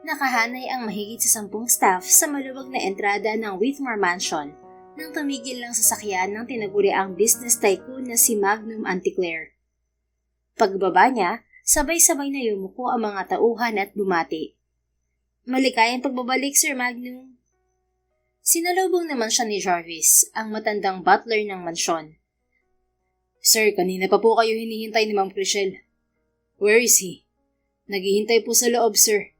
Nakahanay ang mahigit sa 10 staff sa maluwag na entrada ng Whitmore Mansion nang tumigil lang sasakyan ng tinaguriang business tycoon na si Magnum Anticlair. Pagbaba niya, sabay-sabay na yumuko ang mga tauhan at bumati. "Maligayang pagbabalik, Sir Magnum." Sinalubong naman siya ni Jarvis, ang matandang butler ng mansyon. "Sir, kanina pa po kayo hinihintay ni Ma'am Chriselle. Where is he?" "Naghihintay po sa loob, sir."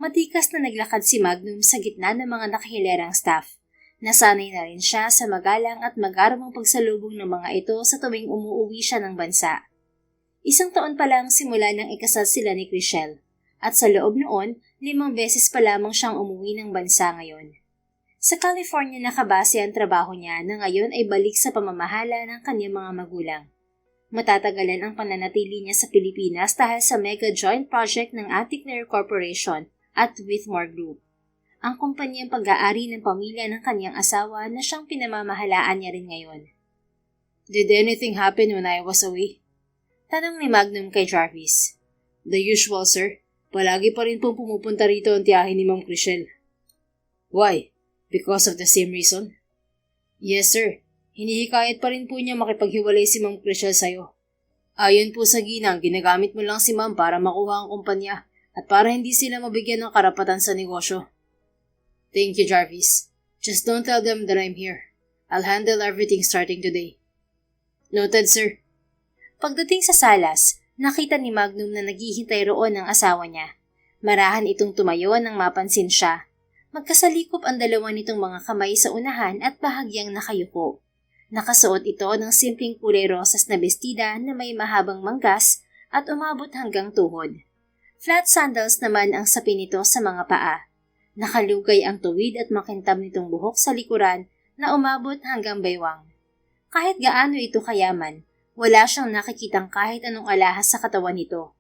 Matikas na naglakad si Magnum sa gitna ng mga nakahilerang staff. Nasanay na rin siya sa magalang at magarmang pagsalubong ng mga ito sa tuwing umuuwi siya ng bansa. 1 taon pa lang simula nang ikasal sila ni Chriselle, at sa loob noon, 5 beses pa lamang siyang umuwi ng bansa ngayon. Sa California nakabase ang trabaho niya na ngayon ay balik sa pamamahala ng kanyang mga magulang. Matatagalan ang pananatili niya sa Pilipinas dahil sa mega joint project ng Anticlair Corporation at Whitmore Group, ang kumpanyang pag-aari ng pamilya ng kanyang asawa na siyang pinamamahalaan niya rin ngayon. "Did anything happen when I was away?" Tanong ni Magnum kay Jarvis. "The usual, sir. Palagi pa rin pong pumupunta rito ang tiyahin ni Ma'am Chriselle." "Why? Because of the same reason?" "Yes, sir. Hinihikayat pa rin po niya makipaghiwalay si Ma'am Chriselle sa'yo. Ayon po sa ginang, ginagamit mo lang si Ma'am para makuha ang kumpanya at para hindi sila mabigyan ng karapatan sa negosyo." "Thank you, Jarvis. Just don't tell them that I'm here. I'll handle everything starting today." "Noted, sir." Pagdating sa salas, nakita ni Magnum na naghihintay roon ang asawa niya. Marahan itong tumayo nang mapansin siya. Magkasalikop ang dalawa nitong mga kamay sa unahan at bahagyang nakayuko. Nakasuot ito ng simpleng kulay rosas na bestida na may mahabang manggas at umabot hanggang tuhod. Flat sandals naman ang sapi nito sa mga paa. Nakalugay ang tuwid at makintab nitong buhok sa likuran na umabot hanggang baywang. Kahit gaano ito kayaman, wala siyang nakikitang kahit anong alahas sa katawan nito.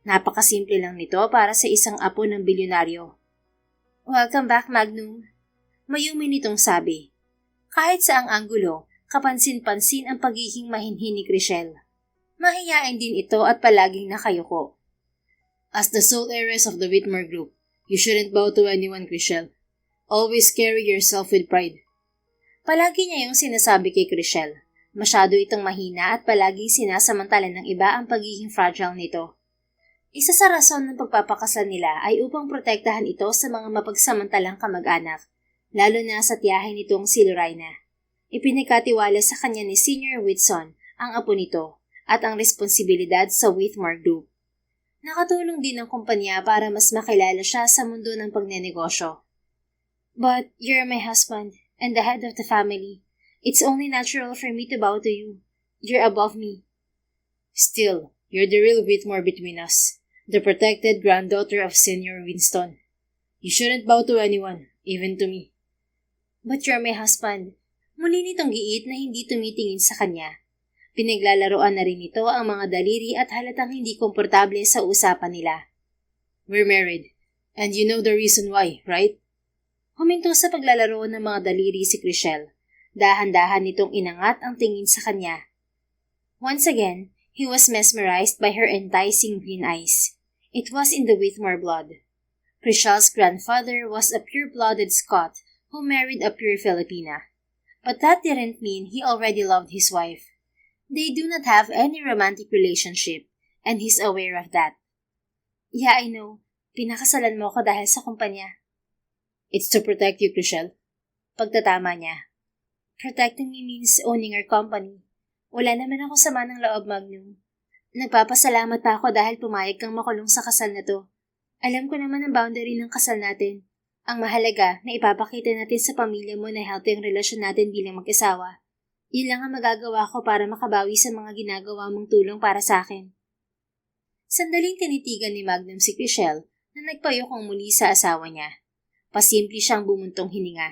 Napakasimple lang nito para sa isang apo ng bilyonaryo. "Welcome back, Magnum." Mayumi nitong sabi. Kahit sa ang anggulo, kapansin-pansin ang pagiging mahinhin ni Chriselle. Mahiyain din ito at palaging nakayuko. "As the sole heiress of the Whitmore Group, you shouldn't bow to anyone, Chriselle. Always carry yourself with pride." Palagi niya yung sinasabi kay Chriselle. Masyado itong mahina at palaging sinasamantala ng iba ang pagiging fragile nito. Isa sa rason ng pagpapakasal nila ay upang protektahan ito sa mga mapagsamantalang kamag-anak, lalo na sa tiyahin nitong si Lorraine. Ipinagkatiwala sa kanya ni Senior Whitson, ang apo nito, at ang responsibilidad sa Whitmore Group. Nakatulong din ang kumpanya para mas makilala siya sa mundo ng pagnenegosyo. "But you're my husband and the head of the family. It's only natural for me to bow to you. You're above me." "Still, you're the real Whitmore between us, the protected granddaughter of Senior Winston. You shouldn't bow to anyone, even to me." "But you're my husband." Muli nitong giit na hindi tumitingin sa kanya. Pinaglalaroan na rin ito ang mga daliri at halatang hindi komportable sa usapan nila. "We're married, and you know the reason why, right?" Huminto sa paglalaro ng mga daliri si Chriselle. Dahan-dahan nitong inangat ang tingin sa kanya. Once again, he was mesmerized by her enticing green eyes. It was in the Whitmore blood. Chriselle's grandfather was a pure-blooded Scot who married a pure Filipina. But that didn't mean he already loved his wife. They do not have any romantic relationship, and he's aware of that. "Yeah, I know. Pinakasalan mo ko dahil sa kumpanya." "It's to protect you, Chriselle." Pagtatama niya. "Protecting me means owning our company. Wala naman ako sama ng loob, Magnum. Nagpapasalamat pa ako dahil pumayag kang makulong sa kasal na to. Alam ko naman ang boundary ng kasal natin. Ang mahalaga na ipapakita natin sa pamilya mo na healthy ang relasyon natin bilang mag-asawa. Yun lang ang magagawa ko para makabawi sa mga ginagawa mong tulong para sa akin." Sandaling tinitigan ni Magnum si Chriselle na nagpayokong muli sa asawa niya. Pasimple siyang bumuntong hininga.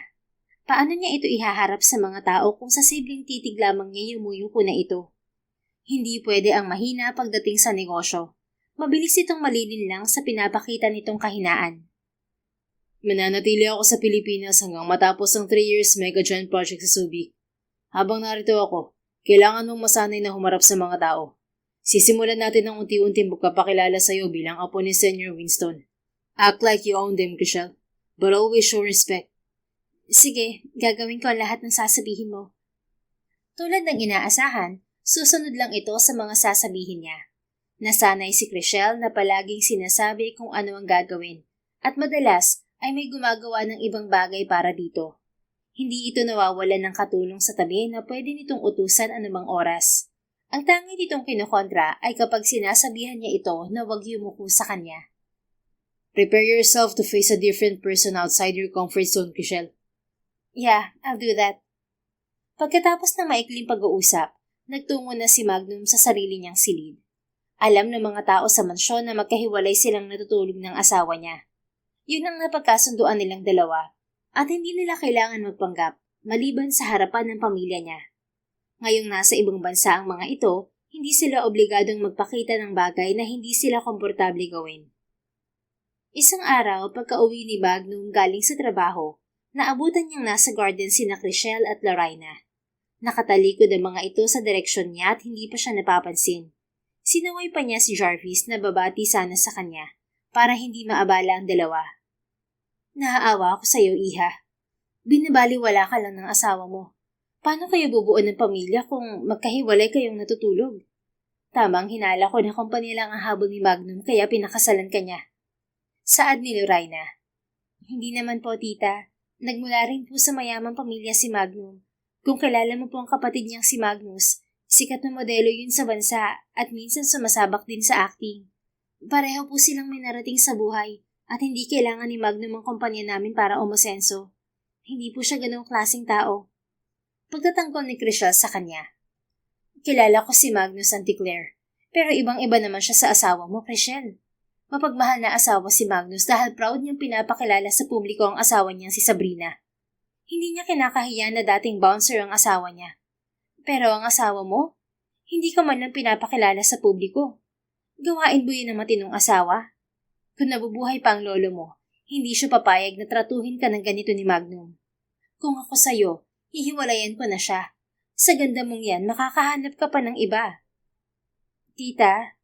Paano niya ito ihaharap sa mga tao kung sa simpleng titig lamang niya yumuyuko na ito? Hindi pwede ang mahina pagdating sa negosyo. Mabilis itong malilin lang sa pinapakita nitong kahinaan. "Mananatili ako sa Pilipinas hanggang matapos ang 3 years mega joint project sa Subic. Habang narito ako, kailangan mong masanay na humarap sa mga tao. Sisimulan natin ng unti-unting magpapakilala sa iyo bilang apo ni Senior Winston. Act like you own them, Chriselle. But always show respect. Sige, gagawin ko ang lahat ng sasabihin mo. Tulad ng inaasahan, susunod lang ito sa mga sasabihin niya. Nasanay si Chriselle na palaging sinasabi kung ano ang gagawin at madalas ay may gumagawa ng ibang bagay para dito. Hindi ito nawawalan ng katulong sa tabi na pwede nitong utusan anumang oras. Ang tangi nitong kinukontra ay kapag sinasabihan niya ito na huwag yumuko sa kanya. Prepare yourself to face a different person outside your comfort zone, Chriselle. Yeah, I'll do that. Pagkatapos ng maikling pag-uusap, nagtungo na si Magnum sa sarili niyang silid. Alam ng mga tao sa mansyon na magkahiwalay silang natutulog ng asawa niya. Yun ang napagkasunduan nilang dalawa at hindi nila kailangan magpanggap maliban sa harapan ng pamilya niya. Ngayong nasa ibang bansa ang mga ito, hindi sila obligadong magpakita ng bagay na hindi sila komportable gawin. Isang araw, pagka-uwi ni Magnum galing sa trabaho, naabutan niyang nasa garden sina Chriselle at Lorraine. Nakatalikod ang mga ito sa direksyon niya at hindi pa siya napapansin. Sinaway pa niya si Jarvis na babati sana sa kanya para hindi maabala ang dalawa. Naaawa ako sa iyo, Iha. Binabaliwala ka lang ng asawa mo. Paano kayo bubuo ng pamilya kung magkahiwalay kayong natutulog? Tamang hinala ko na kumpanya lang ang habol ni Magnum kaya pinakasalan ka niya. Saad ni Lorraine. Hindi naman po, tita. Nagmula rin po sa mayamang pamilya si Magnum. Kung kilala mo po ang kapatid niyang si Magnus, sikat na modelo yun sa bansa at minsan sumasabak din sa acting. Pareho po silang may narating sa buhay at hindi kailangan ni Magnum ang kumpanya namin para umasenso. Hindi po siya ganong klaseng tao. Pagtatanggol ni Chriselle sa kanya. Kilala ko si Magnus Anticlair, pero ibang-iba naman siya sa asawa mo, Chriselle. Mapagmahal na asawa si Magnus dahil proud niyang pinapakilala sa publiko ang asawa niyang si Sabrina. Hindi niya kinakahiya na dating bouncer ang asawa niya. Pero ang asawa mo, hindi ka man lang pinapakilala sa publiko. Gawain mo yun ng matinong asawa. Kung nabubuhay pa ang lolo mo, hindi siya papayag na tratuhin ka ng ganito ni Magnum. Kung ako sa'yo, hihiwalayan ko na siya. Sa ganda mong yan, makakahanap ka pa ng iba. Tita,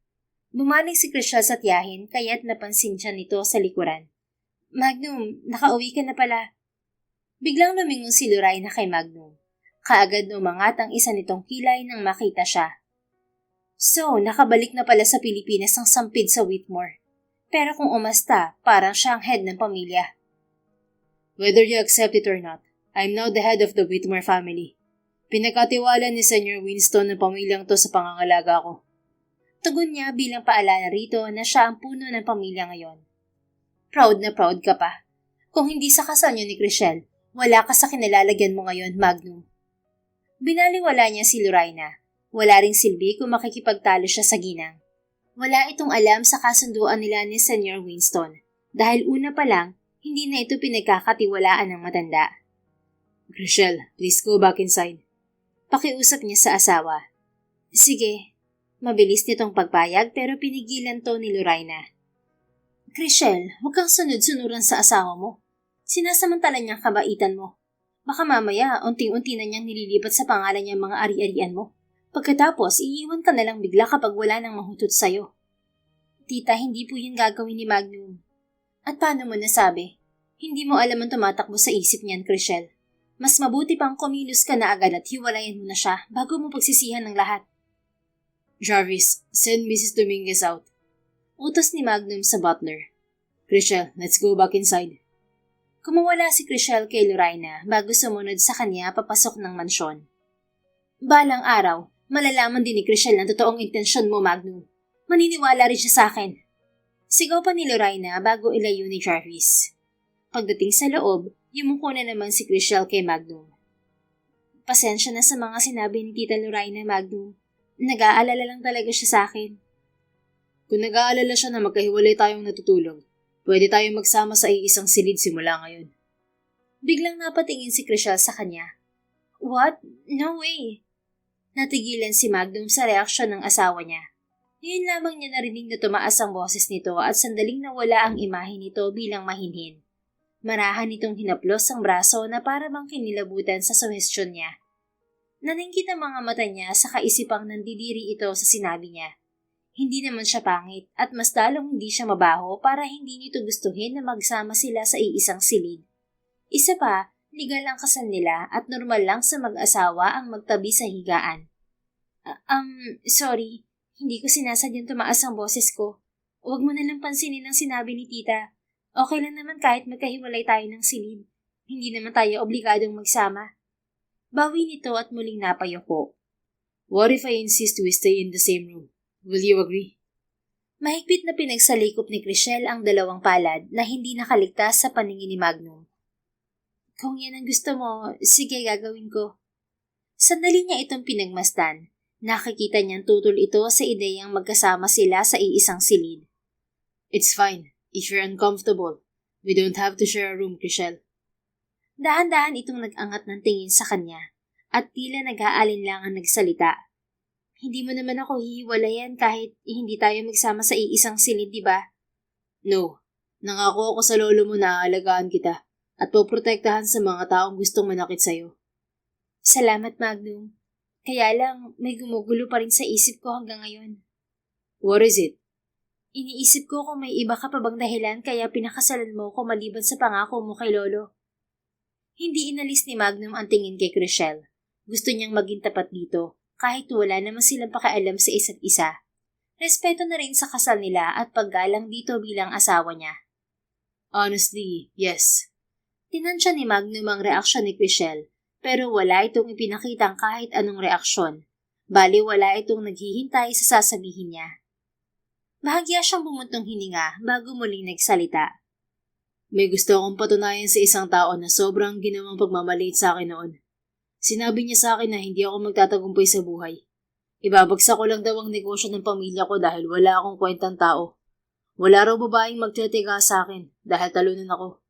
bumaling si Chriselle sa tiyahin kaya't napansin siya nito sa likuran. Magnum, nakauwi ka na pala. Biglang lumingon si Lorraine kay Magnum. Kaagad umangat ang isa nitong kilay nang makita siya. So, nakabalik na pala sa Pilipinas ang sampid sa Whitmore. Pero kung umasta, parang siya ang head ng pamilya. Whether you accept it or not, I'm now the head of the Whitmore family. Pinagkatiwala ni Senior Winston ng pamilyang to sa pangangalaga ko. Tugon niya bilang paalala rito na siya ang puno ng pamilya ngayon. Proud na proud ka pa. Kung hindi sa kasal niyo ni Chriselle, wala ka sa kinalalagyan mo ngayon, Magnum. Binaliwala niya si Lorraine. Wala ring silbi kung makikipagtalo siya sa ginang. Wala itong alam sa kasunduan nila ni Senior Winston dahil una pa lang, hindi na ito pinagkakatiwalaan ng matanda. Chriselle, please go back inside. Pakiusap niya sa asawa. Sige. Mabilis nitong pagpayag pero pinigilan to ni Lorraine. Chriselle, huwag kang sunod-sunuran sa asawa mo. Sinasamantala niyang kabaitan mo. Baka mamaya, unting-unti na niyang nililipat sa pangalan niyang mga ari-arian mo. Pagkatapos, iiwan ka na lang bigla kapag wala nang mahutot sa'yo. Tita, hindi po yun gagawin ni Magnum. At paano mo nasabi? Hindi mo alam ang tumatakbo sa isip niyan, Chriselle. Mas mabuti pang kumilos ka na agad at hiwalayan mo na siya bago mo pagsisihan ng lahat. Jarvis, send Mrs. Dominguez out. Utos ni Magnum sa butler. Chriselle, let's go back inside. Kumawala si Chriselle kay Lorraine bago sumunod sa kanya papasok ng mansyon. Balang araw, malalaman din ni Chriselle ang totoong intensyon mo, Magnum. Maniniwala rin siya sa akin. Sigaw pa ni Lorraine bago ilayo ni Jarvis. Pagdating sa loob, yumuko na naman si Chriselle kay Magnum. Pasensya na sa mga sinabi ni Tita Lorraine, Magnum. Nag-aalala lang talaga siya sa akin. Kung nag-aalala siya na magkahiwalay tayong natutulog, pwede tayong magsama sa iisang silid simula ngayon. Biglang napatingin si Chriselle sa kanya. What? No way! Natigilan si Magnum sa reaksyon ng asawa niya. Ngayon lamang niya narinig na tumaas ang boses nito at sandaling nawala ang imahe nito bilang mahinhin. Marahan nitong hinaplos ang braso na para bang kinilabutan sa suhestyon niya. Naningkit ang mga mata niya sa kaisipang nandidiri ito sa sinabi niya. Hindi naman siya pangit at mas lalong hindi siya mabaho para hindi nito gustuhin na magsama sila sa iisang silid. Isa pa, legal ang kasal nila at normal lang sa mag-asawa ang magtabi sa higaan. Sorry, hindi ko sinasadyang tumaas ang boses ko. Huwag mo nalang pansinin ang sinabi ni tita. Okay lang naman kahit magkahiwalay tayo ng silid. Hindi naman tayo obligadong magsama. Bawi nito at muling napayuko. What if I insist we stay in the same room? Will you agree? Mahigpit na pinagsalikop ni Chriselle ang dalawang palad na hindi nakaligtas sa paningin ni Magnum. Kung yan ang gusto mo, sige gagawin ko. Sandali niya itong pinagmasdan. Nakikita niyang tutol ito sa ideyang magkasama sila sa iisang silid. It's fine. If you're uncomfortable, we don't have to share a room, Chriselle. Dahan-dahan itong nag-angat ng tingin sa kanya at tila nag-aalinlangan nagsalita. Hindi mo naman ako hihiwalayan kahit hindi tayo magsama sa iisang silid, di ba? No. Nangako ako sa lolo mo na aalagaan kita at poprotektahan sa mga taong gustong manakit sa'yo. Salamat, Magnum. Kaya lang, may gumugulo pa rin sa isip ko hanggang ngayon. What is it? Iniisip ko kung may iba ka pa bang dahilan kaya pinakasalan mo ko maliban sa pangako mo kay Lolo. Hindi inalis ni Magnum ang tingin kay Chriselle. Gusto niyang maging tapat dito. Kahit wala naman silang pakialam sa isa't isa. Respeto na rin sa kasal nila at paggalang dito bilang asawa niya. Honestly, yes. Tinansya ni Magnum ang reaksyon ni Chriselle, pero wala itong ipinakitang kahit anong reaksyon. Bali wala itong naghihintay sa sasabihin niya. Bahagya siyang bumuntong hininga bago muling nagsalita. May gusto akong patunayan sa isang tao na sobrang ginawang pagmamaliit sa akin noon. Sinabi niya sa akin na hindi ako magtatagumpay sa buhay. Ibabagsak ko lang daw ang negosyo ng pamilya ko dahil wala akong kwentang tao. Wala raw babaeng magtitiga sa akin dahil talunan ako.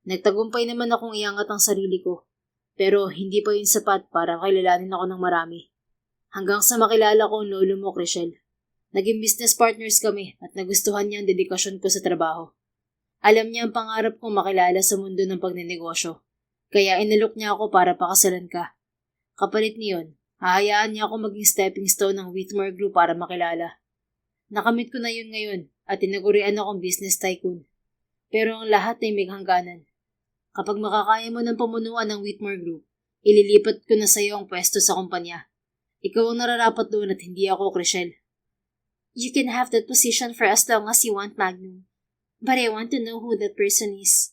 Nagtagumpay naman akong iangat ang sarili ko. Pero hindi pa yun sapat para kilalanin ako ng marami. Hanggang sa makilala ko ang lolo mo, Chriselle. Naging business partners kami at nagustuhan niya ang dedikasyon ko sa trabaho. Alam niya ang pangarap kong makilala sa mundo ng pagnenegosyo. Kaya inalok niya ako para pakasalan ka. Kapalit niyon, hahayaan niya ako maging stepping stone ng Whitmore Group para makilala. Nakamit ko na yun ngayon at tinagurian akong business tycoon. Pero ang lahat ay may hangganan. Kapag makakaya mo ng pamunuan ng Whitmore Group, ililipat ko na sa iyo ang pwesto sa kumpanya. Ikaw ang nararapat doon at hindi ako, Chriselle. You can have that position for as long as you want, Magnum. But I want to know who that person is.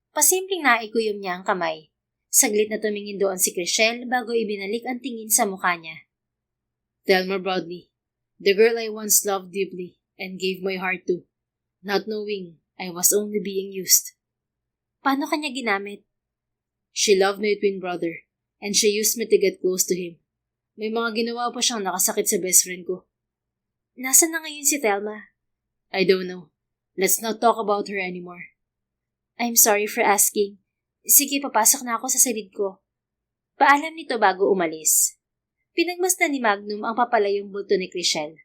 Pasimpleng naikuyom niya ang kamay. Saglit na tumingin doon si Chriselle bago ibinalik ang tingin sa mukha niya. Thelma Broadley, the girl I once loved deeply and gave my heart to, not knowing I was only being used. Paano kanya ginamit? She loved my twin brother and she used me to get close to him. May mga ginawa pa siyang nakasakit sa best friend ko. Nasaan na ngayon si Thelma? I don't know. Let's not talk about her anymore. I'm sorry for asking. Sige, papasok na ako sa silid ko. Paalam nito bago umalis. Pinagmasdan ni Magnum ang papalayong bulto ni Chriselle.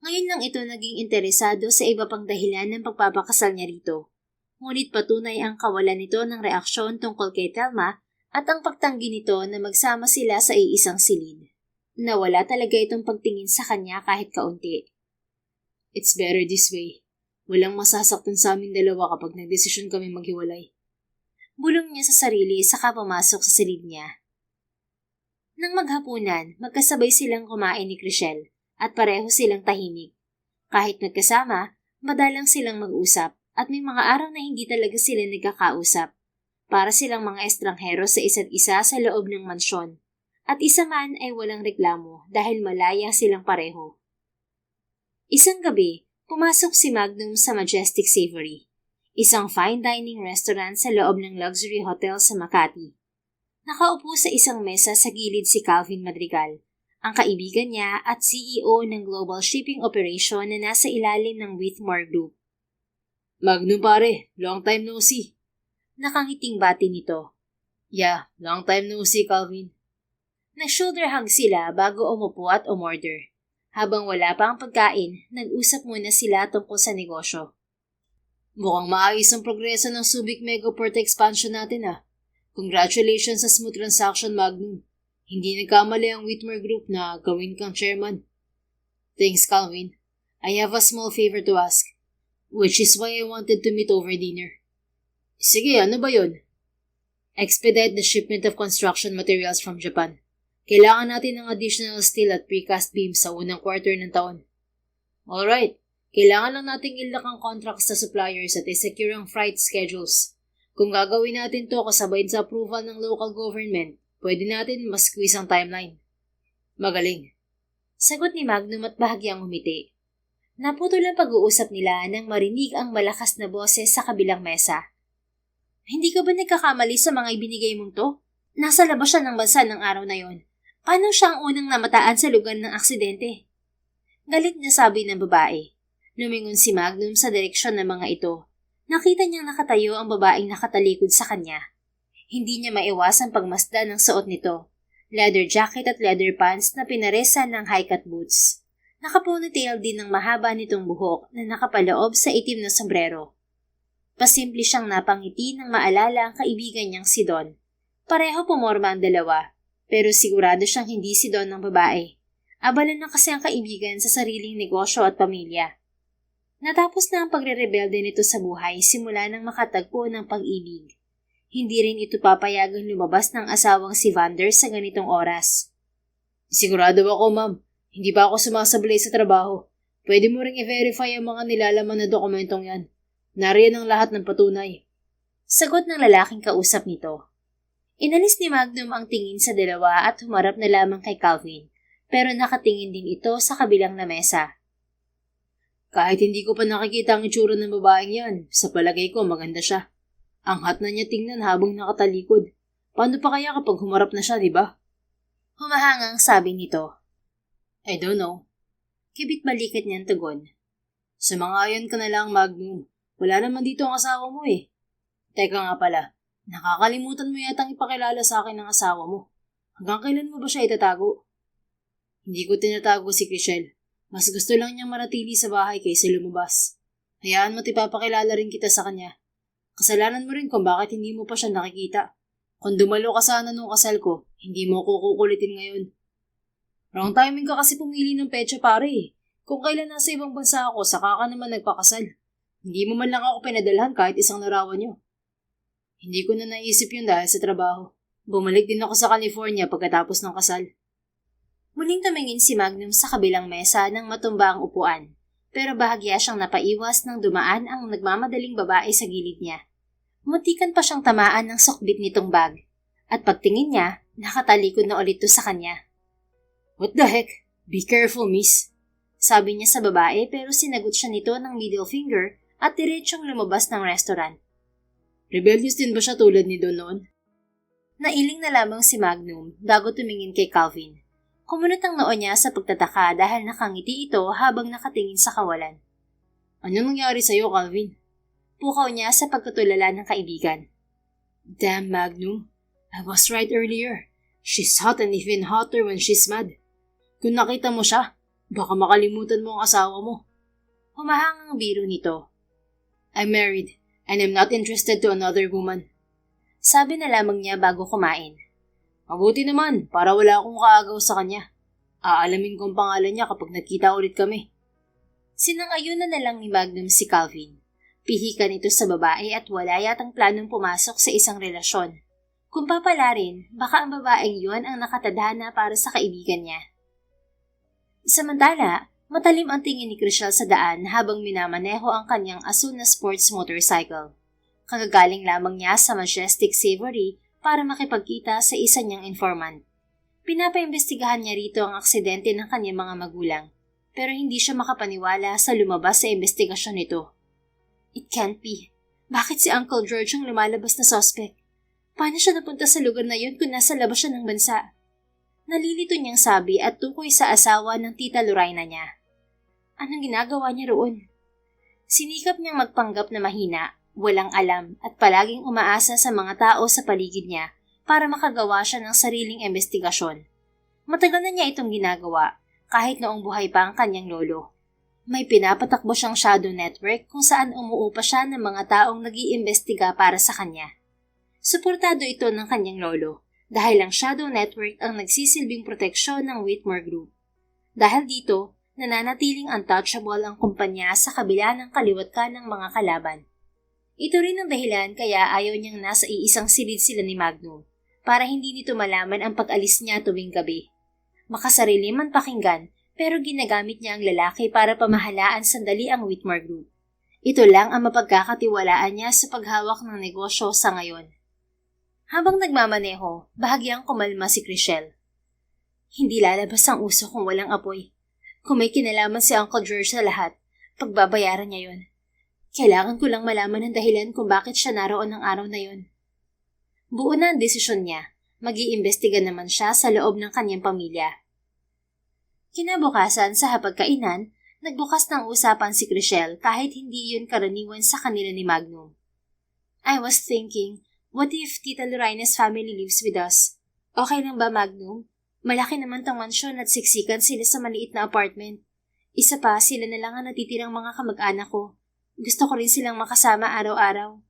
Ngayon lang ito naging interesado sa iba pang dahilan ng pagpapakasal niya rito. Ngunit patunay ang kawalan nito ng reaksyon tungkol kay Thelma at ang pagtanggi nito na magsama sila sa iisang silid. Nawala talaga itong pagtingin sa kanya kahit kaunti. It's better this way. Walang masasaktan sa amin dalawa kapag nagdesisyon kami maghiwalay. Bulong niya sa sarili saka pumasok sa silid niya. Nang maghapunan, magkasabay silang kumain ni Chriselle at pareho silang tahimik. Kahit nagkasama, madalang silang mag-usap at may mga araw na hindi talaga sila nagkakausap. Para silang mga estranghero sa isa't isa sa loob ng mansyon. At isa man ay walang reklamo dahil malaya silang pareho. Isang gabi, pumasok si Magnum sa Majestic Savory, isang fine dining restaurant sa loob ng luxury hotel sa Makati. Nakaupo sa isang mesa sa gilid si Calvin Madrigal, ang kaibigan niya at CEO ng Global Shipping Operation na nasa ilalim ng Whitmore Group. Magnum pare, long time no see. Nakangiting bati nito. Yeah, long time no see, Calvin. Nag-shoulder hug sila bago umupo at umorder. Habang wala pa ang pagkain, nag-usap muna sila tungkol sa negosyo. Mukhang maayos ang progreso ng Subic Megaport expansion natin ah. Congratulations sa smooth transaction, Magnum. Hindi nagkamali ang Whitmore Group na gawin kang chairman. Thanks, Calvin. I have a small favor to ask, which is why I wanted to meet over dinner. Sige, ano ba yun? Expedite the shipment of construction materials from Japan. Kailangan natin ng additional steel at precast beams sa unang quarter ng taon. Alright, kailangan lang nating ilak ang contracts sa suppliers at i-secure ang freight schedules. Kung gagawin natin to kasabay sa approval ng local government, pwede natin mas-squeeze ang timeline. Magaling. Sagot ni Magnum at bahagyang umiti. Naputol ang pag-uusap nila nang marinig ang malakas na boses sa kabilang mesa. Hindi ka ba nagkakamali sa mga ibinigay mong to? Nasa labas siya ng bansa ng araw na yon. Paano siya ang unang namataan sa lugar ng aksidente? Galit na sabi ng babae. Lumingon si Magnum sa direksyon ng mga ito. Nakita niyang nakatayo ang babaeng nakatalikod sa kanya. Hindi niya maiwasang pagmasdan ng suot nito. Leather jacket at leather pants na pinaresan ng high-cut boots. Naka-ponytail din ng mahaba nitong buhok na nakapaloob sa itim na sombrero. Pasimple siyang napangiti nang maalala ang kaibigan niyang si Don. Pareho pumorma ang dalawa, pero sigurado siyang hindi si Don ng babae. Abala na kasi ang kaibigan sa sariling negosyo at pamilya. Natapos na ang pagre-rebelde nito sa buhay simula nang makatagpo ng pag-ibig. Hindi rin ito papayagang lumabas ng asawang si Vander sa ganitong oras. Sigurado ako, ma'am. Hindi pa ako sumasablay sa trabaho. Pwede mo ring i-verify ang mga nilalaman na dokumentong yan. Nariyan ang lahat ng patunay. Sagot ng lalaking kausap nito. Inalis ni Magnum ang tingin sa dalawa at humarap na lamang kay Calvin, pero nakatingin din ito sa kabilang na mesa. Kahit hindi ko pa nakikita ang itsura ng babaeng yan, sa palagay ko maganda siya. Ang hot na niya tingnan habang nakatalikod. Paano pa kaya kapag humarap na siya, di ba? Humahangang sabi nito. I don't know. Kibit balikat niyang tugon. Sumangayon ka na lang, Magnum. Wala naman dito ang asawa mo eh. Teka nga pala, nakakalimutan mo yatang ipakilala sa akin ng asawa mo. Hanggang kailan mo ba siya itatago? Hindi ko tinatago si Chriselle. Mas gusto lang niyang manatili sa bahay kaysa lumabas. Hayaan mo't ipapakilala rin kita sa kanya. Kasalanan mo rin kung bakit hindi mo pa siya nakikita. Kung dumalo ka sana nung kasal ko, hindi mo ko kukulitin ngayon. Wrong timing ka kasi pumili ng petsa pare eh. Kung kailan nasa ibang bansa ako, saka ka naman nagpakasal. Hindi mo man lang ako pinadalhan kahit isang larawan niyo. Hindi ko na naisip yun dahil sa trabaho. Bumalik din ako sa California pagkatapos ng kasal. Muling tumingin si Magnum sa kabilang mesa nang matumba ang upuan, pero bahagya siyang napaiwas nang dumaan ang nagmamadaling babae sa gilid niya. Muntikan pa siyang tamaan ng sukbit nitong bag, at pagtingin niya, nakatalikod na ulit to sa kanya. What the heck? Be careful, miss. Sabi niya sa babae pero sinagot siya nito ng middle finger at diretsyong lumabas ng restaurant. Rebellious din ba siya tulad ni Don noon? Nailing na lamang si Magnum bago tumingin kay Calvin. Kumunot ang noo niya sa pagtataka dahil nakangiti ito habang nakatingin sa kawalan. Ano nangyari sa'yo, Calvin? Pukaw niya sa pagkatulala ng kaibigan. Damn, Magnum. I was right earlier. She's hot and even hotter when she's mad. Kung nakita mo siya, baka makalimutan mo ang asawa mo. Humahangang biro nito. I'm married and I'm not interested to another woman. Sabi na lamang niya bago kumain. Mabuti naman para wala akong kaagaw sa kanya. Aalamin ko ang pangalan niya kapag nagkita ulit kami. Sinang-ayunan na lang ni Magnum si Calvin. Pihikan ito sa babae at wala yatang planong pumasok sa isang relasyon. Kung papala rin, baka ang babaeng yun ang nakatadhana para sa kaibigan niya. Samantala, matalim ang tingin ni Chriselle sa daan habang minamaneho ang kanyang asul na sports motorcycle. Kagagaling lamang niya sa Majestic Savory para makipagkita sa isa niyang informant. Pinapaimbestigahan niya rito ang aksidente ng kanyang mga magulang, pero hindi siya makapaniwala sa lumabas sa investigasyon nito. It can't be. Bakit si Uncle George ang lumalabas na suspect? Paano siya napunta sa lugar na yun kung nasa labas siya ng bansa? Nalilito niyang sabi at tukoy sa asawa ng tita Lorraine niya. Anong ginagawa niya roon? Sinikap niyang magpanggap na mahina, walang alam at palaging umaasa sa mga tao sa paligid niya para makagawa siya ng sariling investigasyon. Matagal na niya itong ginagawa kahit noong buhay pa ang kanyang lolo. May pinapatakbo siyang shadow network kung saan umuupa siya ng mga taong nag-iimbestiga para sa kanya. Suportado ito ng kanyang lolo dahil ang shadow network ang nagsisilbing proteksyon ng Whitmore Group. Dahil dito, nananatiling untouchable ang kumpanya sa kabila ng kaliwat ka ng mga kalaban. Ito rin ang dahilan kaya ayaw niyang nasa iisang silid sila ni Magnum para hindi nito malaman ang pag-alis niya tuwing gabi. Makasarili man pakinggan pero ginagamit niya ang lalaki para pamahalaan sandali ang Whitmore Group. Ito lang ang mapagkakatiwalaan niya sa paghawak ng negosyo sa ngayon. Habang nagmamaneho, bahagyang kumalma si Chriselle. Hindi lalabas ang uso kung walang apoy. Kung may kinalaman si Uncle George sa lahat, pagbabayaran niya yon. Kailangan ko lang malaman ang dahilan kung bakit siya naroon ng araw na yon. Buo na ang desisyon niya. Mag-iimbestiga naman siya sa loob ng kanyang pamilya. Kinabukasan sa hapagkainan, nagbukas ng usapan si Chriselle kahit hindi yun karaniwan sa kanila ni Magnum. I was thinking, what if Tita Lorraine's family lives with us? Okay lang ba, Magnum? Malaki naman tong mansyon at siksikan sila sa maliit na apartment. Isa pa, sila na lang ang natitirang mga kamag-anak ko. Gusto ko rin silang makasama araw-araw.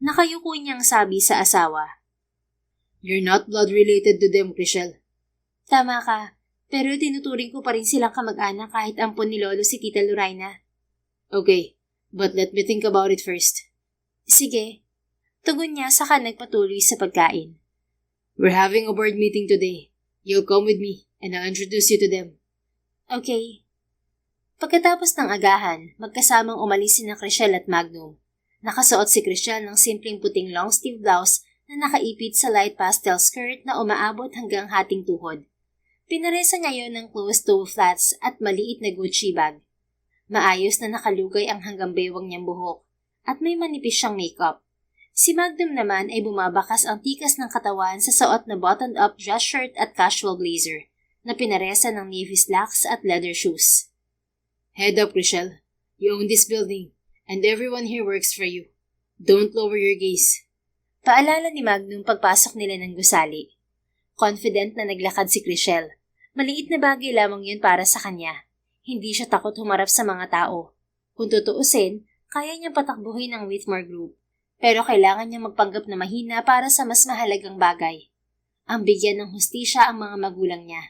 Nakayuko niyang sabi sa asawa. You're not blood-related to them, Chriselle. Tama ka, pero tinuturing ko pa rin silang kamag-anak kahit ampon ni Lolo si Tita Lorraine. Okay, but let me think about it first. Sige. Tugon niya saka nagpatuloy sa pagkain. We're having a board meeting today. You'll come with me, and I'll introduce you to them. Okay. Pagkatapos ng agahan, magkasamang umalis sina Chriselle at Magnum. Nakasuot si Chriselle ng simpleng puting long-sleeve blouse na nakaipit sa light pastel skirt na umaabot hanggang hating tuhod. Pinaresa niya yon ng closed-toe flats at maliit na Gucci bag. Maayos na nakalugay ang hanggang bewang niyang buhok at may manipis siyang makeup. Si Magnum naman ay bumabakas ang tikas ng katawan sa suot na buttoned-up dress shirt at casual blazer na pinaresa ng navy slacks at leather shoes. Head up, Chriselle. You own this building, and everyone here works for you. Don't lower your gaze. Paalala ni Magnum pagpasok nila ng gusali. Confident na naglakad si Chriselle. Maliit na bagay lamang yun para sa kanya. Hindi siya takot humarap sa mga tao. Kung tutuusin, kaya niyang patakbuhin ang Whitmore Group. Pero kailangan niyang magpanggap na mahina para sa mas mahalagang bagay. Ang bigyan ng hustisya ang mga magulang niya.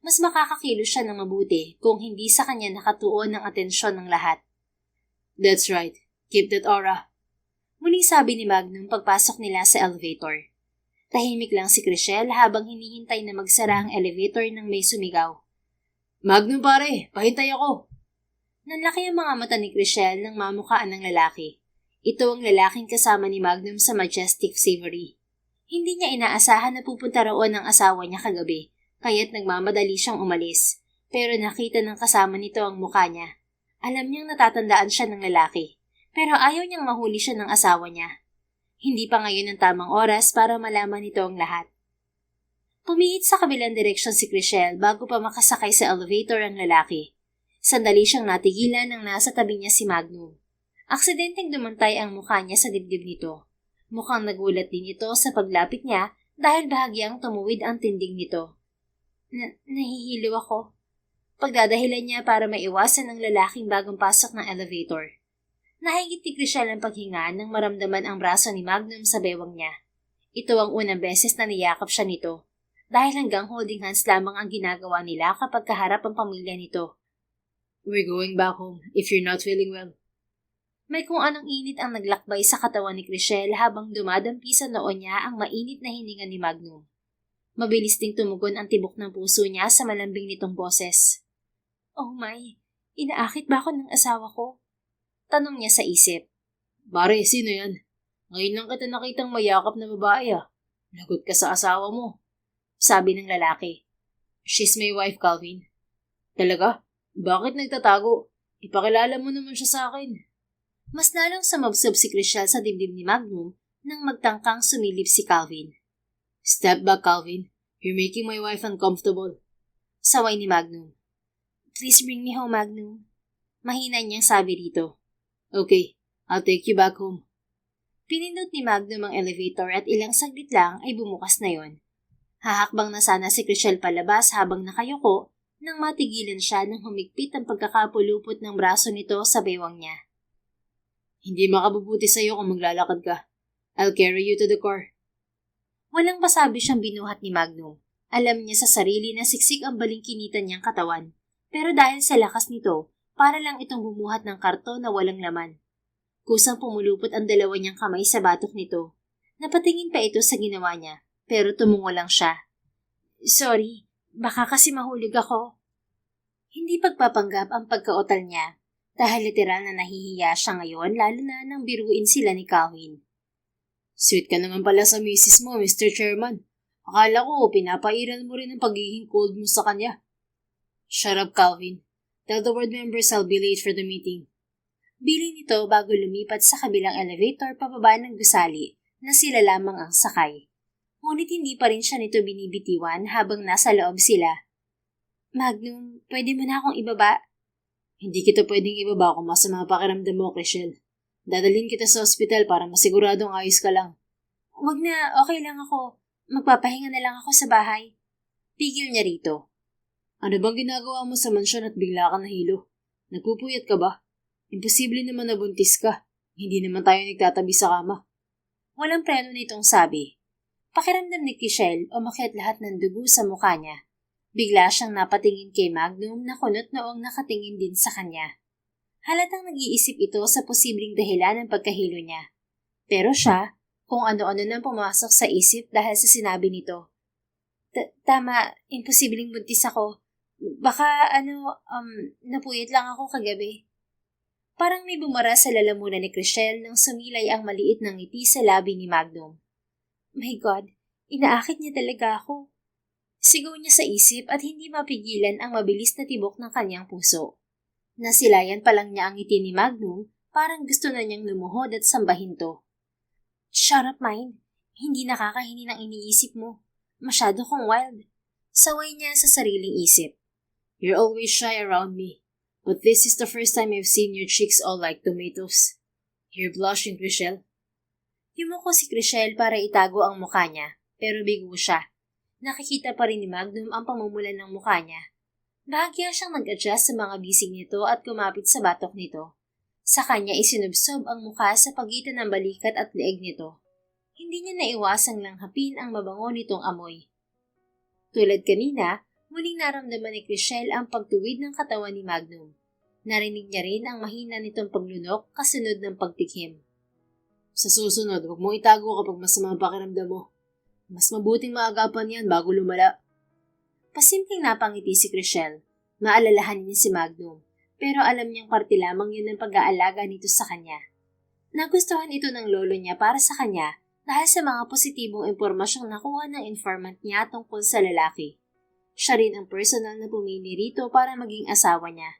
Mas makakakilos siya ng mabuti kung hindi sa kanya nakatuon ng atensyon ng lahat. That's right. Keep that aura. Muling sabi ni Magnum pagpasok nila sa elevator. Tahimik lang si Chriselle habang hinihintay na magsara ang elevator nang may sumigaw. Magnum pare, pahintay ako. Nanlaki ang mga mata ni Chriselle nang mamukhaan ng lalaki. Ito ang lalaking kasama ni Magnum sa Majestic Savory. Hindi niya inaasahan na pupunta roon ang asawa niya kagabi, kaya't nagmamadali siyang umalis. Pero nakita ng kasama nito ang mukha niya. Alam niyang natatandaan siya ng lalaki, pero ayaw niyang mahuli siya ng asawa niya. Hindi pa ngayon ang tamang oras para malaman nito ang lahat. Pumihit sa kabilang direksyon si Chriselle bago pa makasakay sa elevator ang lalaki. Sandali siyang natigilan nang nasa tabi niya si Magnum. Aksidenteng dumantay ang mukha niya sa dibdib nito. Mukhang nagulat din ito sa paglapit niya dahil bahagyang tumuwid ang tindig nito. Nahihilo ako. Pagdadahilan niya para maiwasan ng lalaking bagong pasok ng elevator. Nahigit ni Chriselle ang paghinga nang maramdaman ang braso ni Magnum sa bewang niya. Ito ang unang beses na niyakap siya nito, dahil hanggang holding hands lamang ang ginagawa nila kapag kaharap ang pamilya nito. We're going back home if you're not feeling well. May kung anong init ang naglakbay sa katawan ni Chriselle habang dumadampi sa noo niya ang mainit na hininga ni Magnum. Mabilis ding tumugon ang tibok ng puso niya sa malambing nitong boses. Oh my, inaakit ba ako ng asawa ko? Tanong niya sa isip. Pare, sino yan? Ngayon lang kita nakitang mayakap na babae ah. Lagot ka sa asawa mo. Sabi ng lalaki. She's my wife, Calvin. Talaga? Bakit nagtatago? Ipakilala mo naman siya sa akin. Mas lalong sumabsob si Chriselle sa dibdib ni Magnum nang magtangkang sumilip si Calvin. Step back, Calvin. You're making my wife uncomfortable. Saway ni Magnum. Please bring me home, Magnum. Mahina niyang sabi rito. Okay, I'll take you back home. Pinindot ni Magnum ang elevator at ilang saglit lang ay bumukas na yon. Hahakbang na sana si Chriselle palabas habang nakayuko nang matigilan siya nang humigpit ang pagkakapulupot ng braso nito sa bewang niya. Hindi makabubuti sa'yo kung maglalakad ka. I'll carry you to the car. Walang pasabi siyang binuhat ni Magnum. Alam niya sa sarili na siksik ang balingkinitan niyang katawan. Pero dahil sa lakas nito, para lang itong bumuhat ng karton na walang laman. Kusang pumulupot ang dalawa niyang kamay sa batok nito. Napatingin pa ito sa ginawa niya, pero tumungo lang siya. Sorry, baka kasi mahulog ako. Hindi pagpapanggap ang pagkaotal niya, dahil literal na nahihiya siya ngayon lalo na nang biruin sila ni Calvin. Sweet ka naman pala sa misis mo, Mr. Chairman. Akala ko, pinapairan mo rin ang pagiging cold mo sa kanya. Shut up, Calvin. Tell the board members I'll be late for the meeting. Bili nito bago lumipat sa kabilang elevator pababa ng gusali na sila lamang ang sakay. Ngunit hindi pa rin siya nito binibitiwan habang nasa loob sila. Magnum, pwede mo na akong ibaba? Hindi kita pwedeng ibaba kung masama pakiramdam mo, Chriselle. Dadalhin kita sa ospital para masiguradong ayos ka lang. Wag na, okay lang ako. Magpapahinga na lang ako sa bahay. Pigil niya rito. Ano bang ginagawa mo sa mansyon at bigla ka nahilo? Nagpupuyat ka ba? Imposible naman na buntis ka. Hindi naman tayo nagtatabi sa kama. Walang preno nitong sabi. Pakiramdam ni Chriselle umakyat lahat ng dugo sa mukha niya. Bigla siyang napatingin kay Magnum na kunot noong nakatingin din sa kanya. Halatang nag-iisip ito sa posibleng dahilan ng pagkahilo niya. Pero siya, kung ano-ano nang pumasok sa isip dahil sa sinabi nito. Tama, imposibleng buntis ako. Baka napuyat lang ako kagabi. Parang may bumara sa lalamunan ni Chriselle nang sumilay ang maliit na ngiti sa labi ni Magnum. My God, inaakit niya talaga ako. Sigaw niya sa isip at hindi mapigilan ang mabilis na tibok ng kanyang puso. Nasilayan pa lang niya ang ngiti ni Magnum, parang gusto na niyang lumuhod at sambahin to. Shut up, mind. Hindi nakakahini ng iniisip mo. Masyado kong wild. Saway niya sa sariling isip. You're always shy around me, but this is the first time I've seen your cheeks all like tomatoes. You're blushing, Chriselle. Yumuko si Chriselle para itago ang mukha niya, pero bigo siya. Nakikita pa rin ni Magnum ang pamumulan ng mukha niya. Bahagya siyang nag-adjust sa mga bisig nito at kumapit sa batok nito. Sa kanya isinubsob ang mukha sa pagitan ng balikat at leeg nito. Hindi niya naiwasang langhapin ang mabango nitong amoy. Tulad kanina, muling naramdaman ni Chriselle ang pagtuwid ng katawan ni Magnum. Narinig niya rin ang mahina nitong paglunok kasunod ng pagtikhim. Sa susunod, huwag mo itago kapag masama ang pakiramdam mo. Mas mabuting maagapan yan bago lumala. Pasimpleng napangiti si Chriselle. Maalalahan niya si Magnum, pero alam niyang parte lamang yun ng pag-aalaga nito sa kanya. Nagustuhan ito ng lolo niya para sa kanya dahil sa mga positibong impormasyong nakuha ng informant niya tungkol sa lalaki. Siya rin ang personal na pumili rito para maging asawa niya.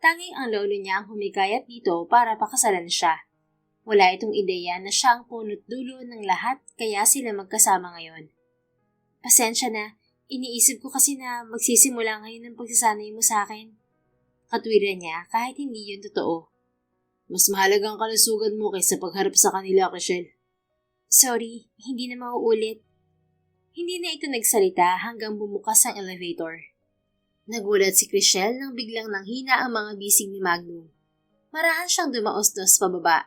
Tanging ang lolo niya ang humikayat dito para pakasalan siya. Wala itong ideya na siya ang punot dulo ng lahat kaya sila magkasama ngayon. Pasensya na, iniisip ko kasi na magsisimula ngayon ang pagsasanay mo sa akin. Katwiran niya kahit hindi yun totoo. Mas mahalagang kalusugan mo kaysa pagharap sa kanila, Chriselle. Sorry, hindi na mauulit. Hindi na ito nagsalita hanggang bumukas ang elevator. Nagulat si Chriselle nang biglang nanghina ang mga bisig ni Magnum. Marahan siyang dumaostos pababa.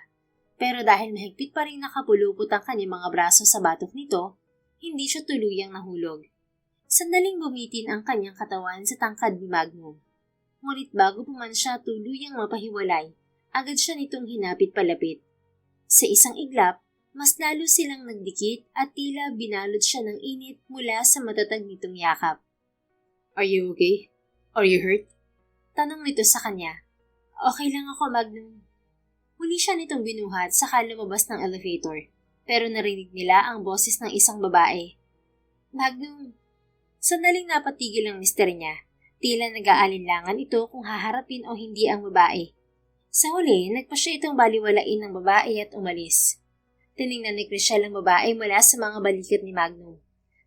Pero dahil mahigpit pa rin nakapulupot ang kanyang mga braso sa batok nito, hindi siya tuluyang nahulog. Sandaling bumitin ang kanyang katawan sa tangkad ni Magnum. Ngunit bago pa man siya tuluyang mapahiwalay, agad siya nitong hinapit palapit. Sa isang iglap, mas lalo silang nagdikit at tila binalot siya ng init mula sa matatag nitong yakap. Are you okay? Are you hurt? Tanong nito sa kanya. Okay lang ako, Magnum. Huli siya nitong binuhat saka lumabas ng elevator, pero narinig nila ang boses ng isang babae. Magnum. Sandaling napatigil ang mister niya. Tila nag-aalinlangan ito kung haharapin o hindi ang babae. Sa huli, nagpa siya itong baliwalain ng babae at umalis. Tiningnan ni Chriselle ang babae mula sa mga balikat ni Magnum.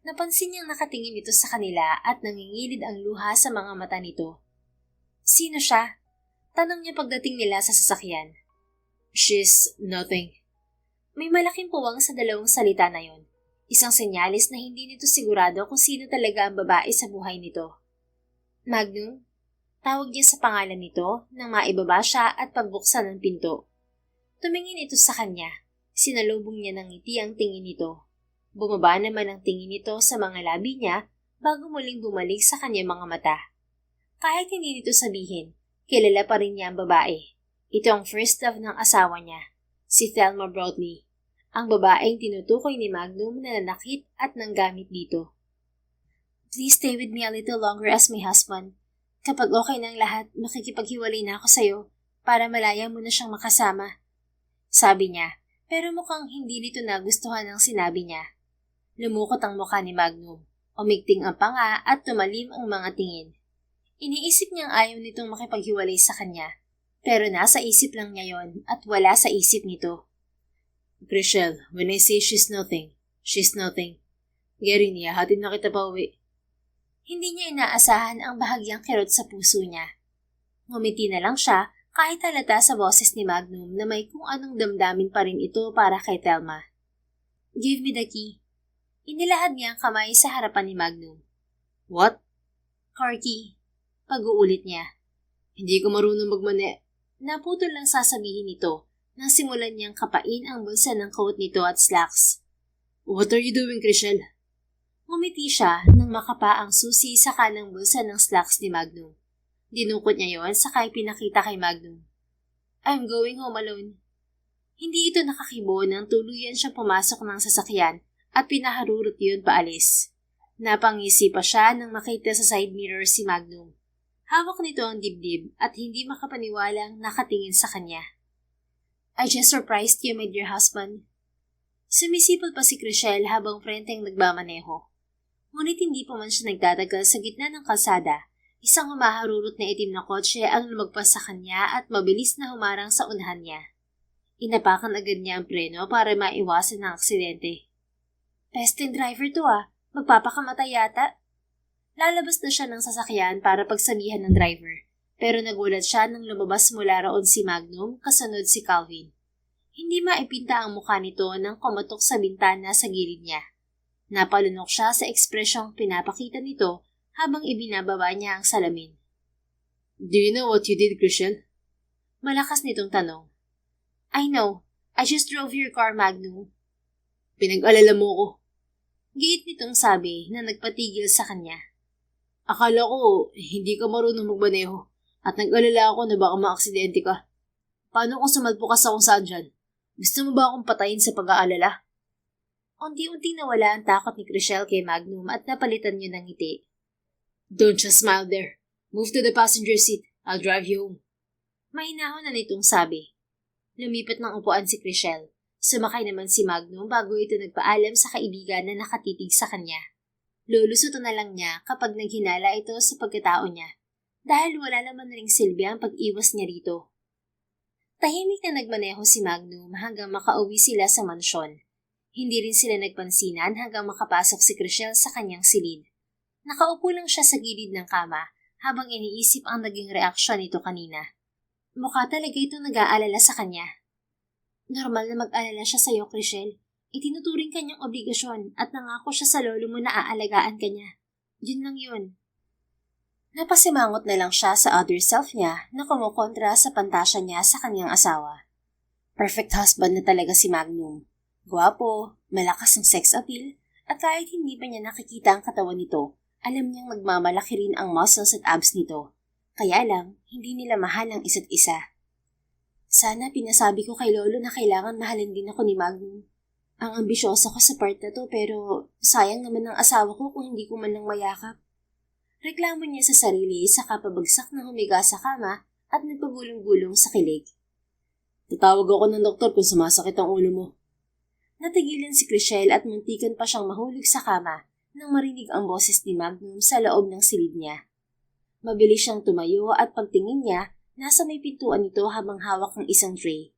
Napansin niyang nakatingin ito sa kanila at nangingilid ang luha sa mga mata nito. Sino siya? Tanong niya pagdating nila sa sasakyan. She's nothing. May malaking puwang sa dalawang salita na yon. Isang senyalis na hindi nito sigurado kung sino talaga ang babae sa buhay nito. Magnum, tawag niya sa pangalan nito nang maibaba siya at pagbuksan ng pinto. Tumingin ito sa kanya. Sinalubong niya ng ngiti ang tingin nito. Bumaba naman ang tingin nito sa mga labi niya bago muling bumalik sa kanyang mga mata. Kahit hindi nito sabihin, kilala pa rin niya ang babae. Ito ang first love ng asawa niya, si Thelma Broadley, ang babaeng tinutukoy ni Magnum na nanakit at nanggamit dito. Please stay with me a little longer as my husband. Kapag okay ng lahat, makikipaghiwalay na ako sa'yo para malaya mo na siyang makasama. Sabi niya, pero mukhang hindi nito nagustuhan ang sinabi niya. Lumukot ang mukha ni Magnum, umigting ang panga at tumalim ang mga tingin. Iniisip niyang ayaw nitong makipaghiwalay sa kanya, pero nasa isip lang niya yon at wala sa isip nito. Chriselle, when I say she's nothing. Gary, hatid na kita pa uwi. Hindi niya inaasahan ang bahagyang kirot sa puso niya. Ngumiti na lang siya kahit halata sa boses ni Magnum na may kung anong damdamin pa rin ito para kay Thelma. Give me the key. Inilahad niya ang kamay sa harapan ni Magnum. What? Car key. Pag-uulit niya. Hindi ko marunong magmane. Naputol lang sasabihin nito nang simulan niyang kapain ang bulsa ng coat nito at slacks. What are you doing, Chriselle? Ngumiti siya nang makapa ang susi sa kanang bulsa ng slacks ni Magnum. Dinukot niya yon sakay pinakita kay Magnum. I'm going home alone. Hindi ito nakakibo nang tuluyan siyang pumasok ng sasakyan at pinaharurot yun paalis. Napangisi pa siya nang makita sa side mirror si Magnum. Hawak nito ang dibdib at hindi makapaniwalang nakatingin sa kanya. I just surprised you, my dear husband. Sumisipol pa si Chriselle habang frenteng nagmamaneho. Ngunit hindi pa man siya nagtatagal sa gitna ng kalsada, isang humaharurot na itim na kotse ang lumagpas sa kanya at mabilis na humarang sa unahan niya. Inapakan agad niya ang preno para maiwasan ang aksidente. Pesting driver to magpapakamatay yata. Lalabas na siya ng sasakyan para pagsabihan ng driver, pero nagulat siya nang lumabas mula roon si Magnum kasunod si Calvin. Hindi maipinta ang mukha nito nang kumatok sa bintana sa gilid niya. Napalunok siya sa ekspresyong pinapakita nito habang ibinababa niya ang salamin. Do you know what you did, Chriselle? Malakas nitong tanong. I know. I just drove your car, Magnum. Pinag-alala mo ko. Giit nitong sabi na nagpatigil sa kanya. Akala ko hindi ka marunong magmaneho at nag-alala ako na baka maaksidente ka. Paano kung sumalpo ka sa kung saan dyan? Gusto mo ba akong patayin sa pag-aalala? Unti-unting nawala ang takot ni Chriselle kay Magnum at napalitan niyo ng ngiti. Don't just smile there. Move to the passenger seat. I'll drive you home. Mahinahon na nitong sabi. Lumipat ng upuan si Chriselle. Sumakay naman si Magnum bago ito nagpaalam sa kaibigan na nakatitig sa kanya. Lulusutan na lang niya kapag naghinala ito sa pagkatao niya dahil wala naman ring silbi ang pag-iwas niya rito. Tahimik na nagmaneho si Magnum hanggang makauwi sila sa mansyon. Hindi rin sila nagpansinan hanggang makapasok si Chriselle sa kanyang silid. Nakaupo lang siya sa gilid ng kama habang iniisip ang naging reaksyon nito kanina. Mukha talaga itong nag-aalala sa kanya. Normal na mag-alala siya sa iyo, Chriselle. Itinuturing kanyang obligasyon at nangako siya sa lolo mo na aalagaan ka niya. Yun lang yun. Napasimangot na lang siya sa other self niya na kumukontra sa pantasya niya sa kanyang asawa. Perfect husband na talaga si Magnum. Gwapo, malakas ang sex appeal, at kahit hindi pa niya nakikita ang katawan nito, alam niyang nagmamalaki rin ang muscles at abs nito. Kaya lang, hindi nila mahal ang isa't isa. Sana pinasabi ko kay Lolo na kailangan mahalin din ako ni Magnum. Ang ambisyosa ko sa part na to pero sayang naman ang asawa ko kung hindi ko man lang mayakap. Reklamo niya sa sarili sa kapabagsak na humiga sa kama at nagpagulong-gulong sa kilig. Tatawag ako ng doktor kung sumasakit ang ulo mo. Natigilan si Chriselle at muntikan pa siyang mahulog sa kama nang marinig ang boses ni Magnum sa loob ng silid niya. Mabilis siyang tumayo at pagtingin niya, nasa may pintuan nito habang hawak ang isang tray.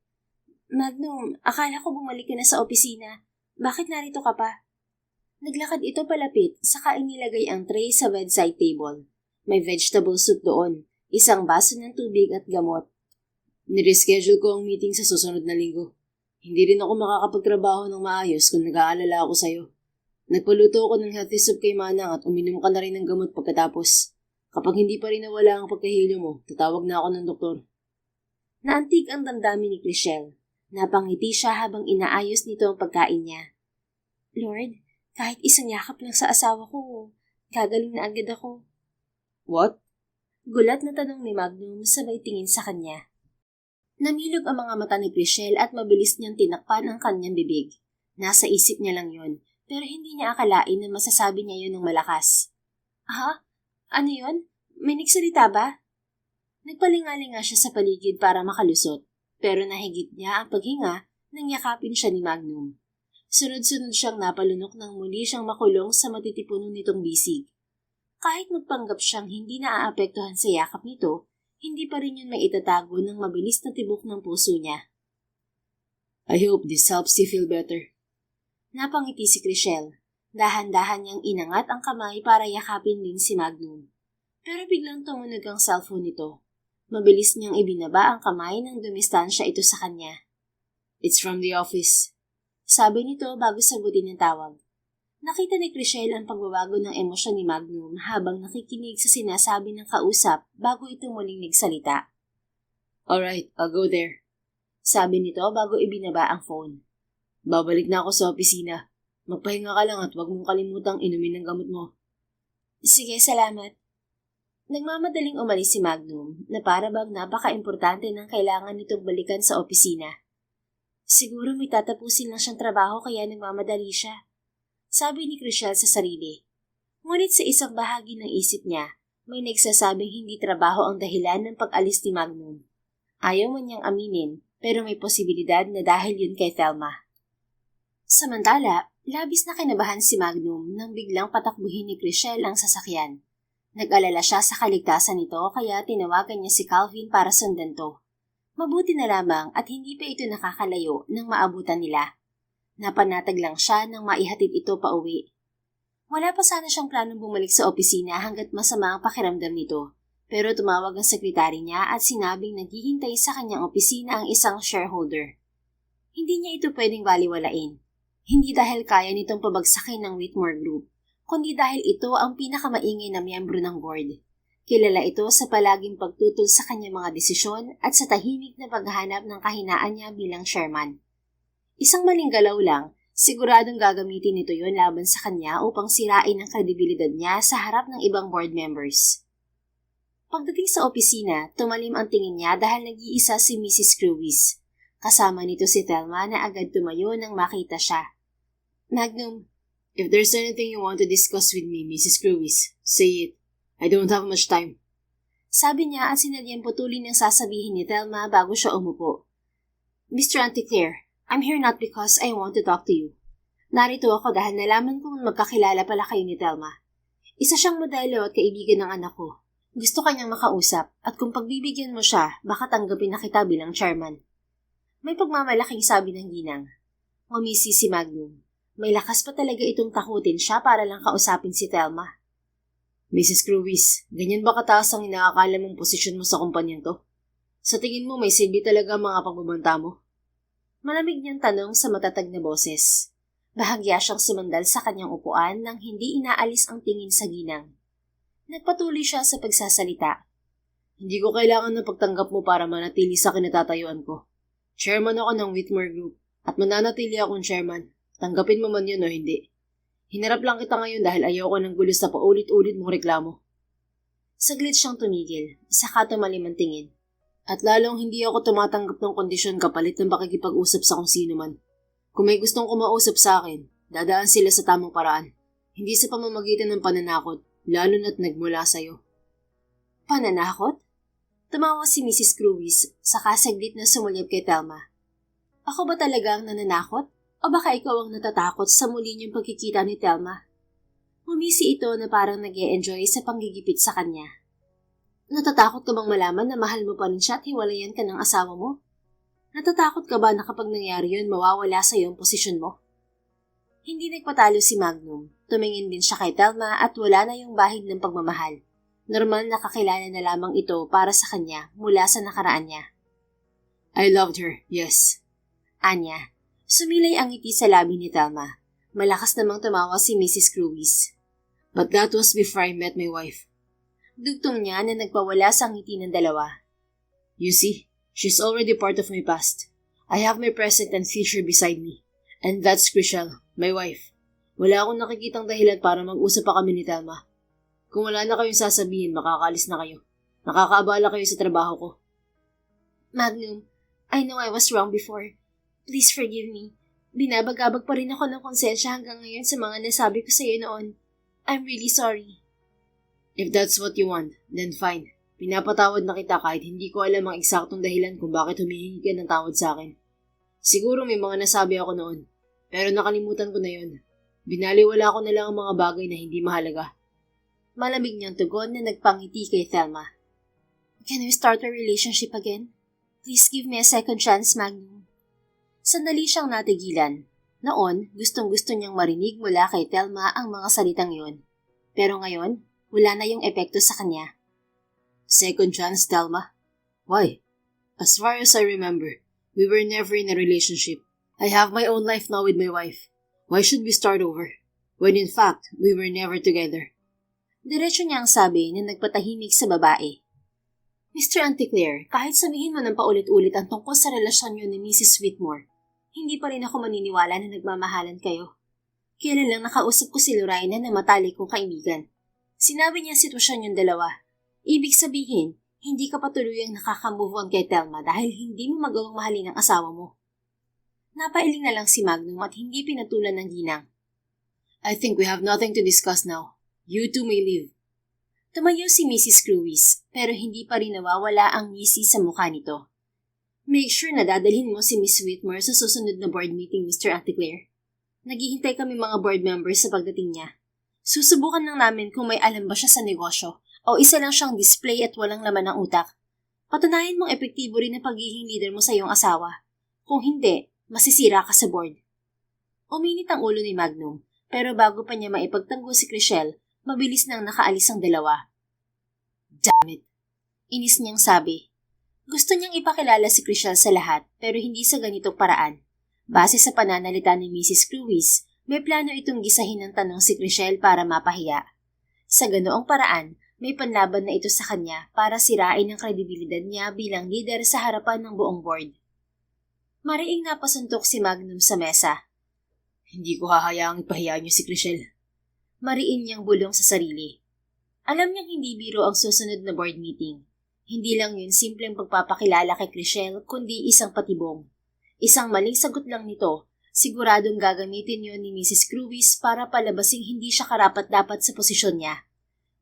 Magnum, akala ko bumalik ka na sa opisina. Bakit narito ka pa? Naglakad ito palapit, saka inilagay ang tray sa bedside table. May vegetable soup doon, isang baso ng tubig at gamot. Nireschedule ko ang meeting sa susunod na linggo. Hindi rin ako makakapagtrabaho ng maayos kung nag-aalala ako sa'yo. Nagpaluto ako ng healthy soup kay Manang at uminom ka na rin ng gamot pagkatapos. Kapag hindi pa rin nawala ang pagkahilo mo, tatawag na ako ng doktor. Naantig ang damdamin ni Chriselle. Napangiti siya habang inaayos nito ang pagkain niya. Lord, kahit isang yakap lang sa asawa ko, gagaling na agad ako. What? Gulat na tanong ni Magnum sabay tingin sa kanya. Namilog ang mga mata ni Chriselle at mabilis niyang tinakpan ang kanyang bibig. Nasa isip niya lang yun, pero hindi niya akalain na masasabi niya yun ng malakas. Ha? Ano yun? May nagsalita ba? Nagpalingalinga siya sa paligid para makalusot, pero nahigit niya ang paghinga nang yakapin siya ni Magnum. Sunod-sunod siyang napalunok nang muli siyang makulong sa matitipuno nitong bisig. Kahit magpanggap siyang hindi naaapektuhan sa yakap nito, hindi pa rin yun maitatago ng mabilis na tibok ng puso niya. I hope this helps you feel better. Napangiti si Chriselle. Dahan-dahan niyang inangat ang kamay para yakapin din si Magnum. Pero biglang tumunog ang cellphone nito. Mabilis niyang ibinaba ang kamay nang dumistansya ito sa kanya. It's from the office. Sabi nito bago sagutin ang tawag. Nakita ni Chriselle ang pagbabago ng emosyon ni Magnum habang nakikinig sa sinasabi ng kausap bago ito muling nagsalita. Alright, I'll go there. Sabi nito bago ibinaba ang phone. Babalik na ako sa opisina. Magpahinga ka lang at huwag mong kalimutang inumin ang gamot mo. Sige, salamat. Nagmamadaling umalis si Magnum na para bang napaka-importante ng kailangan nitong balikan sa opisina. Siguro may tatapusin lang siyang trabaho kaya nagmamadali siya. Sabi ni Chriselle sa sarili. Ngunit sa isang bahagi ng isip niya, may nagsasabing hindi trabaho ang dahilan ng pag-alis ni Magnum. Ayaw man niyang aminin, pero may posibilidad na dahil yun kay Thelma. Samantala, labis na kinabahan si Magnum nang biglang patakbuhin ni Chriselle ang sasakyan. Nag-alala siya sa kaligtasan nito kaya tinawagan niya si Calvin para sundan to. Mabuti na lamang at hindi pa ito nakakalayo nang maabutan nila. Napanatag lang siya nang maihatid ito pa uwi. Wala pa sana siyang planong bumalik sa opisina hanggat masama ang pakiramdam nito. Pero tumawag ang sekretary niya at sinabing naghihintay sa kanyang opisina ang isang shareholder. Hindi niya ito pwedeng baliwalain. Hindi dahil kaya nitong pabagsakin ng Whitmore Group, kundi dahil ito ang pinakamaingay na miyembro ng board. Kilala ito sa palaging pagtutol sa kanyang mga desisyon at sa tahimik na paghahanap ng kahinaan niya bilang chairman. Isang maling galaw lang, siguradong gagamitin nito yon laban sa kanya upang sirain ang kredibilidad niya sa harap ng ibang board members. Pagdating sa opisina, tumalim ang tingin niya dahil nag-iisa si Mrs. Crewis. Kasama nito si Thelma na agad tumayo nang makita siya. Magnum, if there's anything you want to discuss with me, Mrs. Crewis, say it. I don't have much time. Sabi niya at sinadyang putulin ng sasabihin ni Thelma bago siya umupo. Mr. Anticlair, I'm here not because I want to talk to you. Narito ako dahil nalaman kong magkakilala pala kayo ni Thelma. Isa siyang modelo at kaibigan ng anak ko. Gusto kanyang makausap at kung pagbibigyan mo siya, baka tanggapin na kita bilang chairman. May pagmamalaking sabi ng ginang. Ngumisi si Magnum. May lakas pa talaga itong takutin siya para lang kausapin si Thelma. Mrs. Crewis, ganyan ba kataas ang inaakala mong posisyon mo sa kumpanyang to? Sa tingin mo may silbi talaga mga pagbabanta mo? Malamig niyang tanong sa matatag na boses. Bahagya siyang sumandal sa kanyang upuan nang hindi inaalis ang tingin sa ginang. Nagpatuloy siya sa pagsasalita. Hindi ko kailangan ng pagtanggap mo para manatili sa kinatatayuan ko. Chairman ako ng Whitmore Group at mananatili akong chairman. Tanggapin mo man yun o hindi. Hinarap lang kita ngayon dahil ayoko ng gulo sa paulit-ulit mong reklamo. Saglit siyang tumigil, saka tumalim ang tingin. At lalong hindi ako tumatanggap ng kondisyon kapalit ng pakikipag-usap sa kung sino man. Kung may gustong kumausap sa akin, dadaan sila sa tamang paraan. Hindi sa pamamagitan ng pananakot, lalo na't nagmula sa'yo. Pananakot? Tumawa si Mrs. Crewis, saka saglit na sumulyap kay Thelma. Ako ba talagang nananakot? O baka ikaw ang natatakot sa muli niyong pagkikita ni Thelma? Humisi ito na parang nag-e-enjoy sa panggigipit sa kanya. Natatakot ka bang malaman na mahal mo pa rin siya at hiwalayan ka ng asawa mo? Natatakot ka ba na kapag nangyari yun, mawawala sa iyo ang posisyon mo? Hindi nagpatalo si Magnum. Tumingin din siya kay Thelma at wala na yung bahid ng pagmamahal. Normal na kakilala na lamang ito para sa kanya mula sa nakaraan niya. I loved her, yes. Anya. Sumilay ang ngiti sa labi ni Thelma. Malakas namang tumawa si Mrs. Crewis. But that was before I met my wife. Dugtong niya na nagpawala sa ngiti ng dalawa. You see, she's already part of my past. I have my present and future beside me. And that's Chriselle, my wife. Wala akong nakikitang dahilan para mag-usap pa kami ni Thelma. Kung wala na kayong sasabihin, makakaalis na kayo. Nakakaabala kayo sa trabaho ko. Magnum, I know I was wrong before. Please forgive me. Binabagabag pa rin ako ng konsensya hanggang ngayon sa mga nasabi ko sa iyo noon. I'm really sorry. If that's what you want, then fine. Pinapatawad na kita kahit hindi ko alam ang eksaktong dahilan kung bakit humihingi ka ng tawad sa akin. Siguro may mga nasabi ako noon, pero nakalimutan ko na yun. Binaliwala ko na lang ang mga bagay na hindi mahalaga. Malamig niyang tugon na nagpangiti kay Thelma. Can we start our relationship again? Please give me a second chance, Magnum. Sandali siyang natigilan. Noon, gustong-gusto niyang marinig mula kay Thelma ang mga salitang yun. Pero ngayon, wala na yung epekto sa kanya. Second chance, Thelma? Why? As far as I remember, we were never in a relationship. I have my own life now with my wife. Why should we start over? When in fact, we were never together. Diretso niya ang sabi na nagpatahimik sa babae. Mr. Anticlair, kahit sabihin mo ng paulit-ulit ang tungkol sa relasyon niyo ni Mrs. Whitmore, hindi pa rin ako maniniwala na nagmamahalan kayo. Kailan lang nakausap ko si Lorraine na matalik kong kaibigan. Sinabi niya sitwasyon yung dalawa. Ibig sabihin, hindi ka pa tuluyang nakaka-move on kay Thelma dahil hindi mo magawang mahalin ang asawa mo. Napailing na lang si Magnum at hindi pinatulan ng ginang. I think we have nothing to discuss now. You two may leave. Tumayo si Mrs. Cruis, pero hindi pa rin nawawala ang ngisi sa mukha nito. Make sure na dadalhin mo si Miss Whitmore sa susunod na board meeting, Mr. Anticlair. Naghihintay kami mga board members sa pagdating niya. Susubukan lang namin kung may alam ba siya sa negosyo o isa lang siyang display at walang laman ng utak. Patunayan mong epektibo rin ang pagiging leader mo sa iyong asawa. Kung hindi, masisira ka sa board. Uminit ang ulo ni Magnum, pero bago pa niya maipagtanggol si Chriselle, mabilis nang nakaalis ang dalawa. Damn it! Inis niyang sabi. Gusto niyang ipakilala si Chriselle sa lahat pero hindi sa ganitong paraan. Base sa pananalita ni Mrs. Cruis, may plano itong gisahin ng tanong si Chriselle para mapahiya. Sa ganoong paraan, may panlaban na ito sa kanya para sirain ang kredibilidad niya bilang leader sa harapan ng buong board. Mariing napasuntok si Magnum sa mesa. Hindi ko hahayaang ipahiya niyo si Chriselle. Mariin niyang bulong sa sarili. Alam niyang hindi biro ang susunod na board meeting. Hindi lang yun simpleng pagpapakilala kay Chriselle, kundi isang patibong. Isang maling sagot lang nito, siguradong gagamitin yun ni Mrs. Cruis para palabasing hindi siya karapat-dapat sa posisyon niya.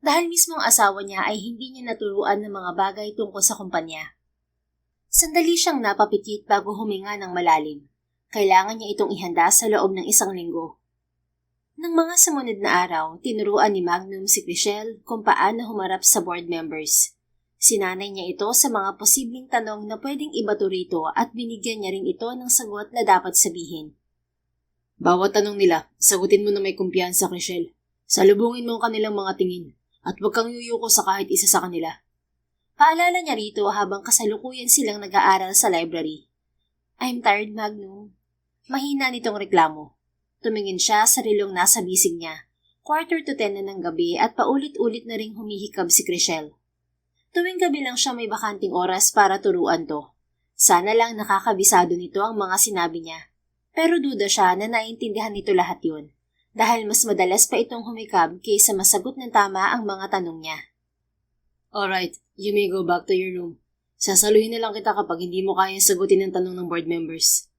Dahil mismong asawa niya ay hindi niya naturuan ng mga bagay tungkol sa kumpanya. Sandali siyang napapikit bago huminga ng malalim. Kailangan niya itong ihanda sa loob ng isang linggo. Nang mga sumunod na araw, tinuruan ni Magnum si Chriselle kung paano humarap sa board members. Sinanay niya ito sa mga posibleng tanong na pwedeng ibato rito at binigyan niya rin ito ng sagot na dapat sabihin. Bawat tanong nila, sagutin mo na may kumpiyansa, Chriselle. Salubungin mo ang kanilang mga tingin at huwag kang yuyuko sa kahit isa sa kanila. Paalala niya rito habang kasalukuyan silang nag-aaral sa library. I'm tired, Magnum. Mahina nitong reklamo. Tumingin siya sa relong nasa bisig niya. 9:45 na ng gabi at paulit-ulit na ring humihikab si Chriselle. Tuwing gabi lang siya may bakanting oras para turuan to. Sana lang nakakabisado nito ang mga sinabi niya. Pero duda siya na naiintindihan nito lahat yun. Dahil mas madalas pa itong humikab kaysa masagot ng tama ang mga tanong niya. Alright, you may go back to your room. Sasaluhin na lang kita kapag hindi mo kayang sagutin ang tanong ng board members.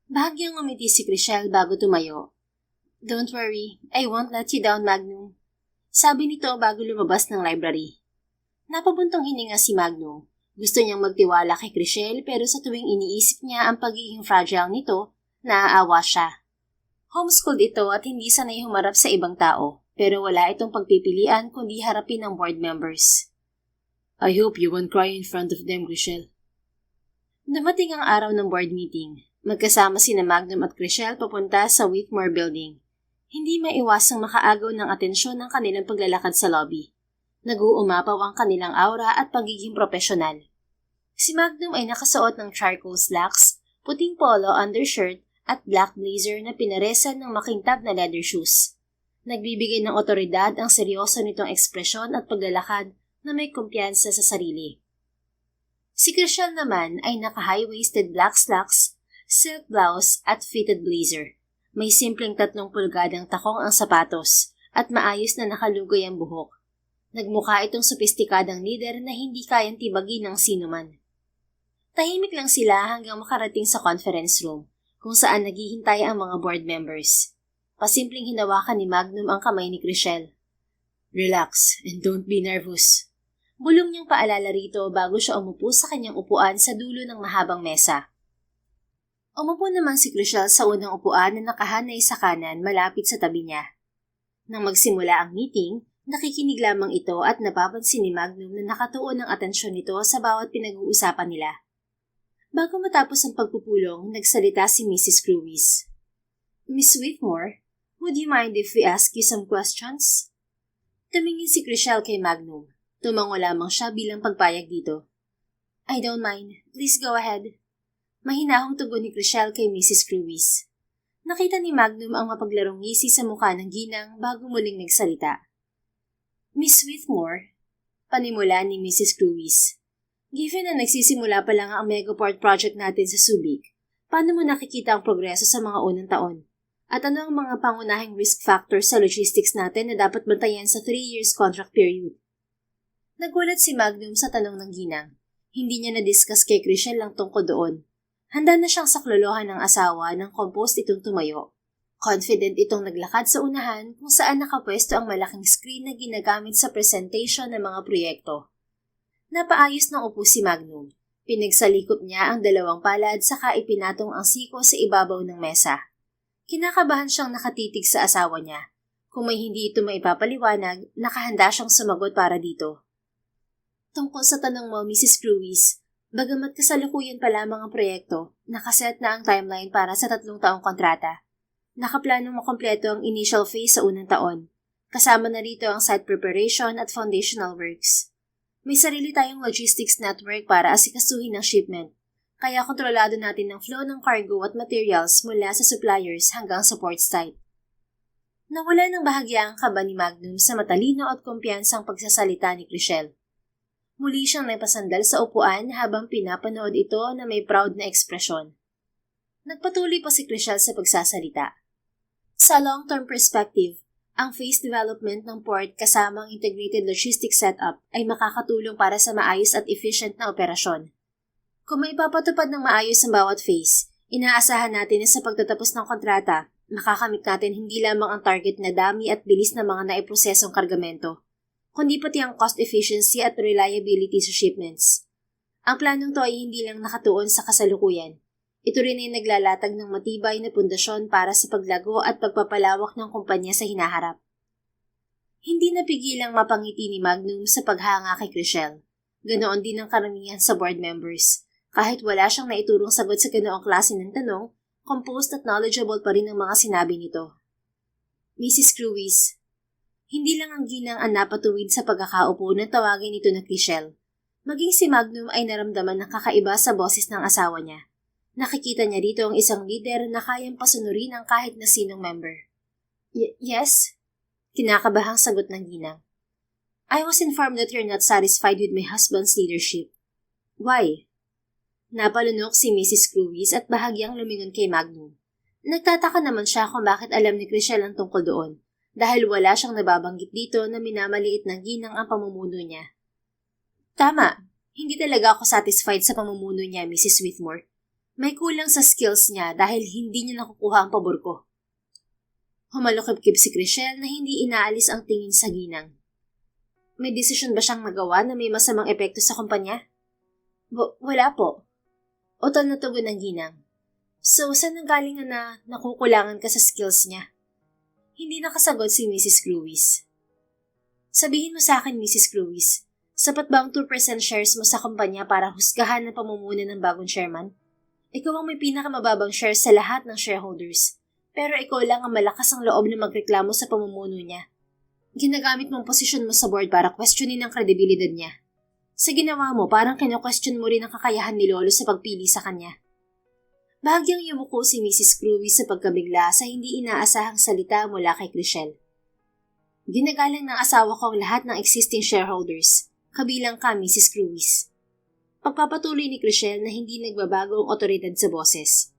Bahagyang umiti si Chriselle bago tumayo. Don't worry, I won't let you down, Magnum. Sabi nito bago lumabas ng library. Napabuntong hininga si Magnum. Gusto niyang magtiwala kay Chriselle pero sa tuwing iniisip niya ang pagiging fragile nito, naaawa siya. Homeschooled ito at hindi sanay humarap sa ibang tao, pero wala itong pagpipilian kundi harapin ang board members. I hope you won't cry in front of them, Chriselle. Dumating ang araw ng board meeting. Magkasama sina Magnum at Chriselle papunta sa Whitmore Building. Hindi maiwasang makaagaw ng atensyon ng kanilang paglalakad sa lobby. Nag-uumapaw ang kanilang aura at pagiging propesyonal. Si Magnum ay nakasuot ng charcoal slacks, puting polo undershirt at black blazer na pinaresan ng makintab na leather shoes. Nagbibigay ng otoridad ang seryoso nitong ekspresyon at paglalakad na may kumpiyansa sa sarili. Si Chriselle naman ay naka-high-waisted black slacks, silk blouse at fitted blazer. May simpleng 3 pulgadang takong ang sapatos at maayos na nakalugay ang buhok. Nagmukha itong sopistikadang leader na hindi kayang tibagin ng sinuman. Tahimik lang sila hanggang makarating sa conference room kung saan naghihintay ang mga board members. Pasimpleng hinawakan ni Magnum ang kamay ni Chriselle. Relax and don't be nervous. Bulong niyang paalala rito bago siya umupo sa kanyang upuan sa dulo ng mahabang mesa. Umupo naman si Chriselle sa unang upuan na nakahanay sa kanan malapit sa tabi niya. Nang magsimula ang meeting, nakikinig lamang ito at napapansin ni Magnum na nakatuon ang atensyon nito sa bawat pinag-uusapan nila. Bago matapos ang pagpupulong, nagsalita si Mrs. Cruise. Miss Whitmore, would you mind if we ask you some questions? Tumingin si Chriselle kay Magnum. Tumango lamang siya bilang pagpayag dito. I don't mind. Please go ahead. Mahinahong tugon ni Chriselle kay Mrs. Cruise. Nakita ni Magnum ang mapaglarong ngisi sa mukha ng ginang bago muling nagsalita. Miss Whitmore, panimula ni Mrs. Cruise. Given na nagsisimula pa lang ang Megaport project natin sa Subic, paano mo nakikita ang progreso sa mga unang taon? At ano ang mga pangunahing risk factors sa logistics natin na dapat bantayan sa 3 years contract period? Nagulat si Magnum sa tanong ng ginang. Hindi niya na-discuss kay Chriselle ang tungkol doon. Handa na siyang saklolohan ng asawa nang compost itong tumayo. Confident itong naglakad sa unahan kung saan nakapwesto ang malaking screen na ginagamit sa presentation ng mga proyekto. Napaayos ng upo si Magnum. Pinagsalikop niya ang 2 palad saka ipinatong ang siko sa ibabaw ng mesa. Kinakabahan siyang nakatitig sa asawa niya. Kung may hindi ito maipapaliwanag, nakahanda siyang sumagot para dito. Tungkol sa tanong mo, Mrs. Cruise, bagamat kasalukuyan pa lamang ang proyekto, nakaset na ang timeline para sa 3 taong kontrata. Nakaplanong makompleto ang initial phase sa unang taon. Kasama na rito ang site preparation at foundational works. May sarili tayong logistics network para asikasuhin ang shipment, kaya kontrolado natin ang flow ng cargo at materials mula sa suppliers hanggang sa port site. Nawala ng bahagya ang kaba ni Magnum sa matalino at kumpiyansang pagsasalita ni Chriselle. Muli siyang napasandal sa upuan habang pinapanood ito na may proud na ekspresyon. Nagpatuloy pa si Chriselle sa pagsasalita. Sa long-term perspective, ang phase development ng port kasama ang integrated logistics setup ay makakatulong para sa maayos at efficient na operasyon. Kung may ipapatupad ng maayos ang bawat phase, inaasahan natin na sa pagtatapos ng kontrata, makakamit natin hindi lamang ang target na dami at bilis na mga naiprosesong kargamento, kundi pati ang cost efficiency at reliability sa shipments. Ang planong to ay hindi lang nakatuon sa kasalukuyan. Ito rin ay naglalatag ng matibay na pundasyon para sa paglago at pagpapalawak ng kumpanya sa hinaharap. Hindi napigilang mapangiti ni Magnum sa paghanga kay Chriselle. Ganoon din ang karamihan sa board members. Kahit wala siyang naiturong sagot sa ganoong klase ng tanong, composed at knowledgeable pa rin ang mga sinabi nito. Mrs. Cruise, hindi lang ang ginang ang napatuwid sa pagkakaupo na tawagin ito na Chriselle. Maging si Magnum ay naramdaman ng kakaiba sa boses ng asawa niya. Nakikita niya dito ang isang leader na kayang pasunurin ang kahit na sinong member. Yes? Kinakabahang sagot ng ginang. I was informed that you're not satisfied with my husband's leadership. Why? Napalunok si Mrs. Cruise at bahagyang lumingon kay Magnum. Nagtataka naman siya kung bakit alam ni Chriselle ang tungkol doon, dahil wala siyang nababanggit dito na minamaliit ng ginang ang pamumuno niya. Tama, hindi talaga ako satisfied sa pamumuno niya, Mrs. Whitmore. May kulang sa skills niya dahil hindi niya nakukuha ang pabor ko. Humalukip-kip si Chriselle na hindi inaalis ang tingin sa ginang. May desisyon ba siyang magawa na may masamang epekto sa kumpanya? Wala po. Utol na tugon ng ginang. So, saan nanggaling na nakukulangan ka sa skills niya? Hindi nakasagot si Mrs. Cruise. Sabihin mo sa akin, Mrs. Cruise, sapat ba ang 2% shares mo sa kumpanya para husgahan ang pamumuno ng bagong chairman? Ikaw ang may pinakamababang shares sa lahat ng shareholders, pero ikaw lang ang malakas ang loob na magreklamo sa pamumuno niya. Ginagamit mong posisyon mo sa board para questionin ang kredibilidad niya. Sa ginawa mo, parang kino-question mo rin ang kakayahan ni Lolo sa pagpili sa kanya. Bahagyang yumuko si Mrs. Cruise sa pagkabigla sa hindi inaasahang salita mula kay Chriselle. Ginagalang ng asawa ko ang lahat ng existing shareholders, kabilang ka, Mrs. Cruise. Pagpapatuloy ni Chriselle na hindi nagbabago ang otoridad sa boses.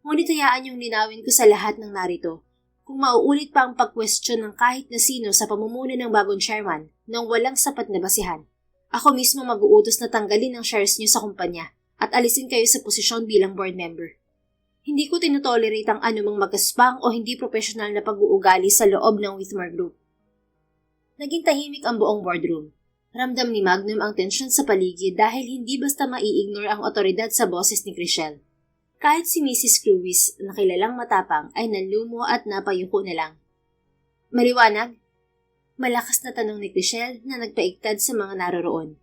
Ngunit hayaan niyong linawin ko sa lahat ng narito. Kung mauulit pa ang pag-question ng kahit na sino sa pamumuno ng bagong chairman nang walang sapat na basihan, ako mismo mag-uutos na tanggalin ang shares niyo sa kumpanya at alisin kayo sa posisyon bilang board member. Hindi ko tinotolerate ang anumang magaspang o hindi profesional na pag-uugali sa loob ng Whitmore Group. Naging tahimik ang buong boardroom. Ramdam ni Magnum ang tensyon sa paligid dahil hindi basta mai-ignore ang otoridad sa boses ni Chriselle. Kahit si Mrs. Cruis na kilalang matapang ay nanlumo at napayuko na lang. Maliwanag? Malakas na tanong ni Chriselle na nagpaigtad sa mga naroroon.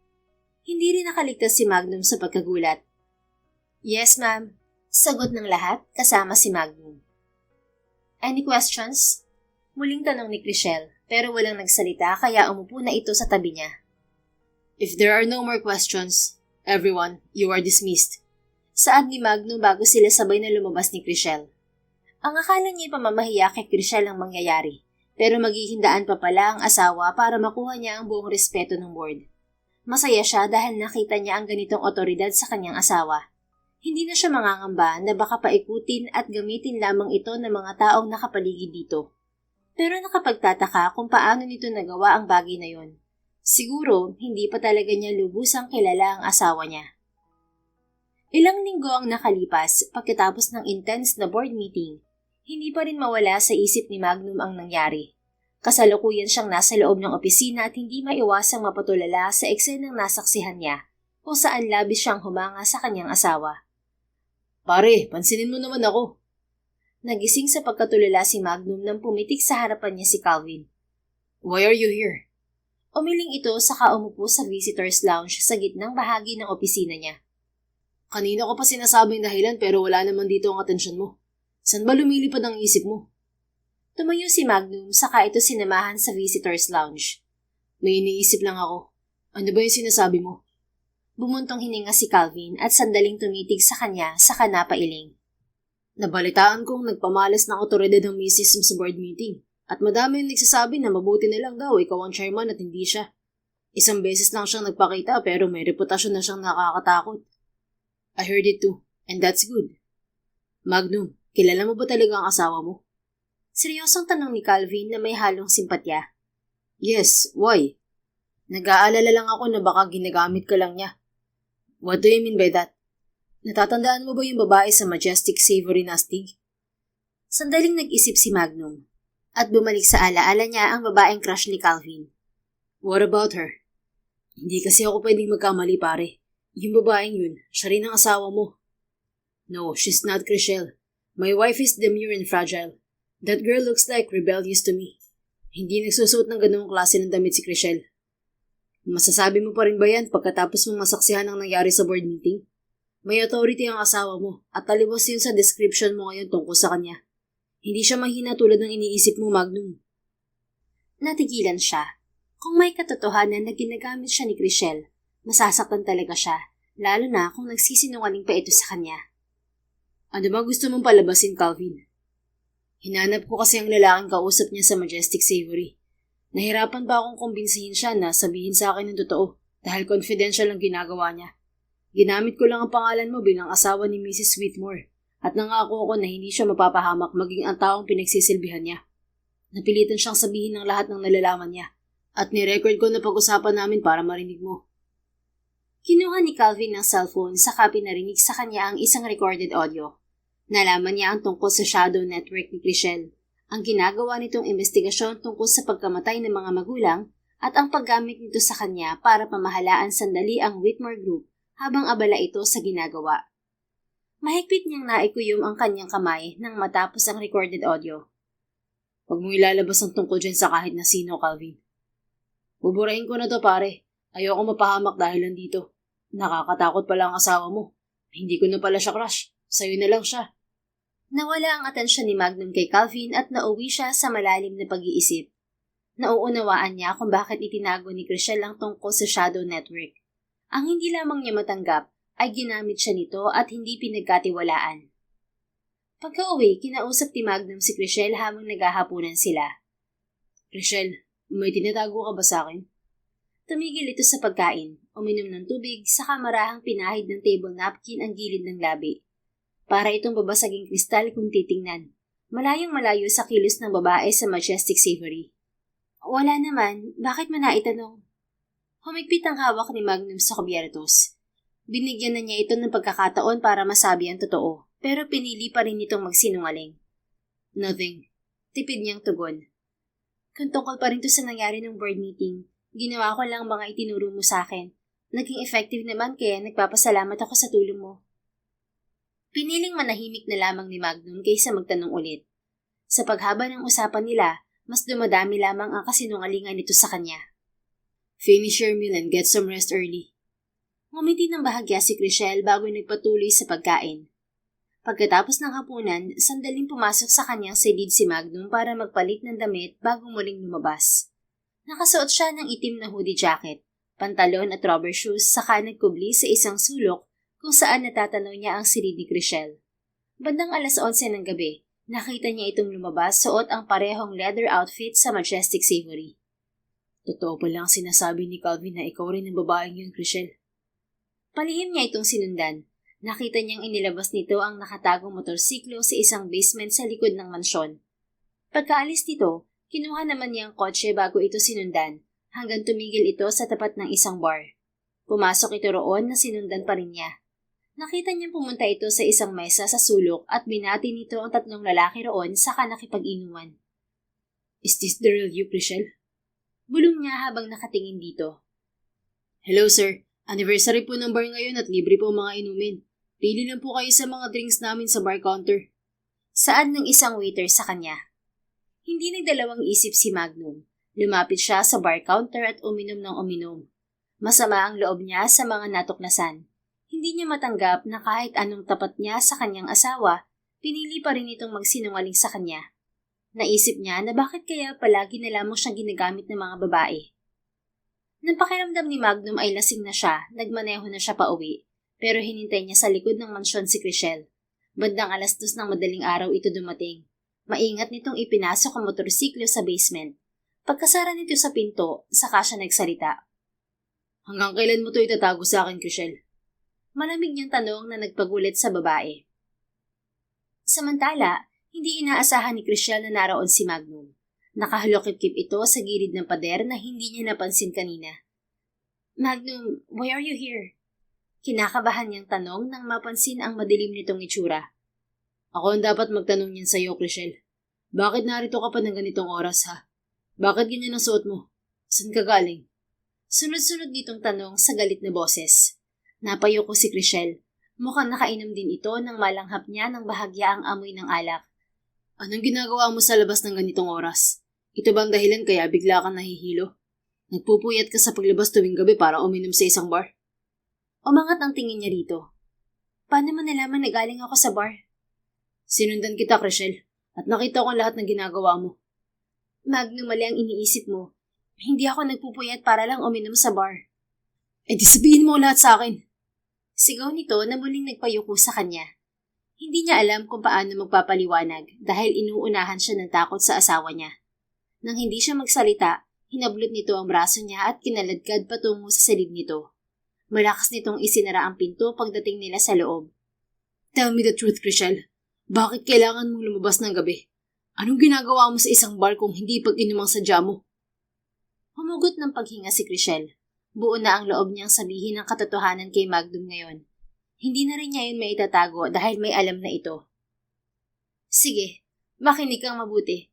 Hindi rin nakaligtas si Magnum sa pagkagulat. Yes, ma'am. Sagot ng lahat kasama si Magnum. Any questions? Muling tanong ni Chriselle pero walang nagsalita kaya umupo na ito sa tabi niya. If there are no more questions, everyone, you are dismissed. Saad ni Magnum bago sila sabay na lumabas ni Chriselle. Ang akala niya pamamahiya kay Chriselle ang mangyayari, pero maghihindaan pa pala ang asawa para makuha niya ang buong respeto ng board. Masaya siya dahil nakita niya ang ganitong otoridad sa kanyang asawa. Hindi na siya mangangamba na baka paikutin at gamitin lamang ito ng mga taong nakapaligid dito. Pero nakapagtataka kung paano nito nagawa ang bagay na yon. Siguro, hindi pa talaga niya lubusang kilala ang asawa niya. Ilang linggo ang nakalipas pagkatapos ng intense na board meeting. Hindi pa rin mawala sa isip ni Magnum ang nangyari. Kasalukuyan siyang nasa loob ng opisina at hindi maiwasang mapatulala sa eksenang nasaksihan niya kung saan labis siyang humanga sa kanyang asawa. Pare, pansinin mo naman ako. Nagising sa pagkatulala si Magnum nang pumitik sa harapan niya si Calvin. Why are you here? Umiling ito saka umupo sa visitor's lounge sa gitnang bahagi ng opisina niya. Kanina ko pa sinasabing dahilan pero wala naman dito ang atensyon mo. Saan ba lumilipad ang isip mo? Tumayo si Magnum saka ito sinamahan sa visitor's lounge. May iniisip lang ako. Ano ba yung sinasabi mo? Bumuntong hininga si Calvin at sandaling tumitig sa kanya saka napailing. Nabalitaan kong nagpamalas ng otoridad ng misis mo sa board meeting at madami yung nagsasabi na mabuti na lang daw ikaw ang chairman at hindi siya. Isang beses lang siyang nagpakita pero may reputasyon na siyang nakakatakot. I heard it too, and that's good. Magnum, kilala mo ba talaga ang asawa mo? Seryosong tanong ni Calvin na may halong simpatya. Yes, why? Nag-aalala lang ako na baka ginagamit ka lang niya. What do you mean by that? Natatandaan mo ba yung babae sa Majestic Savory na astig? Sandaling nag-isip si Magnum at bumalik sa alaala niya ang babaeng crush ni Calvin. What about her? Hindi kasi ako pwedeng magkamali pare. Yung babaeng yun, siya rin ang asawa mo. No, she's not Chriselle. My wife is demure and fragile. That girl looks like rebellious to me. Hindi nagsusuot ng ganung klase ng damit si Chriselle. Masasabi mo pa rin ba yan pagkatapos mong masaksihan ang nangyari sa board meeting? May authority ang asawa mo at taliwas yun sa description mo ngayon tungkol sa kanya. Hindi siya mahina tulad ng iniisip mo, Magnum. Natigilan siya. Kung may katotohanan na ginagamit siya ni Chriselle, masasaktan talaga siya, lalo na kung nagsisinungaling pa ito sa kanya. Ano ba gusto mong palabasin, Calvin? Hinanap ko kasi ang lalaking kausap niya sa Majestic Savory. Nahirapan pa akong kumbinsihin siya na sabihin sa akin ng totoo dahil confidential ang ginagawa niya. Ginamit ko lang ang pangalan mo bilang asawa ni Mrs. Whitmore at nangako ako na hindi siya mapapahamak maging ang taong pinagsisilbihan niya. Napilitan siyang sabihin ng lahat ng nalalaman niya at ni-record ko na pag-usapan namin para marinig mo. Kinuha ni Calvin ng cellphone saka pinarinig sa kanya ang isang recorded audio. Nalaman niya ang tungkol sa shadow network ni Chriselle, ang ginagawa nitong investigasyon tungkol sa pagkamatay ng mga magulang at ang paggamit nito sa kanya para pamahalaan sandali ang Whitmore Group habang abala ito sa ginagawa. Mahigpit niyang naikuyom ang kanyang kamay nang matapos ang recorded audio. Huwag mong ilalabas ang tungkol dyan sa kahit na sino, Calvin. Buburahin ko na to, pare. Ayoko mapahamak dahil nandito. Nakakatakot pala ang asawa mo. Hindi ko na pala siya crush. Sa'yo na lang siya. Nawala ang atensyon ni Magnum kay Calvin at nauwi siya sa malalim na pag-iisip. Nauunawaan niya kung bakit itinago ni Chriselle ang tungkol sa shadow network. Ang hindi lamang niya matanggap ay ginamit siya nito at hindi pinagkatiwalaan. Pagka-uwi, kinausap ni Magnum si Chriselle habang naghahapunan sila. Chriselle, may tinatago ka ba sa akin? Tumigil ito sa pagkain, uminom ng tubig, saka marahang pinahid ng table napkin ang gilid ng labi. Para itong babasaging kristal kung titingnan. malayong malayo sa kilos ng babae sa Majestic Savory. Wala naman, bakit mo naitanong? Humigpit ang hawak ni Magnum sa kubyertos. Binigyan na niya ito ng pagkakataon para masabi ang totoo, pero pinili pa rin itong magsinungaling. Nothing. Tipid niyang tugon. Kung tungkol pa rin to sa nangyari ng board meeting, ginawa ko lang mga itinuro mo sa akin. Naging effective naman kaya nagpapasalamat ako sa tulong mo. Piniling manahimik na lamang ni Magnum kaysa magtanong ulit. Sa paghaba ng usapan nila, mas dumadami lamang ang kasinungalingan nito sa kanya. Finish your meal and get some rest early. Ngumiti ng bahagya si Chriselle bago nagpatuloy sa pagkain. Pagkatapos ng hapunan, sandaling pumasok sa kanyang silid si Magnum para magpalit ng damit bago muling lumabas. Nakasuot siya ng itim na hoodie jacket, pantalon at rubber shoes saka nagkubli sa isang sulok kung saan natatanaw niya ang silid ni Chriselle. Bandang 11:00 ng gabi, nakita niya itong lumabas suot ang parehong leather outfit sa Majestic Savory. Totoo pa lang sinasabi ni Calvin na ikaw rin ang babaeng yun, Chriselle. Palihim niya itong sinundan. Nakita niyang inilabas nito ang nakatagong motorsiklo sa isang basement sa likod ng mansyon. Pagkaalis nito, kinuha naman niya ang kotse bago ito sinundan, hanggang tumigil ito sa tapat ng isang bar. Pumasok ito roon na sinundan pa rin niya. Nakita niyang pumunta ito sa isang mesa sa sulok at binati nito ang 3 lalaki roon saka nakipag-inuman. Is this the real you, Chriselle? Bulong niya habang nakatingin dito. Hello sir, anniversary po ng bar ngayon at libre po mga inumin. Pili lang po kayo sa mga drinks namin sa bar counter. Saan ng isang waiter sa kanya? Hindi nagdalawang isip si Magnum. Lumapit siya sa bar counter at uminom ng uminom. Masama ang loob niya sa mga natuklasan. Hindi niya matanggap na kahit anong tapat niya sa kanyang asawa, pinili pa rin itong magsinungaling sa kanya. Naisip niya na bakit kaya palagi na lamang siyang ginagamit ng mga babae. Nang pakiramdam ni Magnum ay lasing na siya, nagmaneho na siya pauwi, pero hinintay niya sa likod ng mansyon si Chriselle. Bandang 2:00 ng madaling araw ito dumating. Maingat nitong ipinasok ang motorsiklo sa basement. Pagkasara nito sa pinto, saka siya nagsalita. Hanggang kailan mo ito itatago sa akin, Chriselle? Malamig niyang tanong na nagpagulat sa babae. Samantala, hindi inaasahan ni Chriselle na naroon si Magnum. Nakahalokip-kip ito sa gilid ng pader na hindi niya napansin kanina. Magnum, why are you here? Kinakabahan niyang tanong nang mapansin ang madilim nitong itsura. Ako ang dapat magtanong niyan sa iyo, Chriselle. Bakit narito ka pa ng ganitong oras, ha? Bakit ganyan ang suot mo? Saan ka galing? Sunod-sunod nitong tanong sa galit na boses. Napayo ko si Chriselle. Mukhang nakainom din ito nang malanghap niya ng bahagya ang amoy ng alak. Anong ginagawa mo sa labas ng ganitong oras? Ito bang dahilan kaya bigla kang nahihilo? Nagpupuyat ka sa paglabas tuwing gabi para uminom sa isang bar? Umangat ang tingin niya rito. Paano mo nalaman na galing ako sa bar? Sinundan kita, Chriselle, at nakita ko lahat ng ginagawa mo. Magnum, mali ang iniisip mo. Hindi ako nagpupuyat para lang uminom sa bar. Eh di sabihin mo lahat sa akin. Sigaw nito na muling nagpayuko sa kanya. Hindi niya alam kung paano magpapaliwanag dahil inuunahan siya ng takot sa asawa niya. Nang hindi siya magsalita, hinablot nito ang braso niya at kinaladkad patungo sa silid nito. Malakas nitong isinara ang pinto pagdating nila sa loob. Tell me the truth, Chriselle. Bakit kailangan mong lumabas ng gabi? Anong ginagawa mo sa isang bar kung hindi pag-inumang sadya mo? Humugot ng paghinga si Chriselle. Buo na ang loob niyang sabihin ang katotohanan kay Magnum ngayon. Hindi na rin niya yun may itatago dahil may alam na ito. Sige, makinig kang mabuti.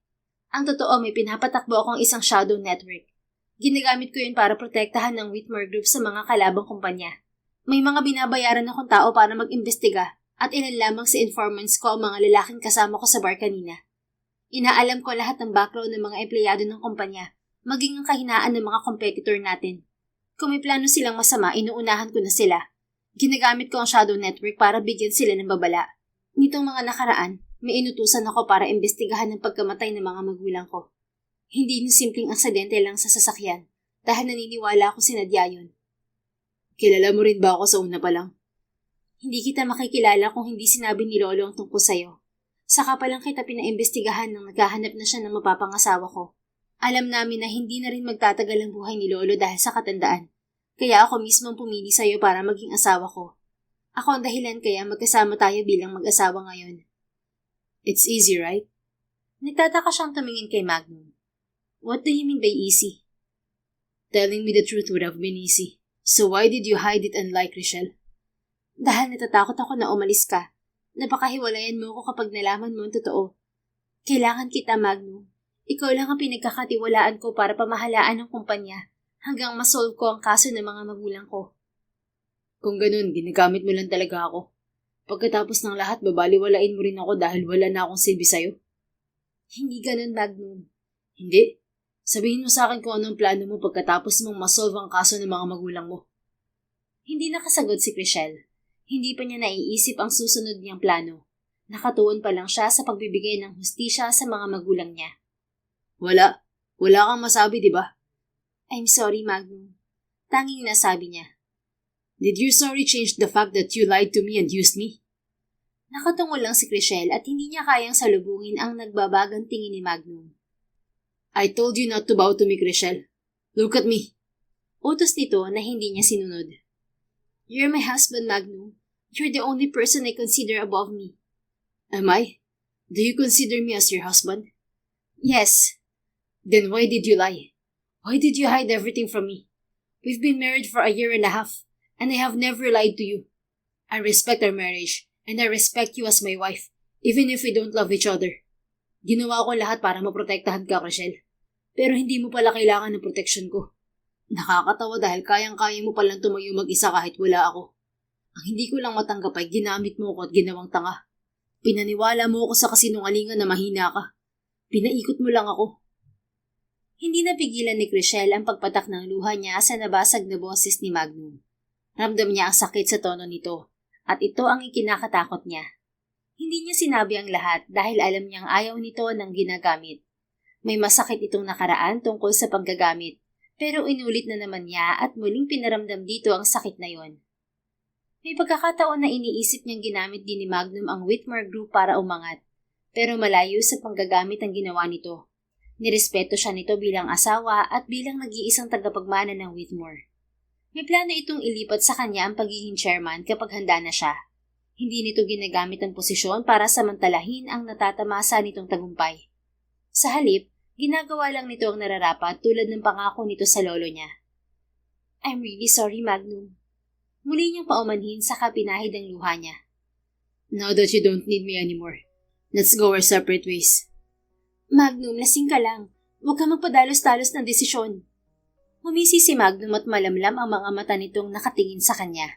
Ang totoo, may pinapatakbo akong isang shadow network. Ginagamit ko yun para protektahan ng Whitmore Group sa mga kalabang kumpanya. May mga binabayaran akong tao para mag-imbestiga at ilan lamang sa informants ko ang mga lalaking kasama ko sa bar kanina. Inaalam ko lahat ng background ng mga empleyado ng kumpanya, maging ang kahinaan ng mga competitor natin. Kung may plano silang masama, inuunahan ko na sila. Ginagamit ko ang shadow network para bigyan sila ng babala. Nitong mga nakaraan, may inutusan ako para imbestigahan ng pagkamatay ng mga magulang ko. Hindi yung simpleng aksidente lang sa sasakyan, dahil naniniwala ako sinadya yun. Kilala mo rin ba ako sa una pa lang? Hindi kita makikilala kung hindi sinabi ni Lolo ang tungkol sa'yo. Saka pa lang kita pinaimbestigahan nang naghahanap na siya ng mapapangasawa ko. Alam namin na hindi na rin magtatagal ang buhay ni Lolo dahil sa katandaan. Kaya ako mismo ang pumili sa'yo para maging asawa ko. Ako ang dahilan kaya magkasama tayo bilang mag-asawa ngayon. It's easy, right? Nagtataka siyang tumingin kay Magnum. What do you mean by easy? Telling me the truth would have been easy. So why did you hide it unlike Richelle? Dahil natatakot ako na umalis ka. Napakahiwalayan mo ko kapag nalaman mo ang totoo. Kailangan kita, Magnum. Ikaw lang ang pinagkakatiwalaan ko para pamahalaan ng kumpanya hanggang masolve ko ang kaso ng mga magulang ko. Kung ganun, ginagamit mo lang talaga ako. Pagkatapos ng lahat, babaliwalain mo rin ako dahil wala na akong silbi sa'yo. Hindi ganun, Magnum. Hindi. Sabihin mo sa akin kung anong plano mo pagkatapos mong masolve ang kaso ng mga magulang mo. Hindi nakasagot si Chriselle. Hindi pa niya naiisip ang susunod niyang plano. Nakatuon pa lang siya sa pagbibigay ng hustisya sa mga magulang niya. Wala. Wala kang masabi, di ba? I'm sorry, Magnum. Tanging nasabi niya. Did your sorry change the fact that you lied to me and used me? Nakatungo lang si Chriselle at hindi niya kayang salubungin ang nagbabagang tingin ni Magnum. I told you not to bow to me, Chriselle. Look at me. Utos nito na hindi niya sinunod. You're my husband, Magnum. You're the only person I consider above me. Am I? Do you consider me as your husband? Yes. Then why did you lie? Why did you hide everything from me? We've been married for 1.5 years, and I have never lied to you. I respect our marriage, and I respect you as my wife, even if we don't love each other. Ginawa ko lahat para maprotektahan ka, Chriselle. Pero hindi mo pala kailangan ng protection ko. Nakakatawa dahil kayang-kaya mo palang tumayo mag-isa kahit wala ako. Ang hindi ko lang matanggap ay ginamit mo ko at ginawang tanga. Pinaniwala mo ako sa kasinungalingan na mahina ka. Pinaikot mo lang ako. Hindi napigilan ni Chriselle ang pagpatak ng luha niya sa nabasag na boses ni Magnum. Ramdam niya ang sakit sa tono nito, at ito ang ikinakatakot niya. Hindi niya sinabi ang lahat dahil alam niyang ayaw nito ng ginagamit. May masakit itong nakaraan tungkol sa paggagamit, pero inulit na naman niya at muling pinaramdam dito ang sakit na yon. May pagkakataon na iniisip niyang ginamit din ni Magnum ang Whitmore Group para umangat, pero malayo sa panggagamit ang ginawa nito. Nirespeto siya nito bilang asawa at bilang nag-iisang tagapagmana ng Whitmore. May plano itong ilipat sa kanya ang pagiging chairman kapag handa na siya. Hindi nito ginagamit ang posisyon para samantalahin ang natatamasa nitong tagumpay. Sa halip, ginagawa lang nito ang nararapat tulad ng pangako nito sa lolo niya. I'm really sorry, Magnum. Muli niyang paumanhin sa kapinahid ang luha niya. Now that you don't need me anymore, let's go our separate ways. Magnum, lasing ka lang. Huwag ka magpadalos-dalos ng desisyon. Humisi si Magnum at malamlam ang mga mata nitong nakatingin sa kanya.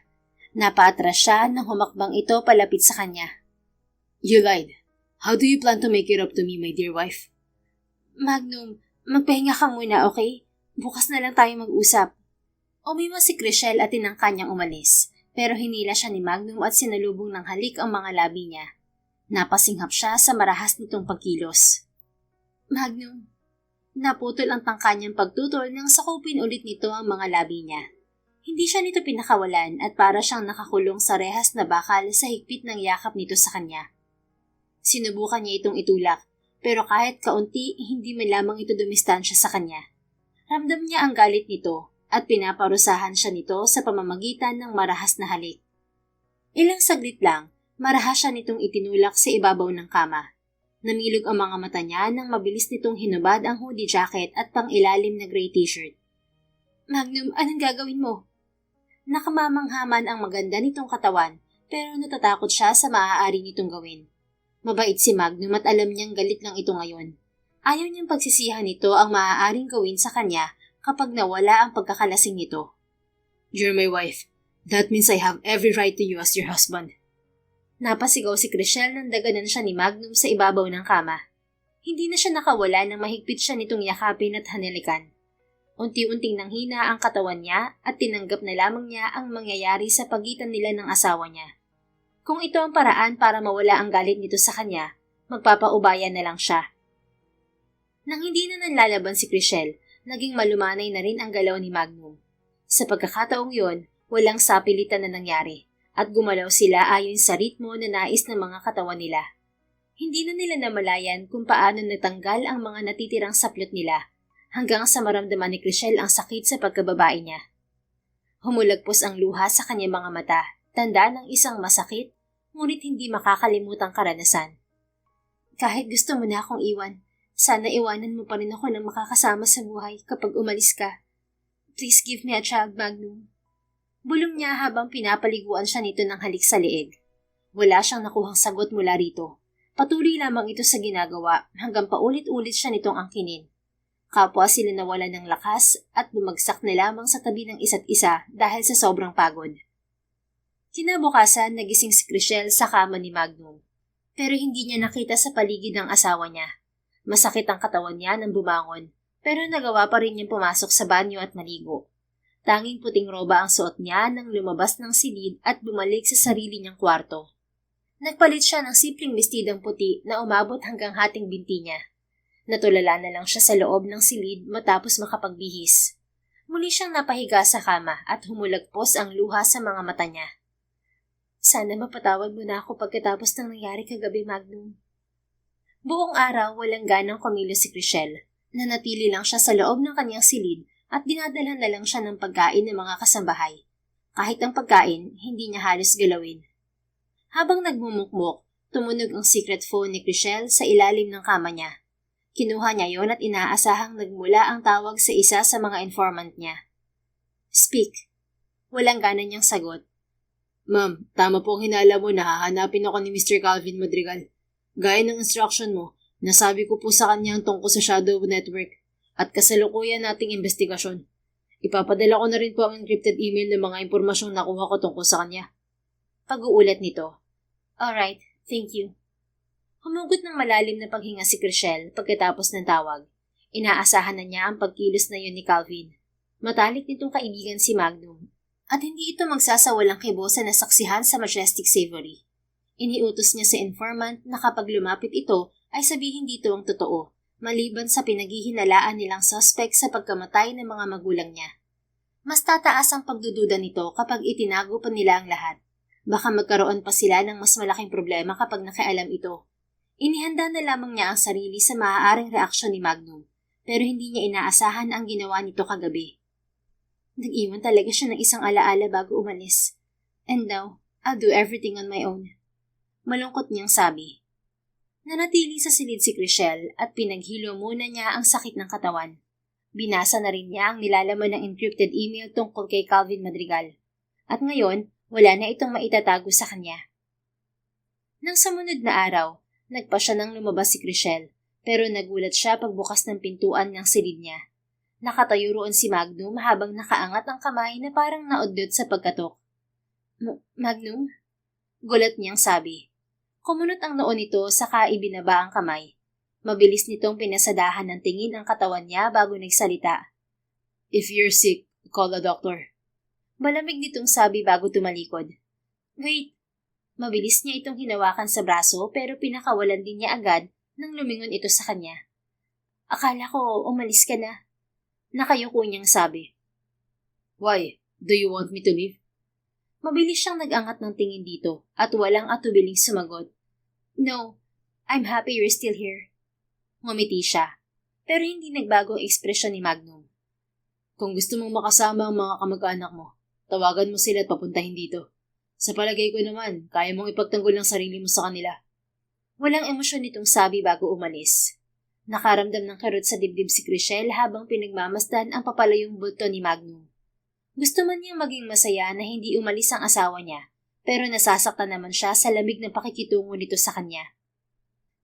Napaatras siya nang humakbang ito palapit sa kanya. You lied. How do you plan to make it up to me, my dear wife? Magnum, magpahinga ka muna, okay? Bukas na lang tayo mag-usap. Umiwas si Chriselle at tinangka niyang umalis, pero hinila siya ni Magnum at sinalubong ng halik ang mga labi niya. Napasinghap siya sa marahas nitong pagkilos. Magnum, naputol ang tangka niyang pagtutol nang sakupin ulit nito ang mga labi niya. Hindi siya nito pinakawalan at para siyang nakakulong sa rehas na bakal sa higpit ng yakap nito sa kanya. Sinubukan niya itong itulak, pero kahit kaunti, hindi man lamang ito dumistansya sa kanya. Ramdam niya ang galit nito at pinaparusahan siya nito sa pamamagitan ng marahas na halik. Ilang saglit lang, marahas siya nitong itinulak sa ibabaw ng kama. Namilog ang mga mata niya nang mabilis nitong hinubad ang hoodie jacket at pang-ilalim na gray t-shirt. Magnum, anong gagawin mo? Nakamamanghaman ang maganda nitong katawan, pero natatakot siya sa maaari nitong gawin. Mabait si Magnum at alam niyang galit lang ito ngayon. Ayaw niyang pagsisihan nito ang maaaring gawin sa kanya kapag nawala ang pagkakalasing nito. You're my wife. That means I have every right to you as your husband. Napasigaw si Chriselle nang daganan siya ni Magnum sa ibabaw ng kama. Hindi na siya nakawala nang mahigpit siya nitong yakapin at hanilikan. Unti-unting nanghina ang katawan niya at tinanggap na lamang niya ang mangyayari sa pagitan nila ng asawa niya. Kung ito ang paraan para mawala ang galit nito sa kanya, magpapaubaya na lang siya. Nang hindi na nanlalaban si Chriselle, naging malumanay na rin ang galaw ni Magnum. Sa pagkakataong yon, walang sapilitan na nangyari at gumalaw sila ayon sa ritmo na nais ng mga katawan nila. Hindi na nila namalayan kung paano natanggal ang mga natitirang saplot nila hanggang sa maramdaman ni Chriselle ang sakit sa pagkababae niya. Humulagpos ang luha sa kanyang mga mata, tanda ng isang masakit, ngunit hindi makakalimutang karanasan. Kahit gusto mo na akong iwan, sana iwanan mo pa rin ako ng makakasama sa buhay kapag umalis ka. Please give me a child, Magnum. Bulong niya habang pinapaliguan siya nito ng halik sa leeg. Wala siyang nakuhang sagot mula rito. Patuloy lamang ito sa ginagawa hanggang paulit-ulit siya nitong angkinin. Kapwa sila nawala ng lakas at bumagsak na lamang sa tabi ng isa't isa dahil sa sobrang pagod. Kinabukasan, nagising si Chriselle sa kama ni Magnum. Pero hindi niya nakita sa paligid ang asawa niya. Masakit ang katawan niya nang bumangon, pero nagawa pa rin niyang pumasok sa banyo at maligo. Tanging puting roba ang suot niya nang lumabas ng silid at bumalik sa sarili niyang kwarto. Nagpalit siya ng simpleng bestidang puti na umabot hanggang hating binti niya. Natulala na lang siya sa loob ng silid matapos makapagbihis. Muli siyang napahiga sa kama at humulagpos ang luha sa mga mata niya. Sana mapatawad mo na ako pagkatapos ng nangyari kagabi, Magnum. Buong araw walang ganang kumilos si Chriselle. Nanatili lang siya sa loob ng kanyang silid at dinadalhan na lang siya ng pagkain ng mga kasambahay. Kahit ang pagkain, hindi niya halos galawin. Habang nagmumukmok, tumunog ang secret phone ni Chriselle sa ilalim ng kama niya. Kinuha niya yon at inaasahang nagmula ang tawag sa isa sa mga informant niya. Speak. Walang gana niyang sagot. Ma'am, tama po ang hinala mo na hahanapin ako ni Mr. Calvin Madrigal. Gaya ng instruction mo, nasabi ko po sa kanya ang tungkol sa Shadow Network at kasalukuyan nating investigasyon. Ipapadala ko na rin po ang encrypted email ng mga impormasyong nakuha ko tungkol sa kanya. Pag-uulat nito. Alright, thank you. Humugot ng malalim na paghinga si Chriselle pagkatapos ng tawag. Inaasahan na niya ang pagkilos na yun ni Calvin. Matalik nitong kaibigan si Magnum. At hindi ito magsasawalang kibo sa nasaksihan sa Majestic Savory. Iniutos niya sa informant na kapag lumapit ito ay sabihin dito ang totoo, maliban sa pinaghihinalaan nilang suspect sa pagkamatay ng mga magulang niya. Mas tataas ang pagdududa nito kapag itinago pa nila ang lahat. Baka magkaroon pa sila ng mas malaking problema kapag nakialam ito. Inihanda na lamang niya ang sarili sa maaaring reaksyon ni Magnum, pero hindi niya inaasahan ang ginawa nito kagabi. Nag-iwan talaga siya ng isang alaala bago umalis. And now, I'll do everything on my own. Malungkot niyang sabi. Nanatili sa silid si Chriselle at pinaghilo muna niya ang sakit ng katawan. Binasa na rin niya ang nilalaman ng encrypted email tungkol kay Calvin Madrigal. At ngayon, wala na itong maitatago sa kanya. Nang sumunod na araw, nagpa siya nang lumabas si Chriselle, pero nagulat siya pagbukas ng pintuan ng silid niya. Nakatayo roon si Magnum habang nakaangat ang kamay na parang naudlot sa pagkatok. Magnum? Gulat niyang sabi. Kumunot ang noo nito saka ibinaba ang kamay. Mabilis nitong pinasadahan ng tingin ang katawan niya bago nagsalita. If you're sick, call a doctor. Malamig nitong sabi bago tumalikod. Wait. Mabilis niya itong hinawakan sa braso pero pinakawalan din niya agad nang lumingon ito sa kanya. Akala ko umalis ka na. Nakayuko niyang sabi. Why? Do you want me to leave? Mabilis siyang nag-angat ng tingin dito at walang atubiling sumagot. No, I'm happy you're still here. Ngumiti siya, pero hindi nagbago ang ekspresyon ni Magnum. Kung gusto mong makasama ang mga kamag-anak mo, tawagan mo sila at papuntahin dito. Sa palagay ko naman, kaya mong ipagtanggol ang sarili mo sa kanila. Walang emosyon nitong sabi bago umalis. Nakaramdam ng karot sa dibdib si Chriselle habang pinagmamasdan ang papalayong bulto ni Magnum. Gusto man niyang maging masaya na hindi umalis ang asawa niya, pero nasasaktan naman siya sa lamig na pakikitungo nito sa kanya.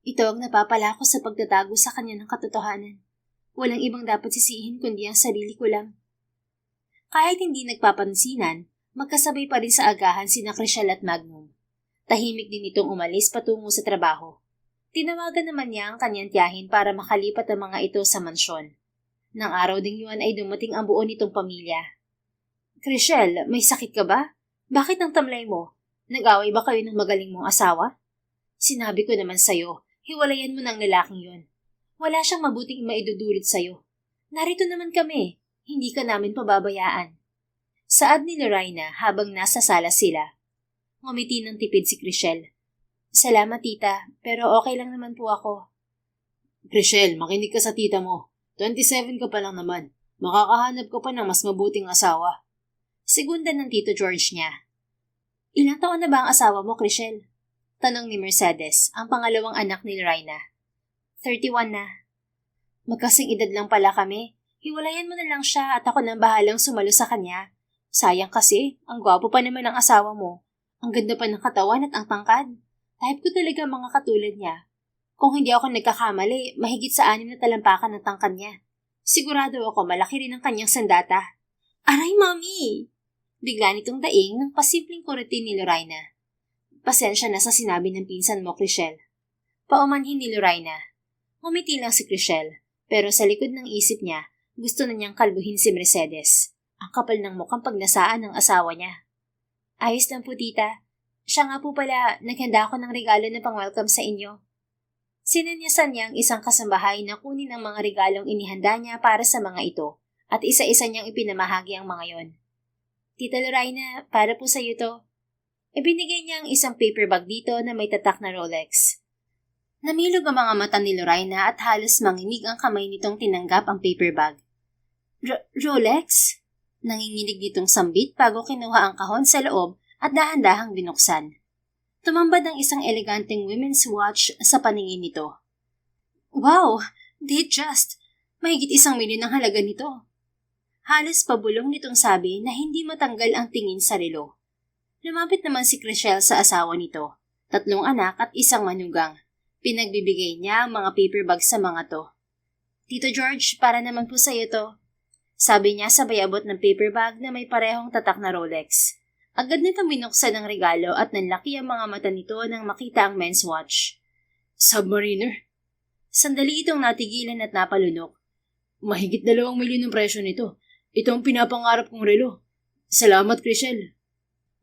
Ito ang napapala ko sa pagtatago sa kanya ng katotohanan. Walang ibang dapat sisihin kundi ang sarili ko lang. Kahit hindi nagpapansinan, magkasabay pa rin sa agahan sina Chriselle at Magnum. Tahimik din itong umalis patungo sa trabaho. Tinawagan naman niya ang kanyang tiyahin para makalipat ang mga ito sa mansyon. Nang araw ding yun ay dumating ang buo nitong pamilya. Chriselle, may sakit ka ba? Bakit ang tamlay mo? Nag-away ba kayo ng magaling mong asawa? Sinabi ko naman sa'yo, hiwalayan mo ng lalaking yun. Wala siyang mabuting maidudulot sa'yo. Narito naman kami, hindi ka namin pababayaan. Saad ni Lorraine habang nasa sala sila. Ngumiti ng tipid si Chriselle. Salamat tita, pero okay lang naman po ako. Chriselle, makinig ka sa tita mo. 27 ka pa lang naman. Makakahanap ka pa ng mas mabuting asawa. Segunda ng Tito George niya. Ilang taon na ba ang asawa mo, Chriselle? Tanong ni Mercedes, ang pangalawang anak ni Lorraine. 31 na. Magkasing edad lang pala kami. Hiwalayan mo na lang siya at ako nang bahalang sumalo sa kanya. Sayang kasi, ang gwapo pa naman ng asawa mo. Ang ganda pa ng katawan at ang tangkad. Type ko talaga mga katulad niya. Kung hindi ako nagkakamali, mahigit sa 6 na talampakan ng tangkad niya. Sigurado ako malaki rin ang kanyang sandata. Aray, Mami! Bigla nitong daing ng pasimpleng kurutin ni Lorraine. Pasensya na sa sinabi ng pinsan mo, Chriselle. Paumanhin ni Lorraine. Ngumiti lang si Chriselle, pero sa likod ng isip niya, gusto na niyang kalbuhin si Mercedes. Ang kapal ng mukhang pagnasaan ng asawa niya. Ayos lang po, tita. Siya nga po pala, naghanda ako ng regalo na pang-welcome sa inyo. Sinanyasan niya ang isang kasambahay na kunin ang mga regalong inihanda niya para sa mga ito at isa-isa niyang ipinamahagi ang mga yon. Tita Lorraine, para po sa iyo to. Ibinigay niya ang isang paper bag dito na may tatak na Rolex. Namilog ang mga mata ni Lorraine at halos manginig ang kamay nitong tinanggap ang paper bag. Rolex? Nanginginig nitong sambit bago kinuha ang kahon sa loob at dahan-dahang binuksan. Tumambad ang isang eleganteng women's watch sa paningin nito. Wow! Did just! Mahigit 1 milyon ang halaga nito. Halos pabulong nitong sabi na hindi matanggal ang tingin sa relo. Lumapit naman si Chriselle sa asawa nito. 3 anak at 1 manugang. Pinagbibigay niya ang mga paper bag sa mga to. Tito George, para naman po sa iyo to. Sabi niya sabay abot ng paper bag na may parehong tatak na Rolex. Agad nitong binuksan ang regalo at nanlaki ang mga mata nito nang makita ang men's watch. Submariner? Sandali itong natigilan at napalunok. Mahigit 2 milyon ang presyo nito. Ito ang pinapangarap kong relo. Salamat, Chriselle.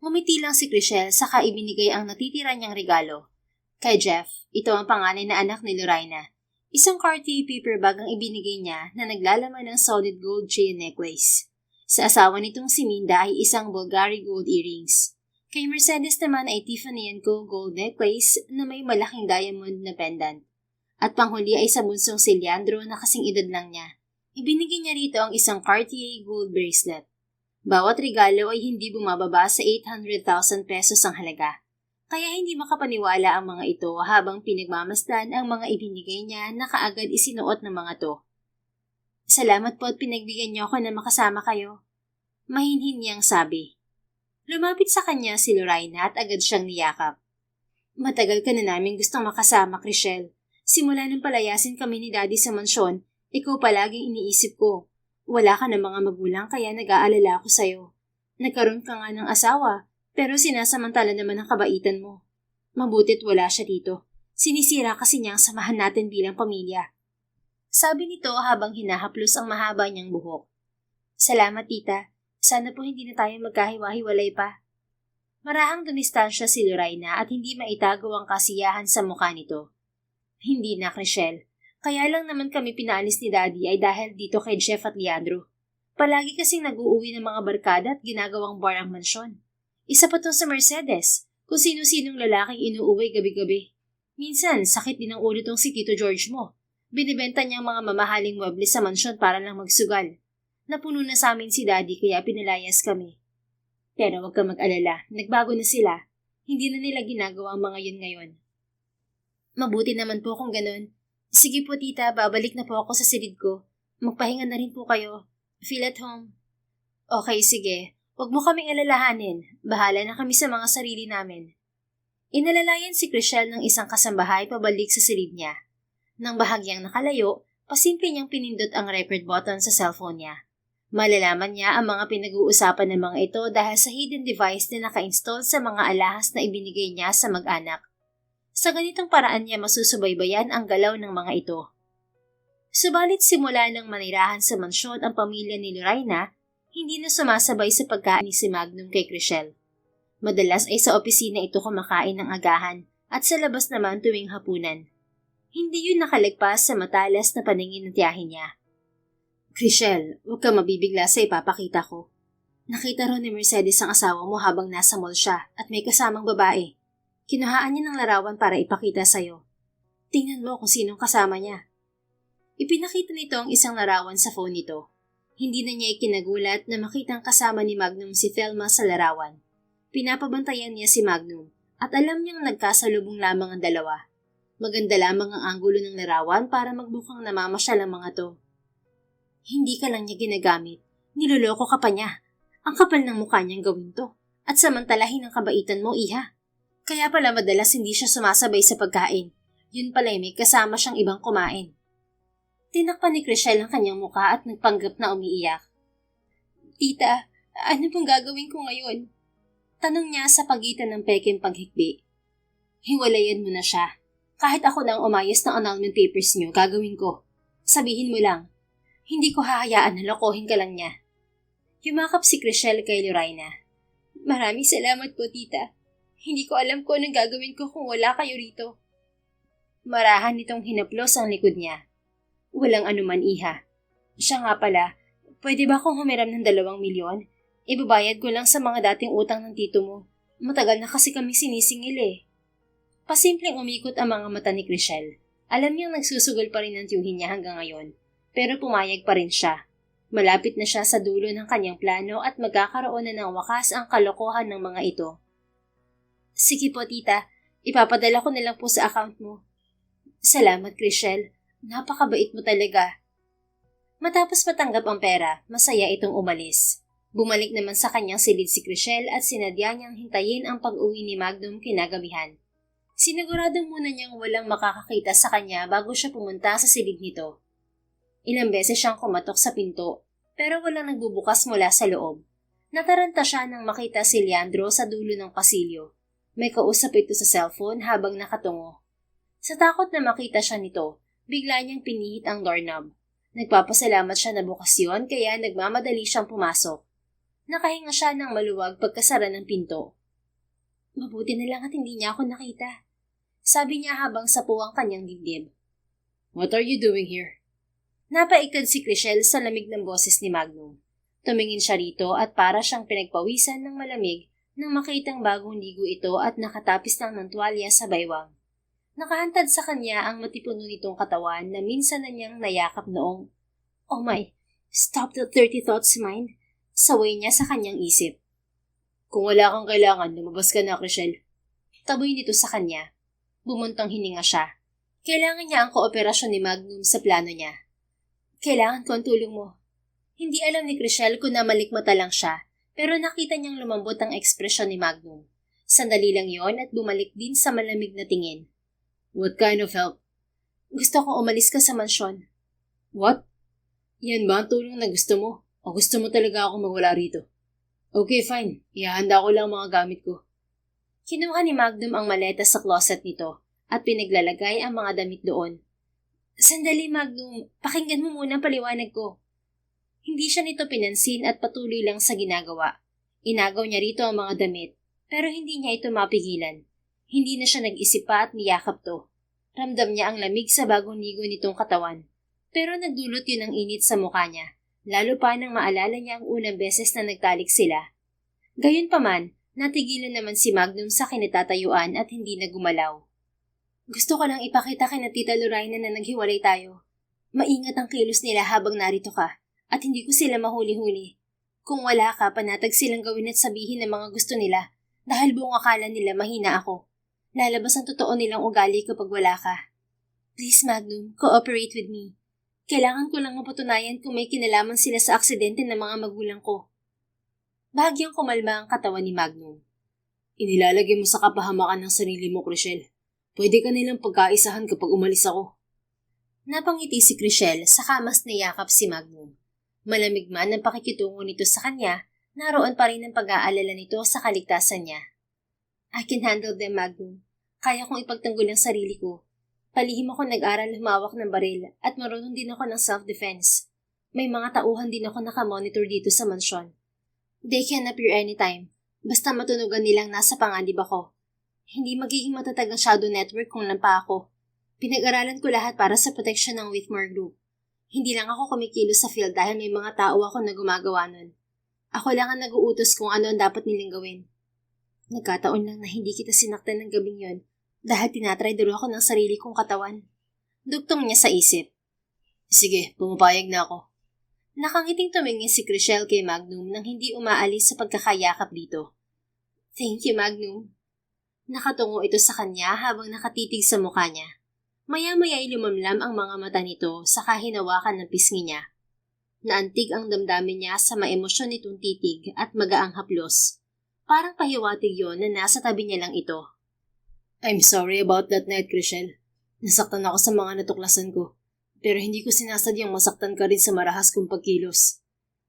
Ngumiti lang si Chriselle saka ibinigay ang natitira niyang regalo. Kay Jeff, ito ang panganay na anak ni Lorraine. Isang Cartier paper bag ang ibinigay niya na naglalaman ng solid gold chain necklace. Sa asawa nitong si Minda ay isang Bulgari gold earrings. Kay Mercedes naman ay Tiffany & Co. gold necklace na may malaking diamond na pendant. At panghuli ay sa bunsong si Leandro na kasing edad lang niya. Ibinigay niya rito ang isang Cartier gold bracelet. Bawat regalo ay hindi bumababa sa 800,000 pesos ang halaga. Kaya hindi makapaniwala ang mga ito habang pinagmamasdan ang mga ibinigay niya na kaagad isinuot ng mga to. Salamat po at pinagbigyan niyo ako na makasama kayo. Mahinhin niyang sabi. Lumapit sa kanya si Lorraine at agad siyang niyakap. Matagal ka na namin gustong makasama, Chriselle. Simula nang palayasin kami ni Daddy sa mansyon, ikaw palaging iniisip ko. Wala ka ng mga magulang kaya nag-aalala ako sa'yo. Nagkaroon ka nga ng asawa, pero sinasamantala naman ang kabaitan mo. Mabutit wala siya dito. Sinisira kasi niya ang samahan natin bilang pamilya. Sabi nito habang hinahaplos ang mahaba niyang buhok. Salamat, tita. Sana po hindi na tayo magkahiwa-hiwalay pa. Marahang dumistansya si Lorraine at hindi maitago ang kasiyahan sa mukha nito. Hindi na, Chriselle. Kaya lang naman kami pinaalis ni Daddy ay dahil dito kay Jeff at Leandro. Palagi kasing nag-uuwi ng mga barkada at ginagawang bar ang mansyon. Isa pa tong sa Mercedes, kung sino-sinong lalaking inuuwi gabi-gabi. Minsan, sakit din ang ulo tong si Tito George mo. Binibenta niya ang mga mamahaling muebles sa mansyon para lang magsugal. Napuno na sa amin si Daddy kaya pinalayas kami. Pero huwag kang mag-alala, nagbago na sila. Hindi na nila ginagawa ang mga yun ngayon. Mabuti naman po kung ganun. Sige po tita, babalik na po ako sa silid ko. Magpahinga na rin po kayo. Feel at home. Okay, sige. Huwag mo kaming alalahanin. Bahala na kami sa mga sarili namin. Inalalayan si Chriselle ng isang kasambahay pabalik sa silid niya. Nang bahagyang nakalayo, pasimple niyang pinindot ang record button sa cellphone niya. Malalaman niya ang mga pinag-uusapan ng mga ito dahil sa hidden device na naka-install sa mga alahas na ibinigay niya sa mag-anak. Sa ganitong paraan niya masusubaybayan ang galaw ng mga ito. Subalit simula nang manirahan sa mansyon ang pamilya ni Lorraine, hindi na sumasabay sa pagkain si Magnum kay Chriselle. Madalas ay sa opisina ito kumakain ng agahan at sa labas naman tuwing hapunan. Hindi yun nakalagpas sa matalas na paningin ng tiyahin niya. Chriselle, huwag ka mabibigla sa ipapakita ko. Nakita ro ni Mercedes ang asawa mo habang nasa mall siya at may kasamang babae. Kinuhaan niya ng larawan para ipakita sa'yo. Tingnan mo kung sinong kasama niya. Ipinakita nito ang isang larawan sa phone nito. Hindi na niya ikinagulat na makitang kasama ni Magnum si Thelma sa larawan. Pinapabantayan niya si Magnum At alam niyang nagkasalubong lamang ang dalawa. Maganda lamang ang anggulo ng larawan para magbukang namamasyal ang mga to. Hindi ka lang niya ginagamit. Niloloko ka pa niya. Ang kapal ng mukha niyang gawin to. At samantalahin ang kabaitan mo, iha. Kaya pala madalas hindi siya sumasabay sa pagkain. Yun pala may kasama siyang ibang kumain. Tinakpan ni Chriselle ang kanyang mukha at nagpanggap na umiiyak. Tita, ano pong gagawin ko ngayon? Tanong niya sa pagitan ng peking paghikbi. Hiwalayan mo na siya. Kahit ako na ang umayos ng annulment papers niyo, gagawin ko. Sabihin mo lang. Hindi ko hahayaan na lokohin ka lang niya. Yumakap si Chriselle kay Lorraine. Maraming salamat po, tita. Hindi ko alam kung anong gagawin ko kung wala kayo rito. Marahan nitong hinaplos ang likod niya. Walang anuman, iha. Siya nga pala, pwede ba akong humiram ng 2 milyon? Ibabayad ko lang sa mga dating utang ng tito mo. Matagal na kasi kami sinisingil eh. Pasimpleng umikot ang mga mata ni Chriselle. Alam niyang nagsusugal pa rin ang tiyuhin niya hanggang ngayon. Pero pumayag pa rin siya. Malapit na siya sa dulo ng kanyang plano at magkakaroon na ng wakas ang kalokohan ng mga ito. Sige po, tita. Ipapadala ko na lang po sa account mo. Salamat, Chriselle. Napakabait mo talaga. Matapos matanggap ang pera, masaya itong umalis. Bumalik naman sa kanyang silid si Chriselle at sinadya niyang hintayin ang pag-uwi ni Magnum kinagabihan. Siniguradong muna niyang walang makakakita sa kanya bago siya pumunta sa silid nito. Ilang beses siyang kumatok sa pinto, pero walang nagbubukas mula sa loob. Nataranta siya nang makita si Leandro sa dulo ng pasilyo. May kausap ito sa cellphone habang nakatungo. Sa takot na makita siya nito, bigla niyang pinihit ang doorknob. Nagpapasalamat siya na bukas yun kaya nagmamadali siyang pumasok. Nakahinga siya ng maluwag pagkasara ng pinto. Mabuti na lang at hindi niya ako nakita. Sabi niya habang sapo ang kanyang dibdib. What are you doing here? Napaikad si Chriselle sa lamig ng boses ni Magnum. Tumingin siya rito at para siyang pinagpawisan ng malamig nang makitang bagong ligo ito at nakatapis lang ng tuwalya sa baywang. Nakahantad sa kanya ang matipuno nitong katawan na minsan na niyang nayakap noong, "Oh my, stop the dirty thoughts, mind." Saway niya sa kanyang isip. Kung wala kang kailangan, lumabas ka na, Chriselle. Taboy nito sa kanya. Bumuntong hininga siya. Kailangan niya ang kooperasyon ni Magnum sa plano niya. Kailangan ko ang tulong mo. Hindi alam ni Chriselle kung namalikmata lang siya, pero nakita niyang lumambot ang ekspresyon ni Magnum. Sandali lang yon at bumalik din sa malamig na tingin. What kind of help? Gusto kong umalis ka sa mansyon. What? Yan ba ang tulong na gusto mo? O gusto mo talaga akong mawala rito? Okay, fine. Ihahanda ko lang mga gamit ko. Kinuha ni Magnum ang maleta sa closet nito at pinaglalagay ang mga damit doon. Sandali, Magnum. Pakinggan mo muna ang paliwanag ko. Hindi siya nito pinansin at patuloy lang sa ginagawa. Inagaw niya rito ang mga damit, pero hindi niya ito mapigilan. Hindi na siya nag-isip pa at niyakap to. Ramdam niya ang lamig sa bagong ligo nitong katawan. Pero nagdulot yun ng init sa mukha niya, lalo pa nang maalala niya ang unang beses na nagtalik sila. Gayunpaman, natigilan naman si Magnum sa kinatatayuan at hindi na gumalaw. Gusto ko lang ipakita kay na Tita Lorraine na naghiwalay tayo. Maingat ang kilos nila habang narito ka at hindi ko sila mahuli-huli. Kung wala ka, panatag silang gawin at sabihin ng mga gusto nila dahil buong akala nila mahina ako. Lalabas ang totoo nilang ugali kapag wala ka. Please, Magnum, cooperate with me. Kailangan ko lang mapatunayan kung may kinalaman sila sa aksidente ng mga magulang ko. Bahagyang kumalma ang katawan ni Magnum. Inilalagay mo sa kapahamakan ng sarili mo, Chriselle. Pwede ka nilang pagkaisahan kapag umalis ako. Napangiti si Chriselle saka mas niyakap si Magnum. Malamig man ang pakikitungo nito sa kanya, naroon pa rin ang pag-aalala nito sa kaligtasan niya. I can handle them, Magnum. Kaya kong ipagtanggol ang sarili ko. Palihim ako nag-aral humawak ng baril at marunong din ako ng self-defense. May mga tauhan din ako nakamonitor dito sa mansyon. They can appear anytime, basta matunugan nilang nasa panganib ako. Hindi magiging matatag ang shadow network kung lampa ako. Pinag-aralan ko lahat para sa protection ng Whitmore Group. Hindi lang ako kumikilos sa field dahil may mga tao ako na gumagawa nun. Ako lang ang nag-uutos kung ano ang dapat nilang gawin. Nagkataon lang na hindi kita sinaktan ng gabing yon dahil tinatraydor ako ng sarili kong katawan. Dugtong niya sa isip. Sige, pumapayag na ako. Nakangiting tumingin si Chriselle kay Magnum nang hindi umaalis sa pagkakayakap dito. Thank you, Magnum. Nakatungo ito sa kanya habang nakatitig sa mukha niya. Maya-maya ay lumamlam ang mga mata nito saka hinawakan ng pisngi niya. Naantig ang damdamin niya sa maemosyon nitong titig at magaang haplos. Parang pahiwatig yon na nasa tabi niya lang ito. I'm sorry about that night, Chriselle. Nasaktan ako sa mga natuklasan ko. Pero hindi ko sinasadyang masaktan ka rin sa marahas kong pagkilos.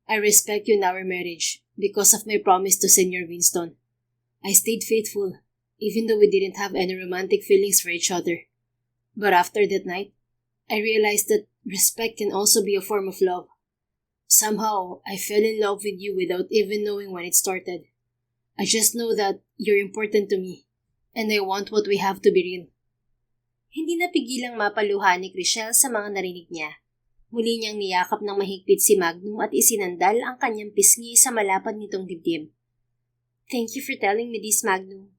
I respect you in our marriage because of my promise to Senior Winston. I stayed faithful, even though we didn't have any romantic feelings for each other. But after that night, I realized that respect can also be a form of love. Somehow, I fell in love with you without even knowing when it started. I just know that you're important to me, and I want what we have to be real. Hindi napigilang mapaluha ni Chriselle sa mga narinig niya. Muli niyang niyakap ng mahigpit si Magnum at isinandal ang kanyang pisngi sa malapad nitong dibdib. Thank you for telling me this, Magnum.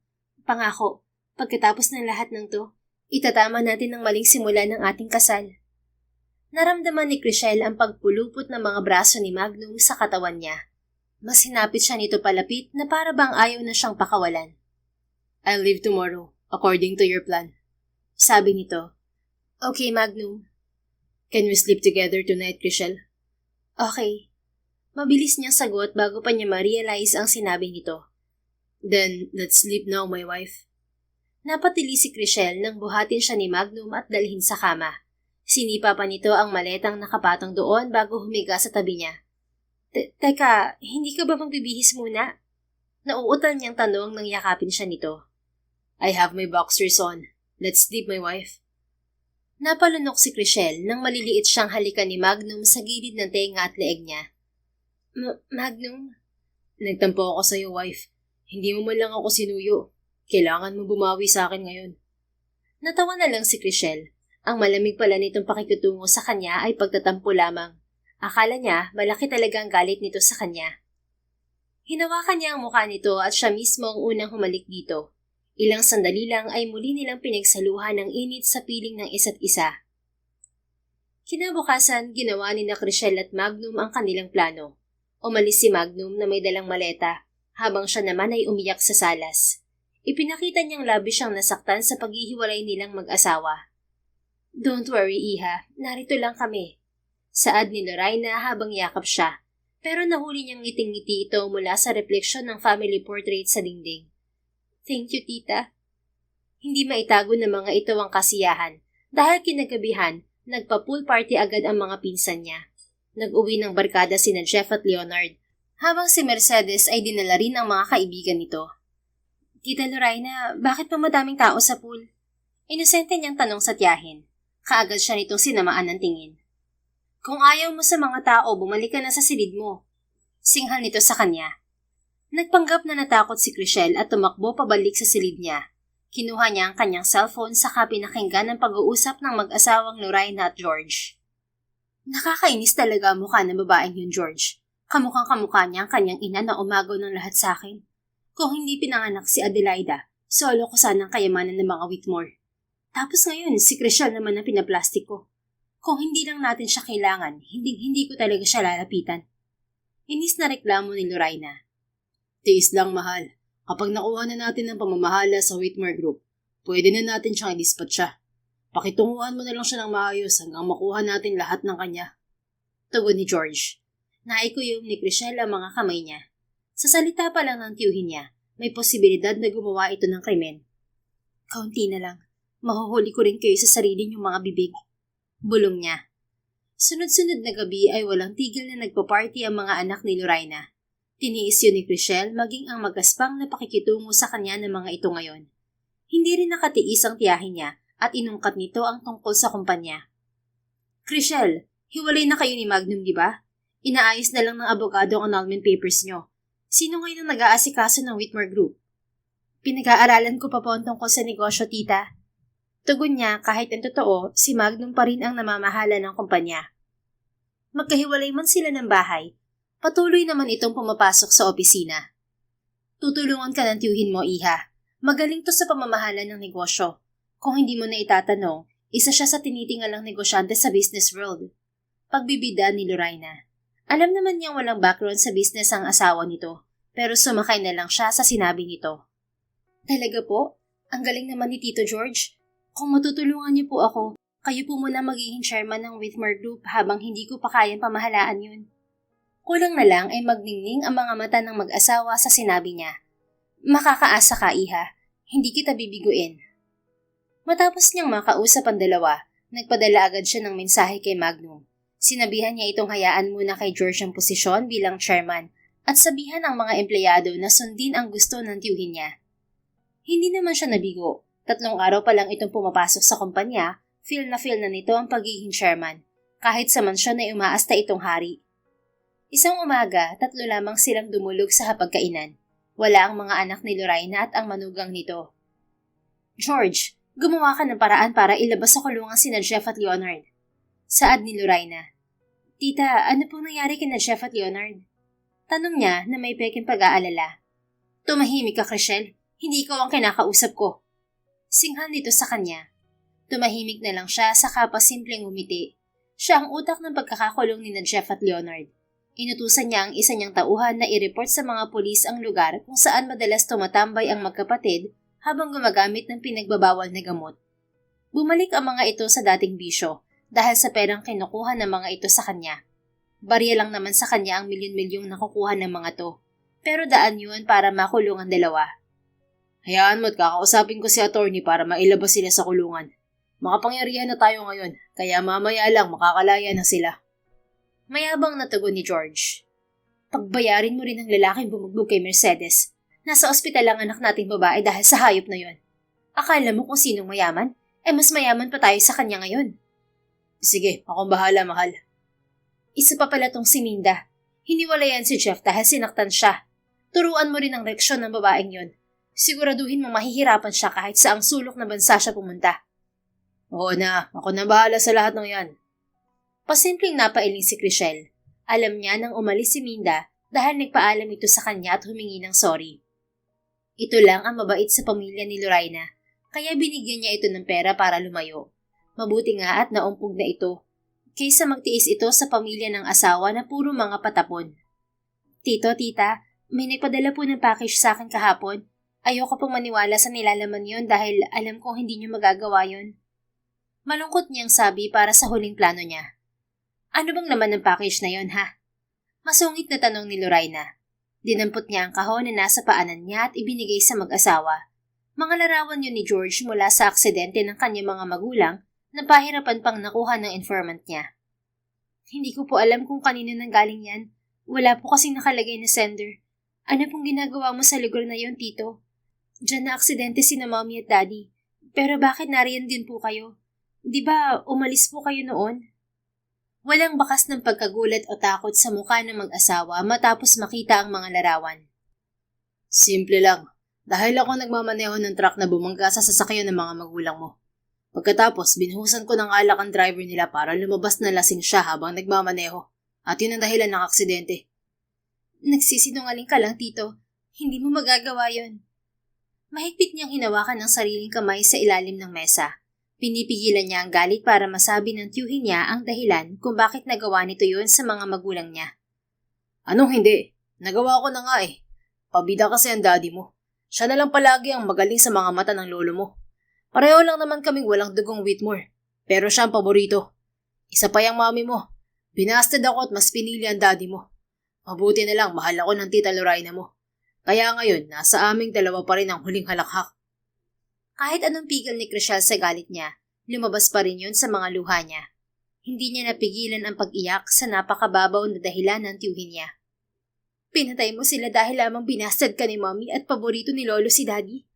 Pangako, pagkatapos ng lahat ng to, itatama natin ang maling simula ng ating kasal. Naramdaman ni Chriselle ang pagpulupot ng mga braso ni Magnum sa katawan niya. Mas hinapit siya nito palapit na para bang ayaw na siyang pakawalan. I'll leave tomorrow, according to your plan. Sabi nito. Okay, Magnum. Can we sleep together tonight, Chriselle? Okay. Mabilis niyang sagot bago pa niya ma-realize ang sinabi nito. Then, let's sleep now, my wife. Napatili si Chriselle nang buhatin siya ni Magnum at dalhin sa kama. Sinipa pa nito ang maletang nakapatong doon bago humiga sa tabi niya. Teka, hindi ka ba magbibihis muna? Nauutal niyang tanong nang yakapin siya nito. I have my boxers on. Let's sleep, my wife. Napalunok si Chriselle nang maliliit siyang halikan ni Magnum sa gilid ng tenga at leeg niya. Magnum? Nagtampo ako sa iyo, wife. Hindi mo man lang ako sinuyo. Kailangan mo bumawi sa akin ngayon. Natawa na lang si Chriselle. Ang malamig pala nitong pakikutungo sa kanya ay pagtatampo lamang. Akala niya malaki talaga ang galit nito sa kanya. Hinawakan niya ang mukha nito at siya mismo ang unang humalik dito. Ilang sandali lang ay muli nilang pinagsaluhan ng init sa piling ng isa't isa. Kinabukasan, ginawa ni na Chriselle at Magnum ang kanilang plano. Umalis si Magnum na may dalang maleta, habang siya naman ay umiyak sa salas. Ipinakita niyang labis siyang nasaktan sa paghihiwalay nilang mag-asawa. Don't worry, Iha. Narito lang kami. Saad ni Lorraine habang yakap siya, pero nahuli niyang ngiting-ngiti ito mula sa refleksyon ng family portrait sa dingding. Thank you, tita. Hindi maitago ng mga ito ang kasiyahan dahil kinagabihan, nagpa-pool party agad ang mga pinsan niya. Nag-uwi ng barkada sina Jeff at Leonard, habang si Mercedes ay dinala rin ang mga kaibigan nito. Tita Lorraine, bakit pa madaming tao sa pool? Inosente niyang tanong sa tiyahin. Kaagad siya nitong sinamaan ng tingin. Kung ayaw mo sa mga tao, bumalik ka na sa silid mo. Singhal nito sa kanya. Nagpanggap na natakot si Chriselle at tumakbo pabalik sa silid niya. Kinuha niya ang kanyang cellphone saka pinakinggan ang pag-uusap ng mag-asawang Lorraine at George. Nakakainis talaga ang mukha ng babaeng yun, George. Kamukhang-kamukha niya ang kanyang ina na umagaw ng lahat sa akin. Kung hindi pinanganak si Adelaida, solo ko sanang kayamanan ng mga Whitmore. Tapos ngayon, si Chriselle naman ang pinaplastik ko. Kung hindi lang natin siya kailangan, hindi ko talaga siya lalapitan. Inis na reklamo ni Lorraine. Tiis lang, mahal. Kapag nakuha na natin ang pamamahala sa Whitmore Group, pwede na natin siyang i-dispat siya. Pakitunguhan mo na lang siya ng maayos hanggang makuha natin lahat ng kanya. Tugon ni George. Naikuyom ni Chriselle ang mga kamay niya. Sa salita pa lang ng tiyuhin niya, may posibilidad na gumawa ito ng krimen. Kaunti na lang. Mahuhuli ko rin kayo sa sarili niyong mga bibig. Bulong niya. Sunod-sunod na gabi ay walang tigil na nagpa-party ang mga anak ni Lorraine. Tiniis yun ni Chriselle maging ang magaspang na pakikitungo sa kanya ng mga ito ngayon. Hindi rin nakatiis ang tiyahin niya at inungkat nito ang tungkol sa kumpanya. Chriselle, hiwalay na kayo ni Magnum, di ba? Inaayos na lang ng abogado ang annulment papers niyo. Sino ngayon ang nag-aasikaso ng Whitmore Group? Pinag-aaralan ko pa po ang tungkol sa negosyo, tita. Tugon niya kahit ang totoo, si Magnum pa rin ang namamahala ng kumpanya. Magkahiwalay man sila ng bahay, patuloy naman itong pumapasok sa opisina. Tutulungan ka ng tiyuhin mo, Iha. Magaling to sa pamamahala ng negosyo. Kung hindi mo na itatanong, isa siya sa tinitingalang negosyante sa business world. Pagbibida ni Lorraine. Alam naman niyang walang background sa business ang asawa nito, pero sumakay na lang siya sa sinabi nito. Talaga po? Ang galing naman ni Tito George. Kung matutulungan niyo po ako, kayo po muna magiging chairman ng Whitmore Group habang hindi ko pa kayang pamahalaan yun. Kulang na lang ay magningning ang mga mata ng mag-asawa sa sinabi niya. Makakaasa ka, Iha. Hindi kita bibiguin. Matapos niyang makausap ang dalawa, nagpadala agad siya ng mensahe kay Magnum. Sinabihan niya itong hayaan muna kay George ang posisyon bilang chairman at sabihan ang mga empleyado na sundin ang gusto ng tiyuhin niya. Hindi naman siya nabigo. 3 araw pa lang itong pumapasok sa kumpanya, feel na nito ang pagiging chairman, kahit sa mansyon ay umaasta itong hari. Isang umaga, 3 lamang silang dumulog sa hapagkainan. Wala ang mga anak ni Lorraina at ang manugang nito. George, gumawa ka ng paraan para ilabas sa kulungan sina Jeff at Leonard. Saad ni Lorraina. Tita, ano pong nangyari kina Jeff at Leonard? Tanong niya na may peking pag-aalala. Tumahimik ka, Chriselle. Hindi ikaw ang kinakausap ko. Singhan nito sa kanya. Tumahimik na lang siya saka pa simpleng umiti. Siya ang utak ng pagkakakulong ni Jeff at Leonard. Inutusan niya ang isa niyang tauhan na i-report sa mga pulis ang lugar kung saan madalas tumatambay ang magkapatid habang gumagamit ng pinagbabawal na gamot. Bumalik ang mga ito sa dating bisyo dahil sa perang kinukuha ng mga ito sa kanya. Barya lang naman sa kanya ang milyon-milyong nakukuha ng mga to. Pero daan yun para makulong ang dalawa. Hayaan mo't kakausapin ko si attorney para mailabas sila sa kulungan. Makapangyarihan na tayo ngayon, kaya mamaya lang makakalaya na sila. Mayabang na tugon ni George. Pagbayarin mo rin ang lalaking bumugbog kay Mercedes. Nasa ospital ang anak nating babae dahil sa hayop na yon. Akala mo kung sinong mayaman? Mas mayaman pa tayo sa kanya ngayon. Sige, akong bahala, mahal. Isa pa pala tong si Minda. Hiniwalayan si Jeff dahil sinaktan siya. Turuan mo rin ang reaksyon ng babaeng yon. Siguraduhin mong mahihirapan siya kahit saang sulok na bansa siya pumunta. Oo na, ako na bahala sa lahat ng yan. Pasimpleng napailing si Chriselle. Alam niya nang umalis si Minda dahil nagpaalam ito sa kanya at humingi ng sorry. Ito lang ang mabait sa pamilya ni Lorraina, kaya binigyan niya ito ng pera para lumayo. Mabuti nga at naumpog na ito, kaysa magtiis ito sa pamilya ng asawa na puro mga patapon. Tito, tita, may nagpadala po ng package sa akin kahapon. Ayoko pong maniwala sa nilalaman yon dahil alam kong hindi niyo magagawa yon. Malungkot niyang sabi para sa huling plano niya. Ano bang laman ng package na yon, ha? Masungit na tanong ni Lorraina. Dinampot niya ang kahon na nasa paanan niya at ibinigay sa mag-asawa. Mga larawan yun ni George mula sa aksidente ng kanyang mga magulang na pahirapan pang nakuha ng informant niya. Hindi ko po alam kung kanino nanggaling yan. Wala po kasing nakalagay na sender. Ano pong ginagawa mo sa lugar na yon, Tito? Diyan na aksidente sina Mommy at Daddy. Pero bakit nariyan din po kayo? Di ba umalis po kayo noon? Walang bakas ng pagkagulat o takot sa mukha ng mag-asawa matapos makita ang mga larawan. Simple lang. Dahil ako nagmamaneho ng truck na bumangga sa sasakyan ng mga magulang mo. Pagkatapos, binuhusan ko ng alak ang driver nila para lumabas na lasing siya habang nagmamaneho. At yun ang dahilan ng aksidente. Nagsisinungaling ka lang, Tito. Hindi mo magagawa yon. Mahigpit niyang hinawakan ang sariling kamay sa ilalim ng mesa. Pinipigilan niya ang galit para masabi ng tiyuhin niya ang dahilan kung bakit nagawa nito yun sa mga magulang niya. Anong hindi? Nagawa ko na nga eh. Pabida kasi ang daddy mo. Siya na lang palagi ang magaling sa mga mata ng lolo mo. Pareho lang naman kaming walang dugong Whitmore. Pero siya ang paborito. Isa pa yung mami mo. Binasted ako at mas pinili ang daddy mo. Mabuti na lang mahal ako ng tita Lorraina mo. Kaya ngayon, nasa aming dalawa pa rin ang huling halakhak. Kahit anong pigil ni Chriselle sa galit niya, lumabas pa rin yun sa mga luha niya. Hindi niya napigilan ang pag-iyak sa napakababaw na dahilan ng tiyuhin niya. Pinatay mo sila dahil lamang binastad ka ni Mommy at paborito ni Lolo si Daddy.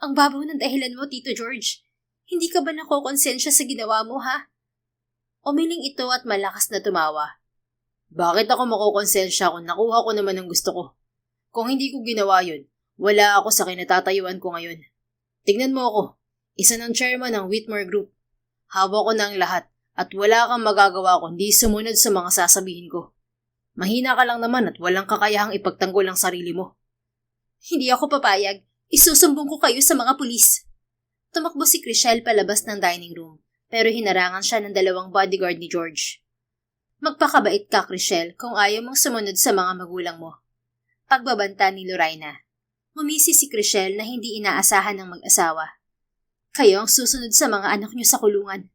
Ang babaw ng dahilan mo, Tito George. Hindi ka ba nakokonsensya sa ginawa mo, ha? Umiling ito at malakas na tumawa. Bakit ako makokonsensya kung nakuha ko naman ang gusto ko? Kung hindi ko ginawa yun, wala ako sa kinatatayuan ko ngayon. Tignan mo ako, isa ng chairman ng Whitmore Group. Hawak ko na ang lahat at wala kang magagawa kundi sumunod sa mga sasabihin ko. Mahina ka lang naman at walang kakayahang ipagtanggol ang sarili mo. Hindi ako papayag. Isusumbong ko kayo sa mga pulis. Tumakbo si Chriselle palabas ng dining room, pero hinarangan siya ng 2 bodyguard ni George. Magpakabait ka, Chriselle, kung ayaw mong sumunod sa mga magulang mo. Pagbabanta ni Lorraina. Humisi si Chriselle na hindi inaasahan ng mag-asawa. Kayo ang susunod sa mga anak niyo sa kulungan.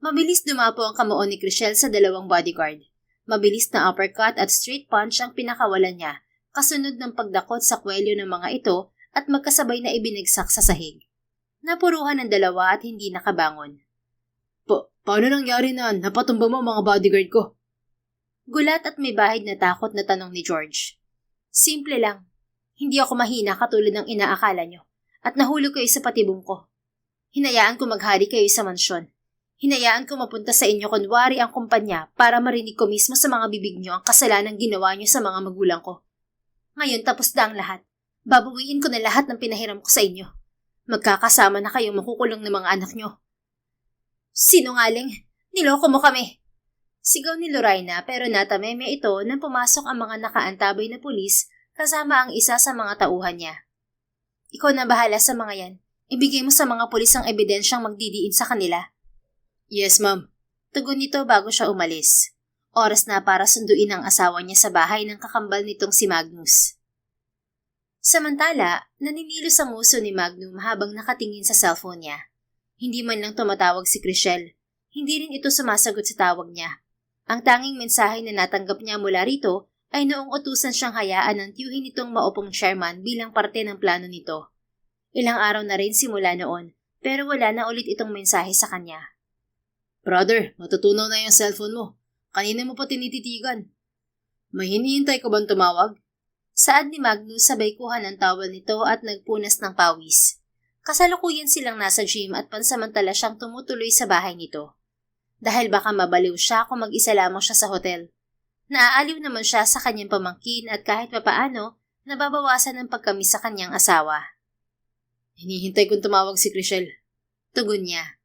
Mabilis dumapo ang kamao ni Chriselle sa dalawang bodyguard. Mabilis na uppercut at straight punch ang pinakawalan niya, kasunod ng pagdakot sa kwelyo ng mga ito at magkasabay na ibinagsak sa sahig. Napuruhan ng dalawa at hindi nakabangon. Paano nangyari na napatumba mo mga bodyguard ko? Gulat at may bahid na takot na tanong ni George. Simple lang. Hindi ako mahina katulad ng inaakala nyo at nahulog kayo sa patibong ko. Hinayaan ko maghari kayo sa mansyon. Hinayaan ko mapunta sa inyo kunwari ang kumpanya para marinig ko mismo sa mga bibig nyo ang kasalanang ginawa nyo sa mga magulang ko. Ngayon tapos na ang lahat. Babawiin ko na lahat ng pinahiram ko sa inyo. Magkakasama na kayong makukulong ng mga anak nyo. Sinungaling! Niloko mo kami! Sigaw ni Lorraine pero natameme ito nang pumasok ang mga nakaantabay na pulis kasama ang isa sa mga tauhan niya. Ikaw na bahala sa mga yan. Ibigay mo sa mga pulis ang ebidensyang magdidiin sa kanila. Yes, ma'am. Tugon nito bago siya umalis. Oras na para sunduin ang asawa niya sa bahay ng kakambal nitong si Magnus. Samantala, naninilos ang uso ni Magnum habang nakatingin sa cellphone niya. Hindi man lang tumatawag si Chriselle. Hindi rin ito sumasagot sa tawag niya. Ang tanging mensahe na natanggap niya mula rito ay noong utusan siyang hayaan ng tiyuhin nitong maupong chairman bilang parte ng plano nito. Ilang araw na rin simula noon, pero wala na ulit itong mensahe sa kanya. Brother, matutunaw na yung cellphone mo. Kanina mo pa tinititigan. May hinihintay ka bang tumawag? Saad ni Magnus sabay kuha ng towel nito at nagpunas ng pawis. Kasalukuyan silang nasa gym at pansamantala siyang tumutuloy sa bahay nito. Dahil baka mabaliw siya kung mag-isa lamang siya sa hotel. Naaaliw naman siya sa kanyang pamangkin at kahit papaano, nababawasan ng pagkami sa kanyang asawa. Hinihintay kong tumawag si Chriselle. Tugon niya.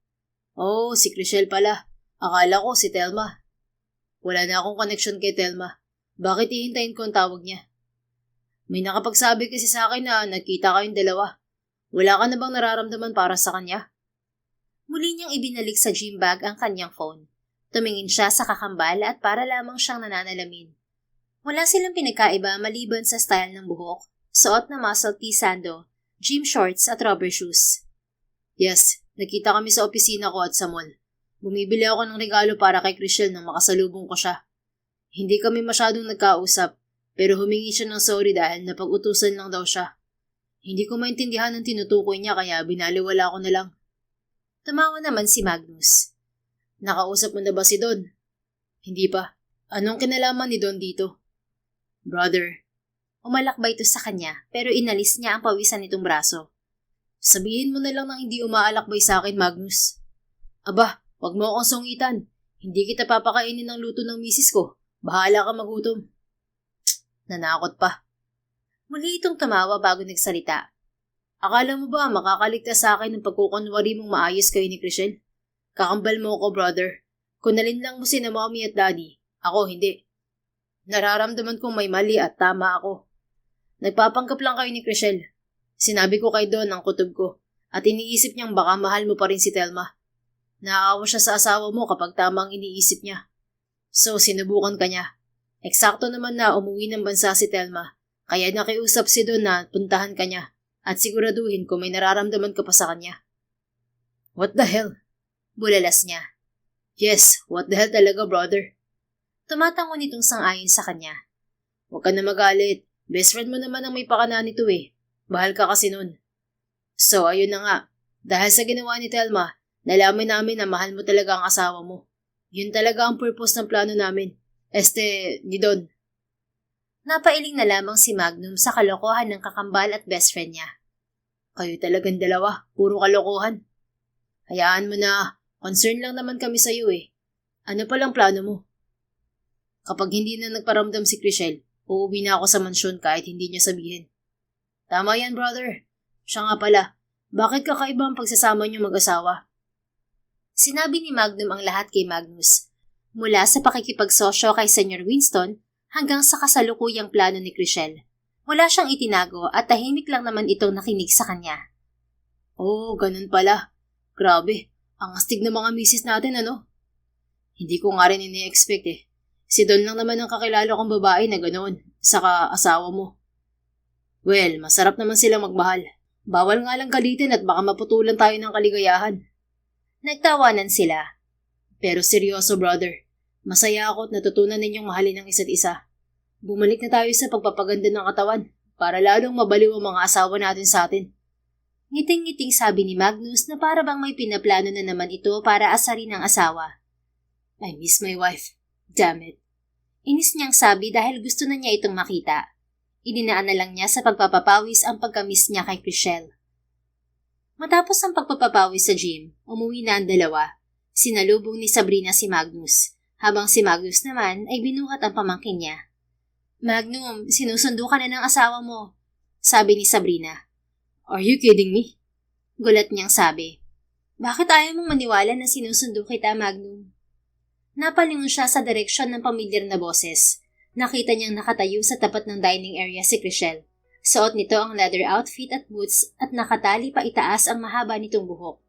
Oh, si Chriselle pala. Akala ko si Thelma. Wala na akong connection kay Thelma. Bakit hihintayin ko ang tawag niya? May nakapagsabi kasi sa akin na nagkita kayong dalawa. Wala ka na bang nararamdaman para sa kanya? Muli niyang ibinalik sa gym bag ang kanyang phone. Tumingin siya sa kakambal at para lamang siyang nananalamin. Wala silang pinagkaiba maliban sa style ng buhok, suot na muscle tee sando, gym shorts at rubber shoes. Yes, nakita kami sa opisina ko at sa mall. Bumibili ako ng regalo para kay Chriselle nang makasalubong ko siya. Hindi kami masyadong nagkausap, pero humingi siya ng sorry dahil napag-utusan lang daw siya. Hindi ko maintindihan ang tinutukoy niya kaya binaliwala ko na lang. Tumawa naman si Magnus. Nakausap mo na ba si Don? Hindi pa. Anong kinalaman ni Don dito? Brother. Umalakbay ito sa kanya pero inalis niya ang pawisan nitong braso. Sabihin mo na lang nang hindi umaalakbay sa akin, Magnus. Aba, wag mo akong sungitan. Hindi kita papakainin ng luto ng misis ko. Bahala ka magutom. Nanakot pa. Muli itong tumawa bago nagsalita. Akala mo ba makakaligtas sa akin ng pagkukunwari mong maayos kayo ni Chriselle? Kakambal mo ako, brother. Kunalin lang mo sina mommy at daddy. Ako hindi. Nararamdaman kong may mali at tama ako. Nagpapanggap lang kayo ni Chriselle. Sinabi ko kay Don ang kutob ko at iniisip niyang baka mahal mo pa rin si Thelma. Naaawa siya sa asawa mo kapag tama ang iniisip niya. So sinubukan ka niya. Eksakto naman na umuwi ng bansa si Thelma. Kaya nakiusap si Don na puntahan ka niya at siguraduhin kung may nararamdaman ka pa sa kanya. What the hell? Bulalas niya. Yes, what the hell talaga, brother? Tumatango nitong sang-ayon sa kanya. Huwag ka na magalit. Best friend mo naman ang may pakana nito eh. Bahal ka kasi nun. So, ayun na nga. Dahil sa ginawa ni Thelma, nalaman namin na mahal mo talaga ang asawa mo. Yun talaga ang purpose ng plano namin. Ni Don. Napailing na lamang si Magnum sa kalokohan ng kakambal at best friend niya. Kayo talagang dalawa, puro kalokohan. Hayaan mo na, concern lang naman kami sa iyo eh. Ano palang plano mo? Kapag hindi na nagparamdam si Chriselle, uuwi na ako sa mansyon kahit hindi niya sabihin. Tama yan, brother. Siya nga pala, bakit kakaiba ang pagsasama niyo mag-asawa? Sinabi ni Magnum ang lahat kay Magnus. Mula sa pakikipagsosyo kay Sr. Winston, hanggang sa kasalukuyang plano ni Chriselle. Wala siyang itinago at tahimik lang naman itong nakinig sa kanya. Oh, ganun pala. Grabe, ang astig ng mga misis natin ano? Hindi ko nga rin ini-expect eh. Si Don lang naman ang kakilala kong babae na ganoon, saka asawa mo. Well, masarap naman silang magmahal. Bawal nga lang galitin at baka maputulan tayo ng kaligayahan. Nagtawanan sila. Pero seryoso, brother. Masaya ako at natutunan ninyong mahalin ang isa't isa. Bumalik na tayo sa pagpapaganda ng katawan para lalong mabaliw ang mga asawa natin sa atin. Ngiting-ngiting sabi ni Magnus na para bang may pinaplano na naman ito para asarin ang asawa. I miss my wife. Damn it. Inis niyang sabi dahil gusto na niya itong makita. Idinaan na lang niya sa pagpapapawis ang pagkamiss niya kay Chriselle. Matapos ang pagpapapawis sa gym, umuwi na ang dalawa. Sinalubong ni Sabrina si Magnus, habang si Magnus naman ay binuhat ang pamangkin niya. Magnum, sinusundo ka na ng asawa mo, sabi ni Sabrina. Are you kidding me? Gulat niyang sabi. Bakit ayaw mong maniwala na sinusundo kita, Magnum? Napalingon siya sa direksyon ng pamilyar na boses. Nakita niyang nakatayo sa tapat ng dining area si Chriselle. Suot nito ang leather outfit at boots at nakatali pa itaas ang mahaba nitong buhok.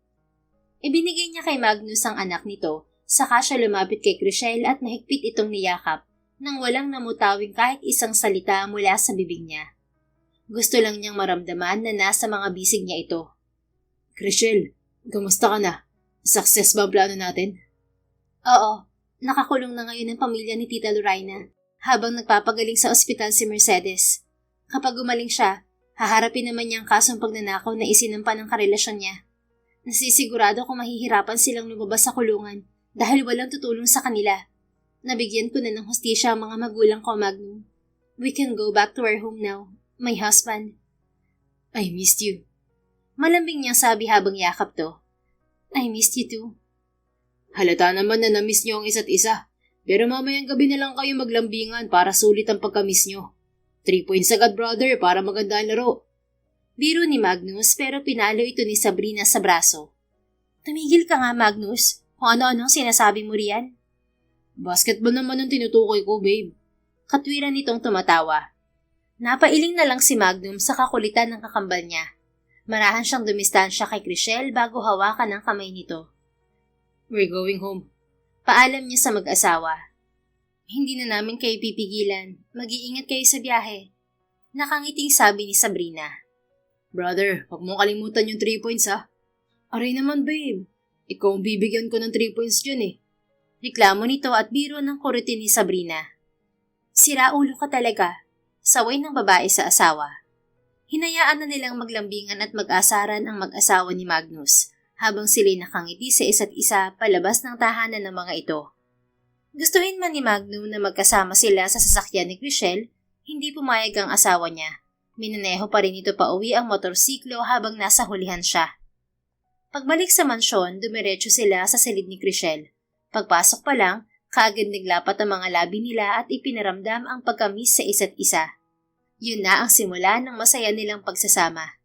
Ibinigay niya kay Magnus ang anak nito, saka siya lumapit kay Chriselle at mahigpit itong niyakap nang walang namutawing kahit isang salita mula sa bibig niya. Gusto lang niyang maramdaman na nasa mga bisig niya ito. Chriselle, kamusta ka na? Success ba ang plano natin? Oo, nakakulong na ngayon ang pamilya ni Tita Lorraine habang nagpapagaling sa ospital si Mercedes. Kapag gumaling siya, haharapin naman niya ang kasong pagnanakaw na isinampa ng karelasyon niya. Nasisigurado kung mahihirapan silang lumabas sa kulungan dahil walang tutulong sa kanila. Nabigyan ko na ng hustisya ang mga magulang ko, Magnum. We can go back to our home now, my husband. I missed you. Malambing niyang sabi habang yakap to. I missed you too. Halata naman na na-miss niyo ang isa't isa. Pero mamayang gabi na lang kayo maglambingan para sulit ang pagka-miss niyo. 3 points agad, brother, para maganda ang laro. Biro ni Magnus pero pinalo ito ni Sabrina sa braso. Tumigil ka nga, Magnus. Kung ano-anong sinasabi mo riyan. Basketball naman ang tinutukoy ko, babe. Katwiran nitong tumatawa. Napailing na lang si Magnum sa kakulitan ng kakambal niya. Marahan siyang dumistansya kay Chriselle bago hawakan ang kamay nito. We're going home. Paalam niya sa mag-asawa. Hindi na namin kayo pipigilan. Mag-iingat kayo sa biyahe. Nakangiting sabi ni Sabrina. Brother, huwag mong kalimutan yung 3 points ha. Aray naman babe, ikaw ang bibigyan ko ng 3 points dyan eh. Reklamo nito at biro ng kurutin ni Sabrina. Sira ulo ka talaga. Saway ng babae sa asawa. Hinayaan na nilang maglambingan at mag-asaran ang mag-asawa ni Magnus habang sila'y nakangiti sa isa't isa palabas ng tahanan ng mga ito. Gustuin man ni Magnum na magkasama sila sa sasakyan ni Chriselle, hindi pumayag ang asawa niya. Minaneho pa rin ito pauwi ang motorsiklo habang nasa hulihan siya. Pagbalik sa mansyon, dumiretso sila sa silid ni Chriselle. Pagpasok pa lang, kaagad naglapat ang mga labi nila at ipinaramdam ang pagkamis sa isa't isa. Yun na ang simula ng masaya nilang pagsasama.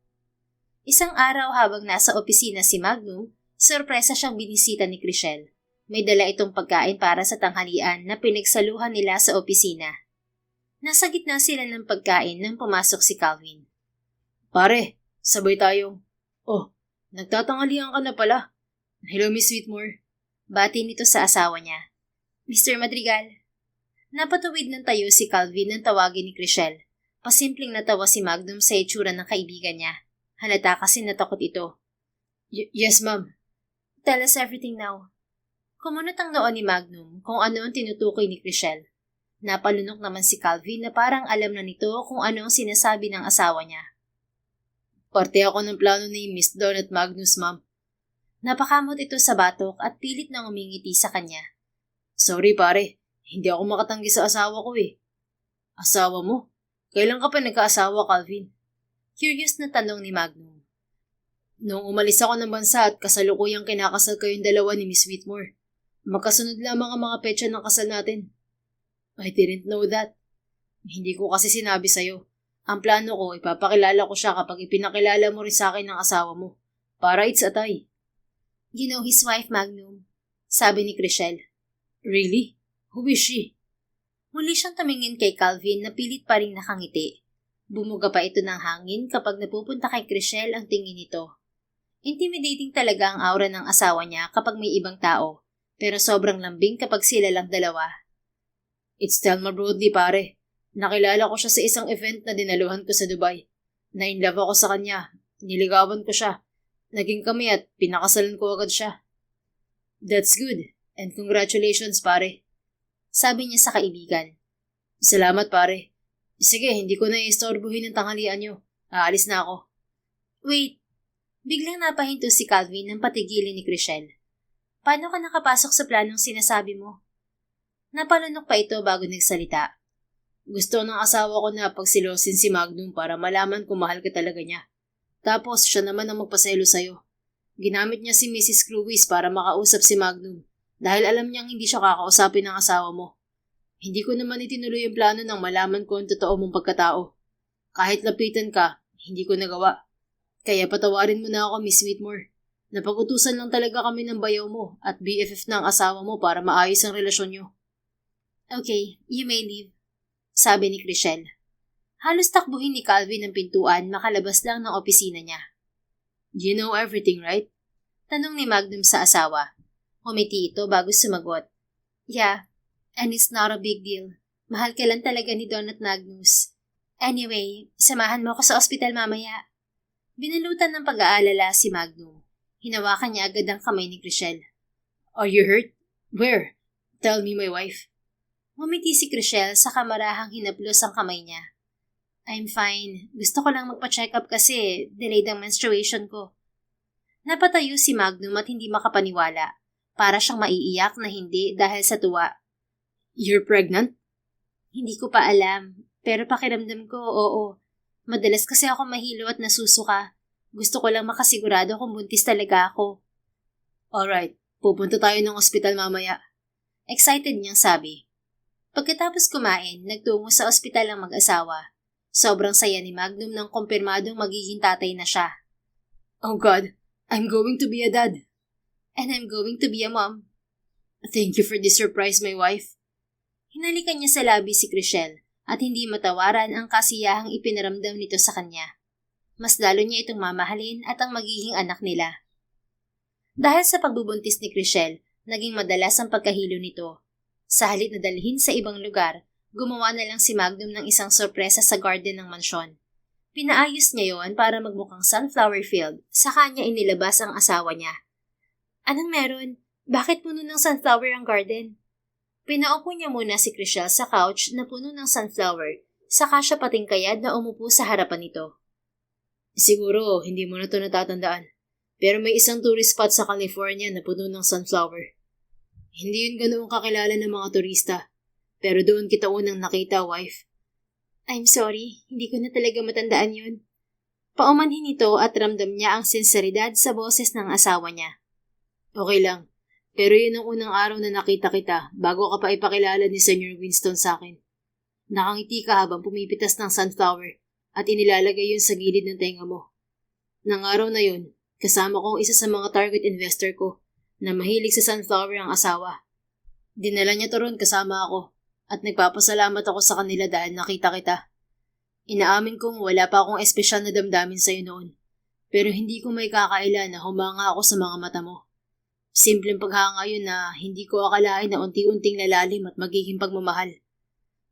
Isang araw habang nasa opisina si Magnum, sorpresa siyang binisita ni Chriselle. May dala itong pagkain para sa tanghalian na pinagsaluhan nila sa opisina. Nasa gitna sila ng pagkain nang pumasok si Calvin. Pare, sabay tayong. Oh, nagtatanghalian ka na pala. Hello, Miss Sweetmore. Bati nito sa asawa niya. Mr. Madrigal. Napatuwid ng tayo si Calvin nang tawagin ni Chriselle. Pasimpleng natawa si Magnum sa itsura ng kaibigan niya. Halata kasi natakot ito. Yes, ma'am. Tell us everything now. Kumunot ang noon ni Magnum kung ano ang tinutukoy ni Chriselle. Napalunok naman si Calvin na parang alam na nito kung ano ang sinasabi ng asawa niya. Parte ako ng plano ni Miss Dawn at Magnus, ma'am. Napakamot ito sa batok at pilit nang umingiti sa kanya. Sorry pare, hindi ako makatanggi sa asawa ko eh. Asawa mo? Kailan ka pa nagkaasawa, Calvin? Curious na tanong ni Magnum. Noong umalis ako ng bansa at kasalukuyang kinakasal kayong dalawa ni Miss Whitmore. Magkasunod lamang ang mga petsa ng kasal natin. I didn't know that. Hindi ko kasi sinabi sa'yo. Ang plano ko, ipapakilala ko siya kapag ipinakilala mo rin sa akin ng asawa mo. Para it's a tie. You know his wife, Magnum, sabi ni Chriselle. Really? Who is she? Muli siyang tumingin kay Calvin na pilit pa rin nakangiti. Bumuga pa ito ng hangin kapag napupunta kay Chriselle ang tingin nito. Intimidating talaga ang aura ng asawa niya kapag may ibang tao, pero sobrang lambing kapag sila lang dalawa. It's Thelma Broadley, pare. Nakilala ko siya sa isang event na dinaluhan ko sa Dubai. Na-inlove ako sa kanya. Niligawan ko siya. Naging kami at pinakasalan ko agad siya. That's good. And congratulations, pare. Sabi niya sa kaibigan. Salamat, pare. Sige, hindi ko na istorbohin ang tanghalian niyo. Aalis na ako. Wait. Biglang napahinto si Calvin nang patigilin ni Chriselle. Paano ka nakapasok sa planong sinasabi mo? Napalunok pa ito bago nagsalita. Gusto ng asawa ko na pagsilosin si Magnum para malaman kung mahal ka talaga niya. Tapos siya naman ang magpaselo sa'yo. Ginamit niya si Mrs. Cruise para makausap si Magnum dahil alam niyang hindi siya kakausapin ng asawa mo. Hindi ko naman itinuloy yung plano nang malaman ko ang totoo mong pagkatao. Kahit lapitan ka, hindi ko nagawa. Kaya patawarin mo na ako, Miss Whitmore. Napag-utusan lang talaga kami ng bayaw mo at BFF ng asawa mo para maayos ang relasyon niyo. Okay, you may leave. Sabi ni Chriselle. Halos takbuhin ni Calvin ang pintuan makalabas lang ng opisina niya. You know everything, right? Tanong ni Magnum sa asawa. Umiti ito bago sumagot. Yeah, and it's not a big deal. Mahal ka lang talaga ni Don at Magnus. Anyway, samahan mo ako sa ospital mamaya. Binalutan ng pag-aalala si Magnum. Hinawakan niya agad ang kamay ni Chriselle. Are you hurt? Where? Tell me, my wife. Ngumiti si Chriselle sa kamarahang hinaplos ang kamay niya. I'm fine. Gusto ko lang magpa-check up kasi delayed ang menstruation ko. Napatayo si Magnum at hindi makapaniwala. Para siyang maiiyak na hindi dahil sa tuwa. You're pregnant? Hindi ko pa alam. Pero pakiramdam ko, oo. Madalas kasi ako mahilo at nasusuka. Gusto ko lang makasigurado kung buntis talaga ako. Alright, pupunta tayo ng ospital mamaya. Excited niyang sabi. Pagkatapos kumain, nagtungo sa ospital ang mag-asawa. Sobrang saya ni Magnum nang kumpirmadong magiging tatay na siya. Oh God, I'm going to be a dad. And I'm going to be a mom. Thank you for this surprise, my wife. Hinalikan niya sa labi si Chriselle at hindi matawaran ang kasiyahang ipinaramdam nito sa kanya. Mas lalo niya itong mamahalin at ang magiging anak nila. Dahil sa pagbubuntis ni Chriselle, naging madalas ang pagkahilo nito. Sa halip na dalhin sa ibang lugar, gumawa na lang si Magnum ng isang sorpresa sa garden ng mansyon. Pinaayos niya yon para magmukhang sunflower field, saka niya inilabas ang asawa niya. Anong meron? Bakit puno ng sunflower ang garden? Pinaupo niya muna si Chriselle sa couch na puno ng sunflower, saka siya patingkayad na umupo sa harapan nito. Siguro, hindi mo na ito natatandaan. Pero may isang tourist spot sa California na puno ng sunflower. Hindi yun ganoong kakilala ng mga turista. Pero doon kita unang nakita, wife. I'm sorry, hindi ko na talaga matandaan yun. Paumanhin ito at ramdam niya ang sinseridad sa boses ng asawa niya. Okay lang. Pero yun ang unang araw na nakita kita bago ka pa ipakilala ni Senior Winston sa akin. Nakangiti ka habang pumipitas ng sunflower at inilalagay yun sa gilid ng tenga mo. Nang araw na yun, kasama kong isa sa mga target investor ko na mahilig sa sunflower ang asawa. Dinala niya to ron kasama ako at nagpapasalamat ako sa kanila dahil nakita kita. Inaamin kong wala pa akong espesyal na damdamin sa'yo noon, pero hindi ko may kakaila na humanga ako sa mga mata mo. Simpleng paghanga yun na hindi ko akalain na unti-unting lalalim at magiging pagmamahal.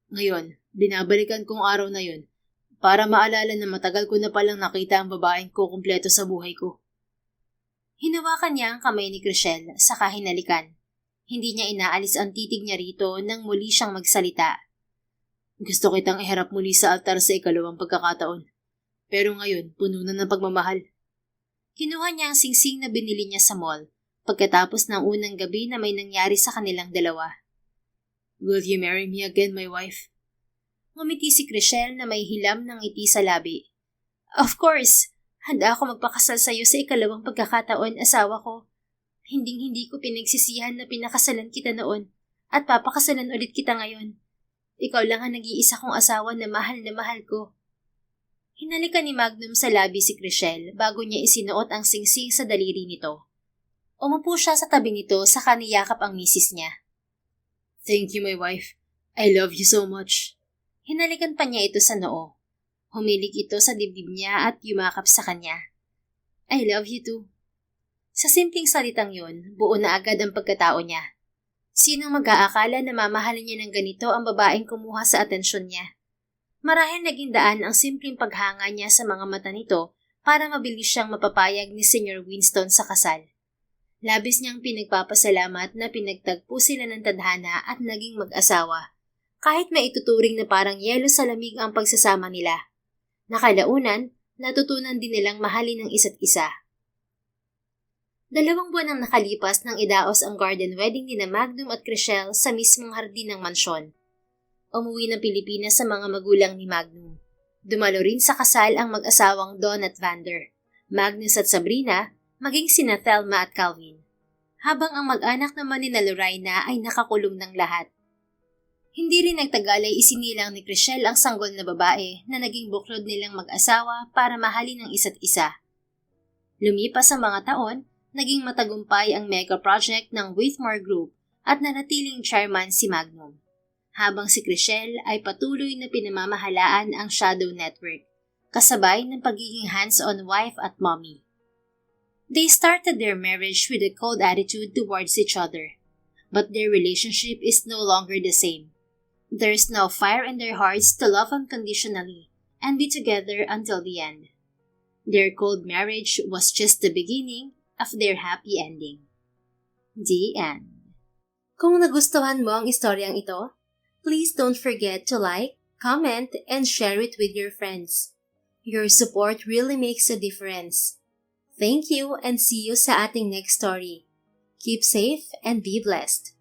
Ngayon, binabalikan kong araw na yun para maalala na matagal ko na palang nakita ang babaeng ko kumpleto sa buhay ko. Hinawakan niya ang kamay ni Chriselle saka hinalikan. Hindi niya inaalis ang titig niya rito nang muli siyang magsalita. Gusto kitang iharap muli sa altar sa ikalawang pagkakataon. Pero ngayon, puno na ng pagmamahal. Kinuha niya ang singsing na binili niya sa mall pagkatapos ng unang gabi na may nangyari sa kanilang dalawa. Will you marry me again, my wife? Ngumiti si Chriselle na may hilam ng ngiti sa labi. Of course! Handa ako magpakasal sa iyo sa ikalawang pagkakataon, asawa ko. Hinding-hindi ko pinagsisihan na pinakasalan kita noon at papakasalan ulit kita ngayon. Ikaw lang ang nag-iisa kong asawa na mahal ko. Hinalikan ni Magnum sa labi si Chriselle bago niya isinuot ang singsing sa daliri nito. Umupo siya sa tabi nito saka niyakap ang misis niya. Thank you, my wife. I love you so much. Hinalikan pa niya ito sa noo. Humilig ito sa dibdib niya at yumakap sa kanya. I love you too. Sa simpleng salitang yun, buo na agad ang pagkatao niya. Sinong mag-aakala na mamahalin niya ng ganito ang babaeng kumuha sa atensyon niya? Marahil naging daan ang simpleng paghanga niya sa mga mata nito para mabilis siyang mapapayag ni Sr. Winston sa kasal. Labis niyang pinagpapasalamat na pinagtagpo sila ng tadhana at naging mag-asawa, kahit may ituturing na parang yelo sa lamig ang pagsasama nila. Nakalaunan, natutunan din nilang mahalin ang isa't isa. 2 buwan ang nakalipas nang idaos ang garden wedding ni na Magnum at Chriselle sa mismong hardin ng mansyon. Umuwi ng Pilipinas sa mga magulang ni Magnum. Dumalo rin sa kasal ang mag-asawang Don at Vander, Magnus at Sabrina, maging sina Thelma at Calvin. Habang ang mag-anak naman ni na Lorraine ay nakakulong ng lahat. Hindi rin nagtagal ay isinilang ni Chriselle ang sanggol na babae na naging buklod nilang mag-asawa para mahalin ang isa't isa. Lumipas ang mga taon, naging matagumpay ang mega project ng Whitmore Group at nanatiling chairman si Magnum, habang si Chriselle ay patuloy na pinamamahalaan ang Shadow Network, kasabay ng pagiging hands-on wife at mommy. They started their marriage with a cold attitude towards each other, but their relationship is no longer the same. There is now fire in their hearts to love unconditionally and be together until the end. Their cold marriage was just the beginning of their happy ending. The end. Kung nagustuhan mo ang istoryang ito, please don't forget to like, comment, and share it with your friends. Your support really makes a difference. Thank you and see you sa ating next story. Keep safe and be blessed.